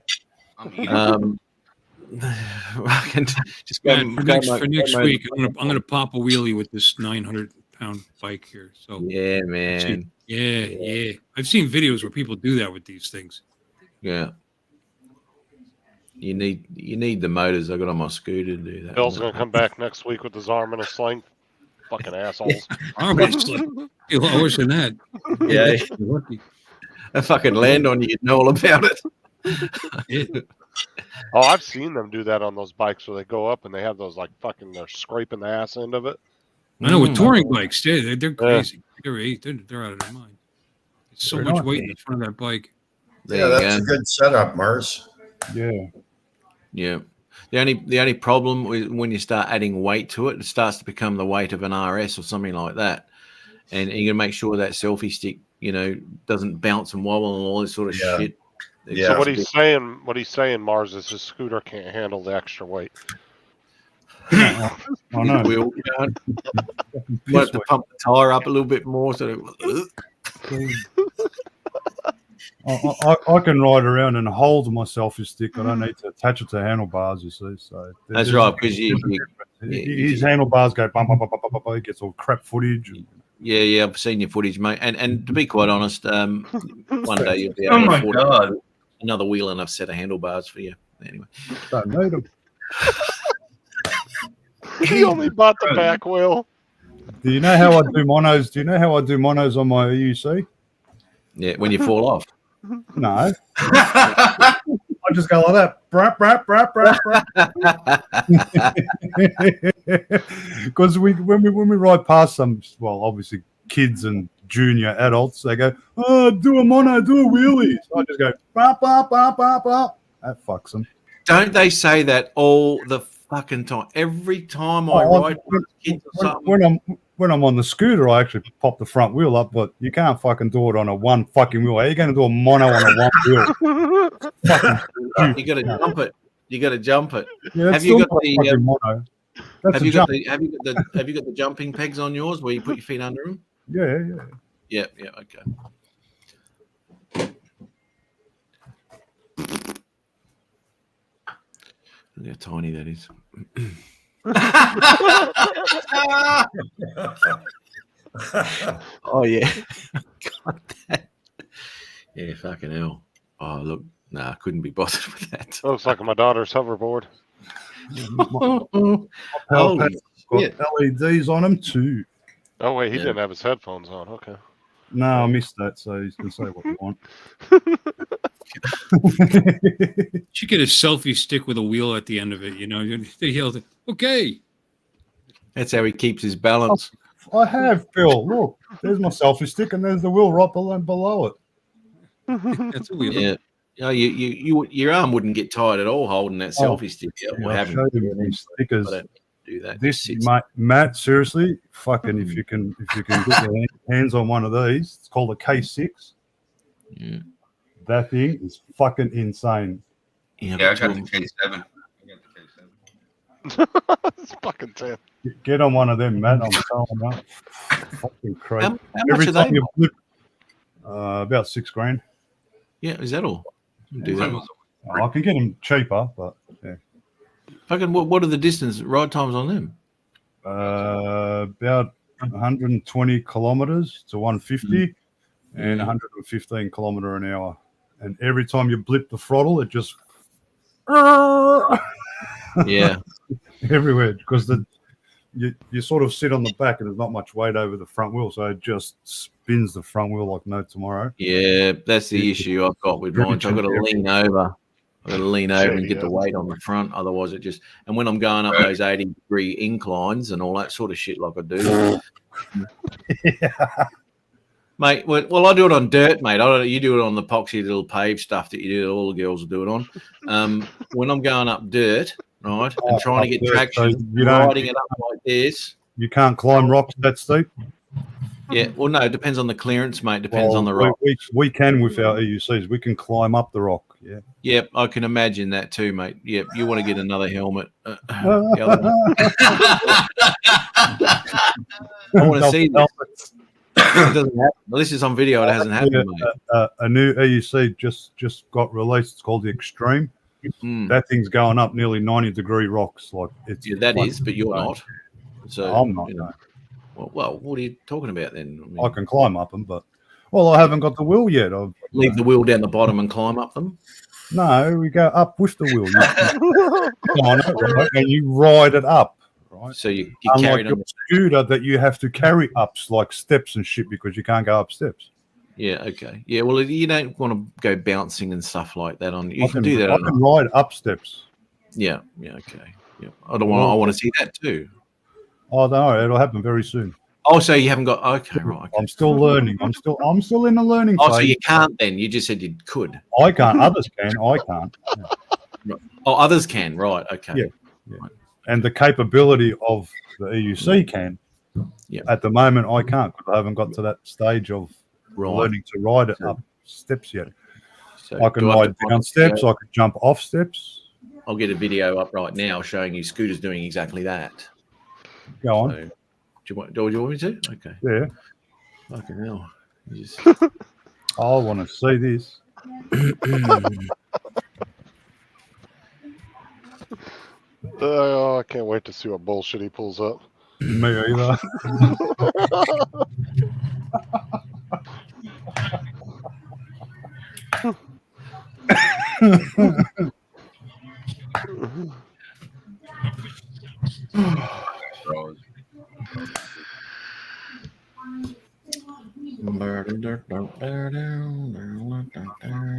S2: I can just go,
S6: Man, for next week, I'm gonna pop a wheelie with this 900-pound bike here. So
S2: yeah, man.
S6: Yeah. I've seen videos where people do that with these things.
S2: Yeah. You need the motors. I got on my scooter to do that.
S4: Bill's gonna come back next week with his arm in a sling. Fucking assholes.
S6: Arm in a sling. You're worse than that.
S2: Yeah.
S6: You're lucky.
S2: I fucking land on you, you'd know all about it.
S6: Yeah.
S4: Oh, I've seen them do that on those bikes where they go up and they have those like fucking they're scraping the ass end of it.
S6: I know with touring bikes, they're crazy. They're out of their mind. It's so
S9: Very
S6: much
S9: nice.
S6: weight in the front of that bike.
S10: Yeah, that's a good setup, Mars.
S9: Yeah.
S2: Yeah. The only problem with when you start adding weight to it, it starts to become the weight of an RS or something like that. And you gotta make sure that selfie stick, doesn't bounce and wobble and all this sort of shit.
S10: Yeah.
S4: So what he's saying, Mars, is his scooter can't handle the extra weight.
S9: I know.
S2: Wheel can't. You have to pump the tire up a little bit more so
S9: I can ride around and hold my selfie stick. I don't need to attach it to handlebars, you see. So
S2: that's right, because
S9: his handlebars go bump, bump, bump, bump, bump, bump. He gets all crap footage.
S2: Yeah, I've seen your footage, mate. And to be quite honest, one day you'll be
S1: Oh
S2: able to
S1: my
S2: afford
S1: God.
S2: another wheel and a set of handlebars for you. Anyway.
S9: Don't need them.
S4: He only bought the back wheel.
S9: Do you know how I do monos? Do you know how I do monos on my EUC?
S2: Yeah, when you fall off.
S9: No. I just go like that. Brap, brap, brap, brap, Because when we ride past some, well, obviously kids and junior adults, they go, "Oh, do a mono, do a wheelie." So I just go, "Bop, bop, bop, bop, bop." That fucks them.
S2: Don't they say that all the fucking time? Every time I ride past kids or something.
S9: When I'm on the scooter, I actually pop the front wheel up, but you can't fucking do it on a one fucking wheel. How are you going to do a mono on a one wheel?
S2: You got to jump it. You got to jump it.
S9: Yeah,
S2: have you got
S9: the mono?
S2: have you got the jumping pegs on yours where you put your feet under them?
S9: Yeah.
S2: Yeah. Okay. Look how tiny that is. Oh yeah. God, that. Yeah, fucking hell. Oh look, I couldn't be bothered with that.
S4: Looks like my daughter's hoverboard.
S9: Got LEDs on them too.
S4: Oh wait, he didn't have his headphones on. Okay.
S9: No, I missed that, so you can say what you want.
S6: Should get a selfie stick with a wheel at the end of it. They yelled, "Okay."
S2: That's how he keeps his balance.
S9: I have, Bill. Look, there's my selfie stick, and there's the wheel right below it.
S6: That's a wheel.
S2: Yeah. Your arm wouldn't get tired at all holding that
S9: Oh,
S2: selfie stick.
S9: Yeah,
S2: Or
S9: I'll
S2: having
S9: show
S2: it.
S9: you these stickers.
S2: I don't do that.
S9: This,
S2: It sits-
S9: Matt, seriously, fucking, if you can get your hands on one of these, it's called a K6.
S2: Yeah.
S9: That thing is fucking insane.
S1: Yeah, I got the K7.
S4: It's fucking 10.
S9: Get on one of them, Matt. I'm telling you. Fucking crazy.
S2: How much
S9: Every
S2: are
S9: time
S2: they?
S9: you flip, about $6,000.
S2: Yeah, is that all? Do that.
S9: I can get them cheaper, but yeah.
S2: Fucking, what are the distance ride times on them?
S9: About 120 kilometers to 150 and 115 kilometer an hour. And every time you blip the throttle, it just
S2: Yeah.
S9: everywhere because you sort of sit on the back and there's not much weight over the front wheel, so it just spins the front wheel like no tomorrow.
S2: Yeah, that's the issue I've got with mine. So I've got to lean over. I've got to lean over and get the weight on the front. Otherwise, it just, and when I'm going up those 80-degree inclines and all that sort of shit like I do. Mate, well, I do it on dirt, mate. You do it on the poxy little paved stuff that you do. All the girls will do it on. When I'm going up dirt, right, and trying to get traction, riding it up like this.
S9: You can't climb rocks that steep.
S2: Yeah, well, no, it depends on the clearance, mate. Depends on the rock.
S9: We can with our EUCs. We can climb up the rock. Yeah.
S2: Yep, I can imagine that too, mate. Yep, you want to get another helmet. I want to see this. It doesn't happen. Well, this is on video. It hasn't happened, mate.
S9: A new EUC just got released. It's called the Extreme. That thing's going up nearly 90-degree rocks. Like it's
S2: that is, but you're not. So
S9: I'm not.
S2: You know, well, what are you talking about then? I mean,
S9: I can climb up them, but I haven't got the wheel yet.
S2: Leave the wheel down the bottom and climb up them.
S9: No, we go up with the wheel. You on it, right? And you ride it up. Right.
S2: So you
S9: Unlike
S2: carry it on
S9: your scooter that you have to carry up like steps and shit because you can't go up steps.
S2: Yeah, okay. Yeah, well, you don't want to go bouncing and stuff like that on. You
S9: I
S2: can do that.
S9: I can ride up steps.
S2: Yeah, okay. Yeah, I want to see that too.
S9: Oh no, it'll happen very soon.
S2: Oh, so you haven't got? Okay, right. Okay.
S9: I'm still learning. I'm still in the learning phase.
S2: Oh, so you can't then? You just said you could.
S9: I can't. Others can. I can't.
S2: Yeah. Oh, others can. Right. Okay.
S9: Yeah. Right. And the capability of the EUC can.
S2: Yeah.
S9: At the moment, I can't because I haven't got to that stage of learning to ride it up steps yet.
S2: So
S9: I can ride down steps. I could jump off steps.
S2: I'll get a video up right now showing you scooters doing exactly that.
S9: Go on.
S2: So, do you want me to? Okay.
S9: Yeah.
S2: Fucking hell. Just...
S9: I want to see this.
S4: I can't wait to see what bullshit he pulls up.
S9: Me either.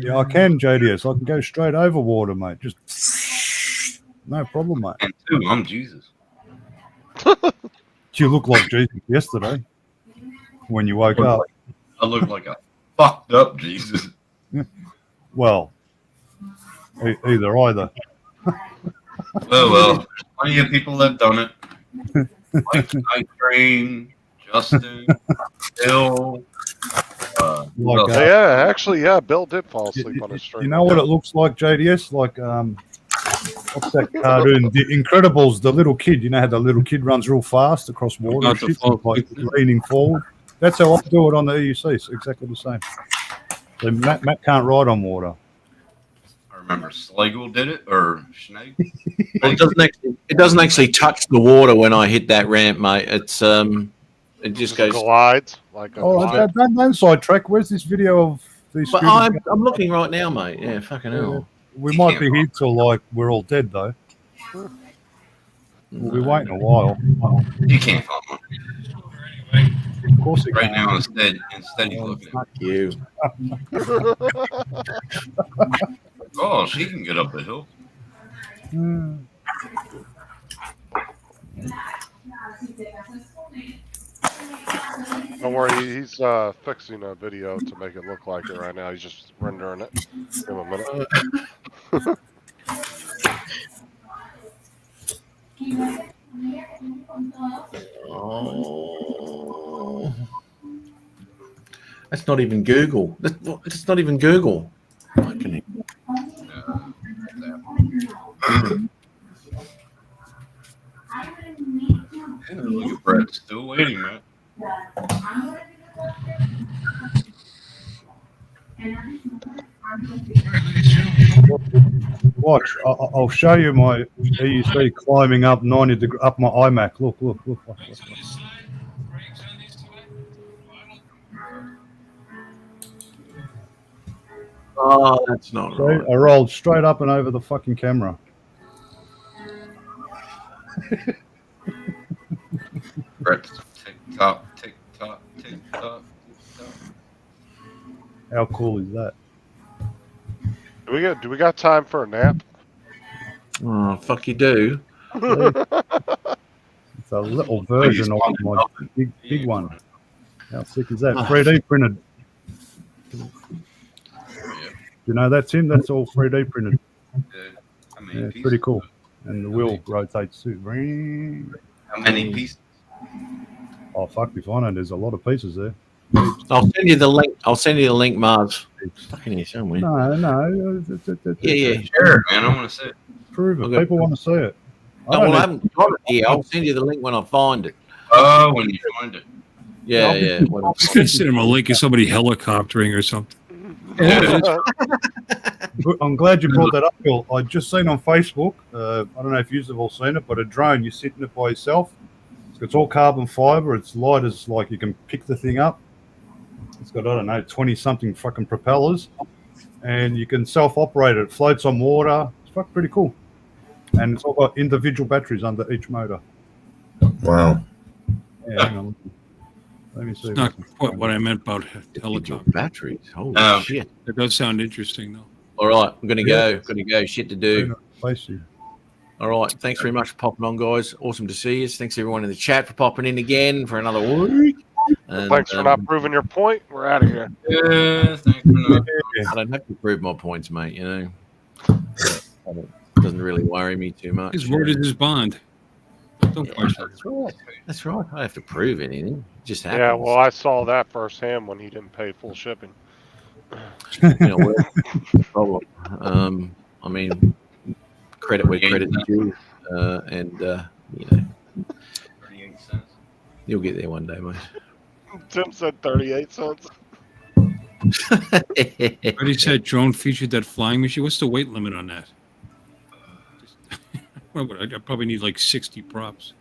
S9: Yeah, I can, JDS. I can go straight over water, mate. Just no problem, mate.
S1: And two, I'm Jesus.
S9: You look like Jesus yesterday when you woke up.
S1: I look like a fucked up Jesus.
S9: Well, either.
S1: Well, plenty of people have done it. Like Night Train, Justin, Bill.
S4: Bill did fall asleep on his stream.
S9: You know what it looks like, JDS? Like what's that cartoon? The Incredibles. The little kid. You know how the little kid runs real fast across water, and shit, like leaning forward. That's how I do it on the EUC. It's exactly the same. So Matt can't ride on water.
S1: I remember Slagle did it, or Snake.
S2: Well, it doesn't actually touch the water when I hit that ramp, mate. It's it just goes
S4: glides like a glide.
S9: Don't sidetrack. Where's this video of these?
S2: But I'm looking right now, mate. Yeah, fucking hell.
S9: We might be here till like we're all dead though. We'll be waiting a while.
S1: You can't find one.
S9: Of course it
S1: Right
S9: can.
S1: now, instead he's looking.
S2: Fuck you.
S1: Oh, she can get up the hill.
S4: Don't worry, he's fixing a video to make it look like it right now. He's just rendering it. Give him a minute.
S2: Oh. That's not even Google. That's not even Google. Fucking
S1: Yeah, look at Brett. Still waiting, man.
S9: Watch, I'll show you my EUC climbing up 90 degrees up my iMac. Look. Watch.
S2: Oh, that's not
S9: See,
S2: right.
S9: I rolled straight up and over the fucking camera.
S1: Brett, tick tock, tick tock, tick tock, tick tock.
S9: How cool is that?
S4: Do we got time for a nap?
S2: Oh, fuck you do.
S9: It's a little version of my big one. How sick is that? 3D printed. You know that, Tim? That's all 3D printed.
S1: How many
S9: Yeah, it's
S1: pieces?
S9: pretty cool. And the wheel rotates too.
S1: How many pieces?
S9: Oh, fuck if I know. There's a lot of pieces there.
S2: I'll send you the link. Mars. Fucking here somewhere.
S9: No.
S2: Yeah.
S1: Sure, man. I want to see it.
S9: Prove it.
S2: Okay.
S9: People want to see it.
S2: Oh, well, I haven't got it here. I'll send you the link when I find it.
S1: Oh, when you find it.
S2: Yeah. When I
S6: I was going to send him a link of somebody helicoptering or something.
S9: I'm glad you brought that up, Bill. I just seen on Facebook, I don't know if you've all seen it, but a drone, you're sitting it by yourself. It's all carbon fiber. It's light as like you can pick the thing up. It's got, I don't know, 20-something fucking propellers. And you can self-operate it. It floats on water. It's fucking pretty cool. And it's all got individual batteries under each motor.
S10: Wow.
S9: Yeah, hang on. Let me see.
S6: It's not quite what I meant about telecom.
S2: batteries. Holy shit.
S6: It does sound interesting, though.
S2: All right. I'm going to go. Got to go. Shit to do.
S9: Place you.
S2: All right. Thanks very much for popping on, guys. Awesome to see you. Thanks everyone in the chat for popping in again for another week. And,
S4: Thanks for not proving your point. We're out of here.
S1: Yeah, thanks for not.
S2: I don't have to prove my points, mate. You know, it doesn't really worry me too much.
S6: His word is his bond. Don't
S2: Yeah,
S6: question it.
S2: that's right. That's right. I don't have to prove anything. It just happens.
S4: Yeah, well, I saw that firsthand when he didn't pay full shipping.
S2: You know, no problem. I mean, credit where credit's due, and you know,
S1: 38 cents.
S2: you'll get there one day, mate.
S4: Tim said 38 cents.
S6: I already said drone featured that flying machine. What's the weight limit on that? I probably need like 60 props.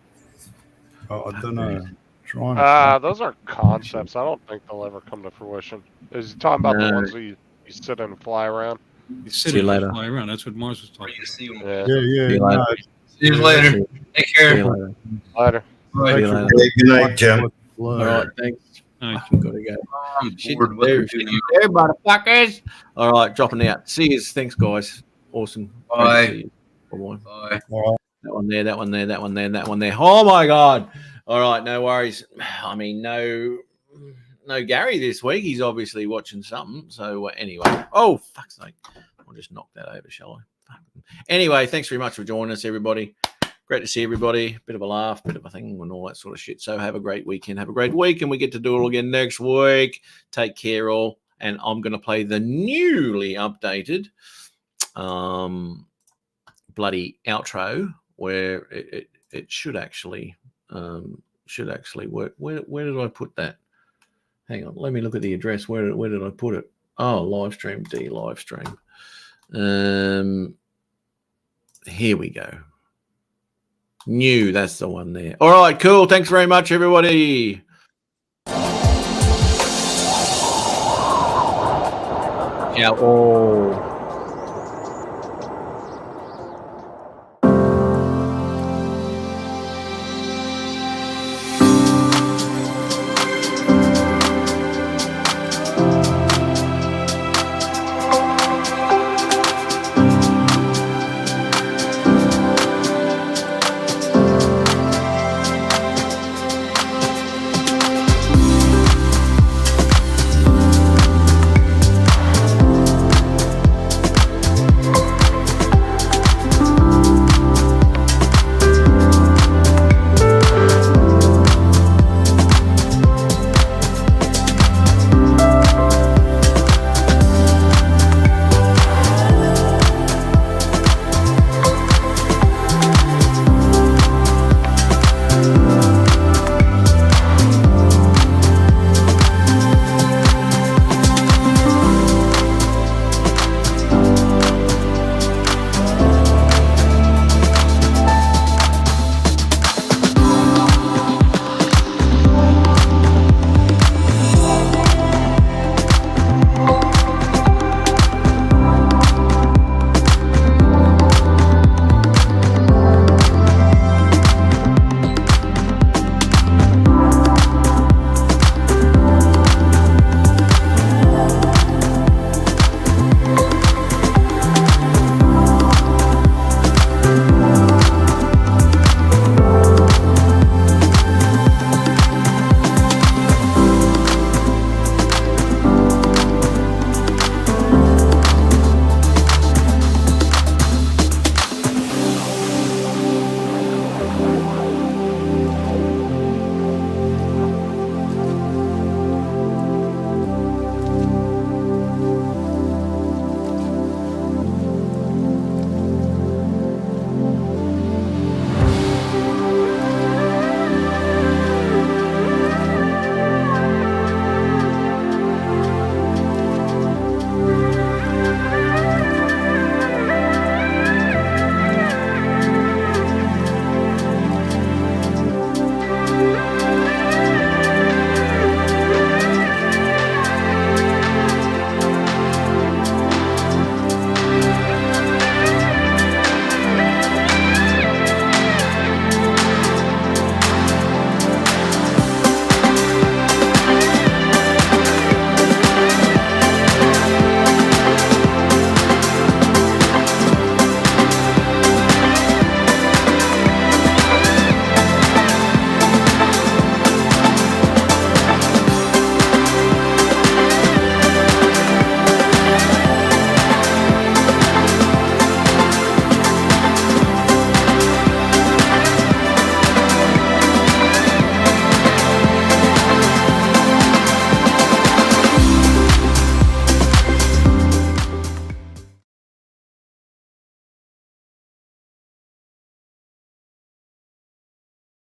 S9: Oh, I don't know. Trying to
S4: Those are concepts. I don't think they'll ever come to fruition. Is he talking about the ones that you sit in and fly around?
S6: You sit
S2: See you
S6: and
S2: later.
S6: fly around. That's what Mars was
S1: Or
S6: talking
S1: you
S6: about.
S1: see them.
S4: Yeah.
S9: yeah.
S2: See you
S9: No,
S2: later.
S1: See you later. Take
S2: See
S1: care.
S2: you later.
S4: Later.
S1: Bye.
S2: See you later.
S10: Good night, Tim.
S2: All right, thanks.
S6: Nice.
S2: Fucking gotta go.
S1: I'm
S2: Shit
S1: bored
S2: to
S1: with
S2: do,
S1: the
S2: shit
S1: video.
S2: to do, motherfuckers. All right, dropping out. See you. Thanks, guys. Awesome. Great to
S1: Bye.
S2: see you. Bye-bye.
S1: Bye.
S2: That one there, that one there, that one there, and that one there. Oh my God. All right, no worries. I mean, no Gary this week. He's obviously watching something. So anyway. Oh, fuck's sake. I'll just knock that over, shall I? Anyway, thanks very much for joining us, everybody. Great to see everybody. Bit of a laugh, bit of a thing, and all that sort of shit. So have a great weekend. Have a great week, and we get to do it all again next week. Take care, all. And I'm going to play the newly updated bloody outro where it should actually work. Where did I put that? Hang on, let me look at the address. Where did I put it? Oh, live stream, live stream. Here we go. New, that's the one there. All right, cool. Thanks very much, everybody. Ciao.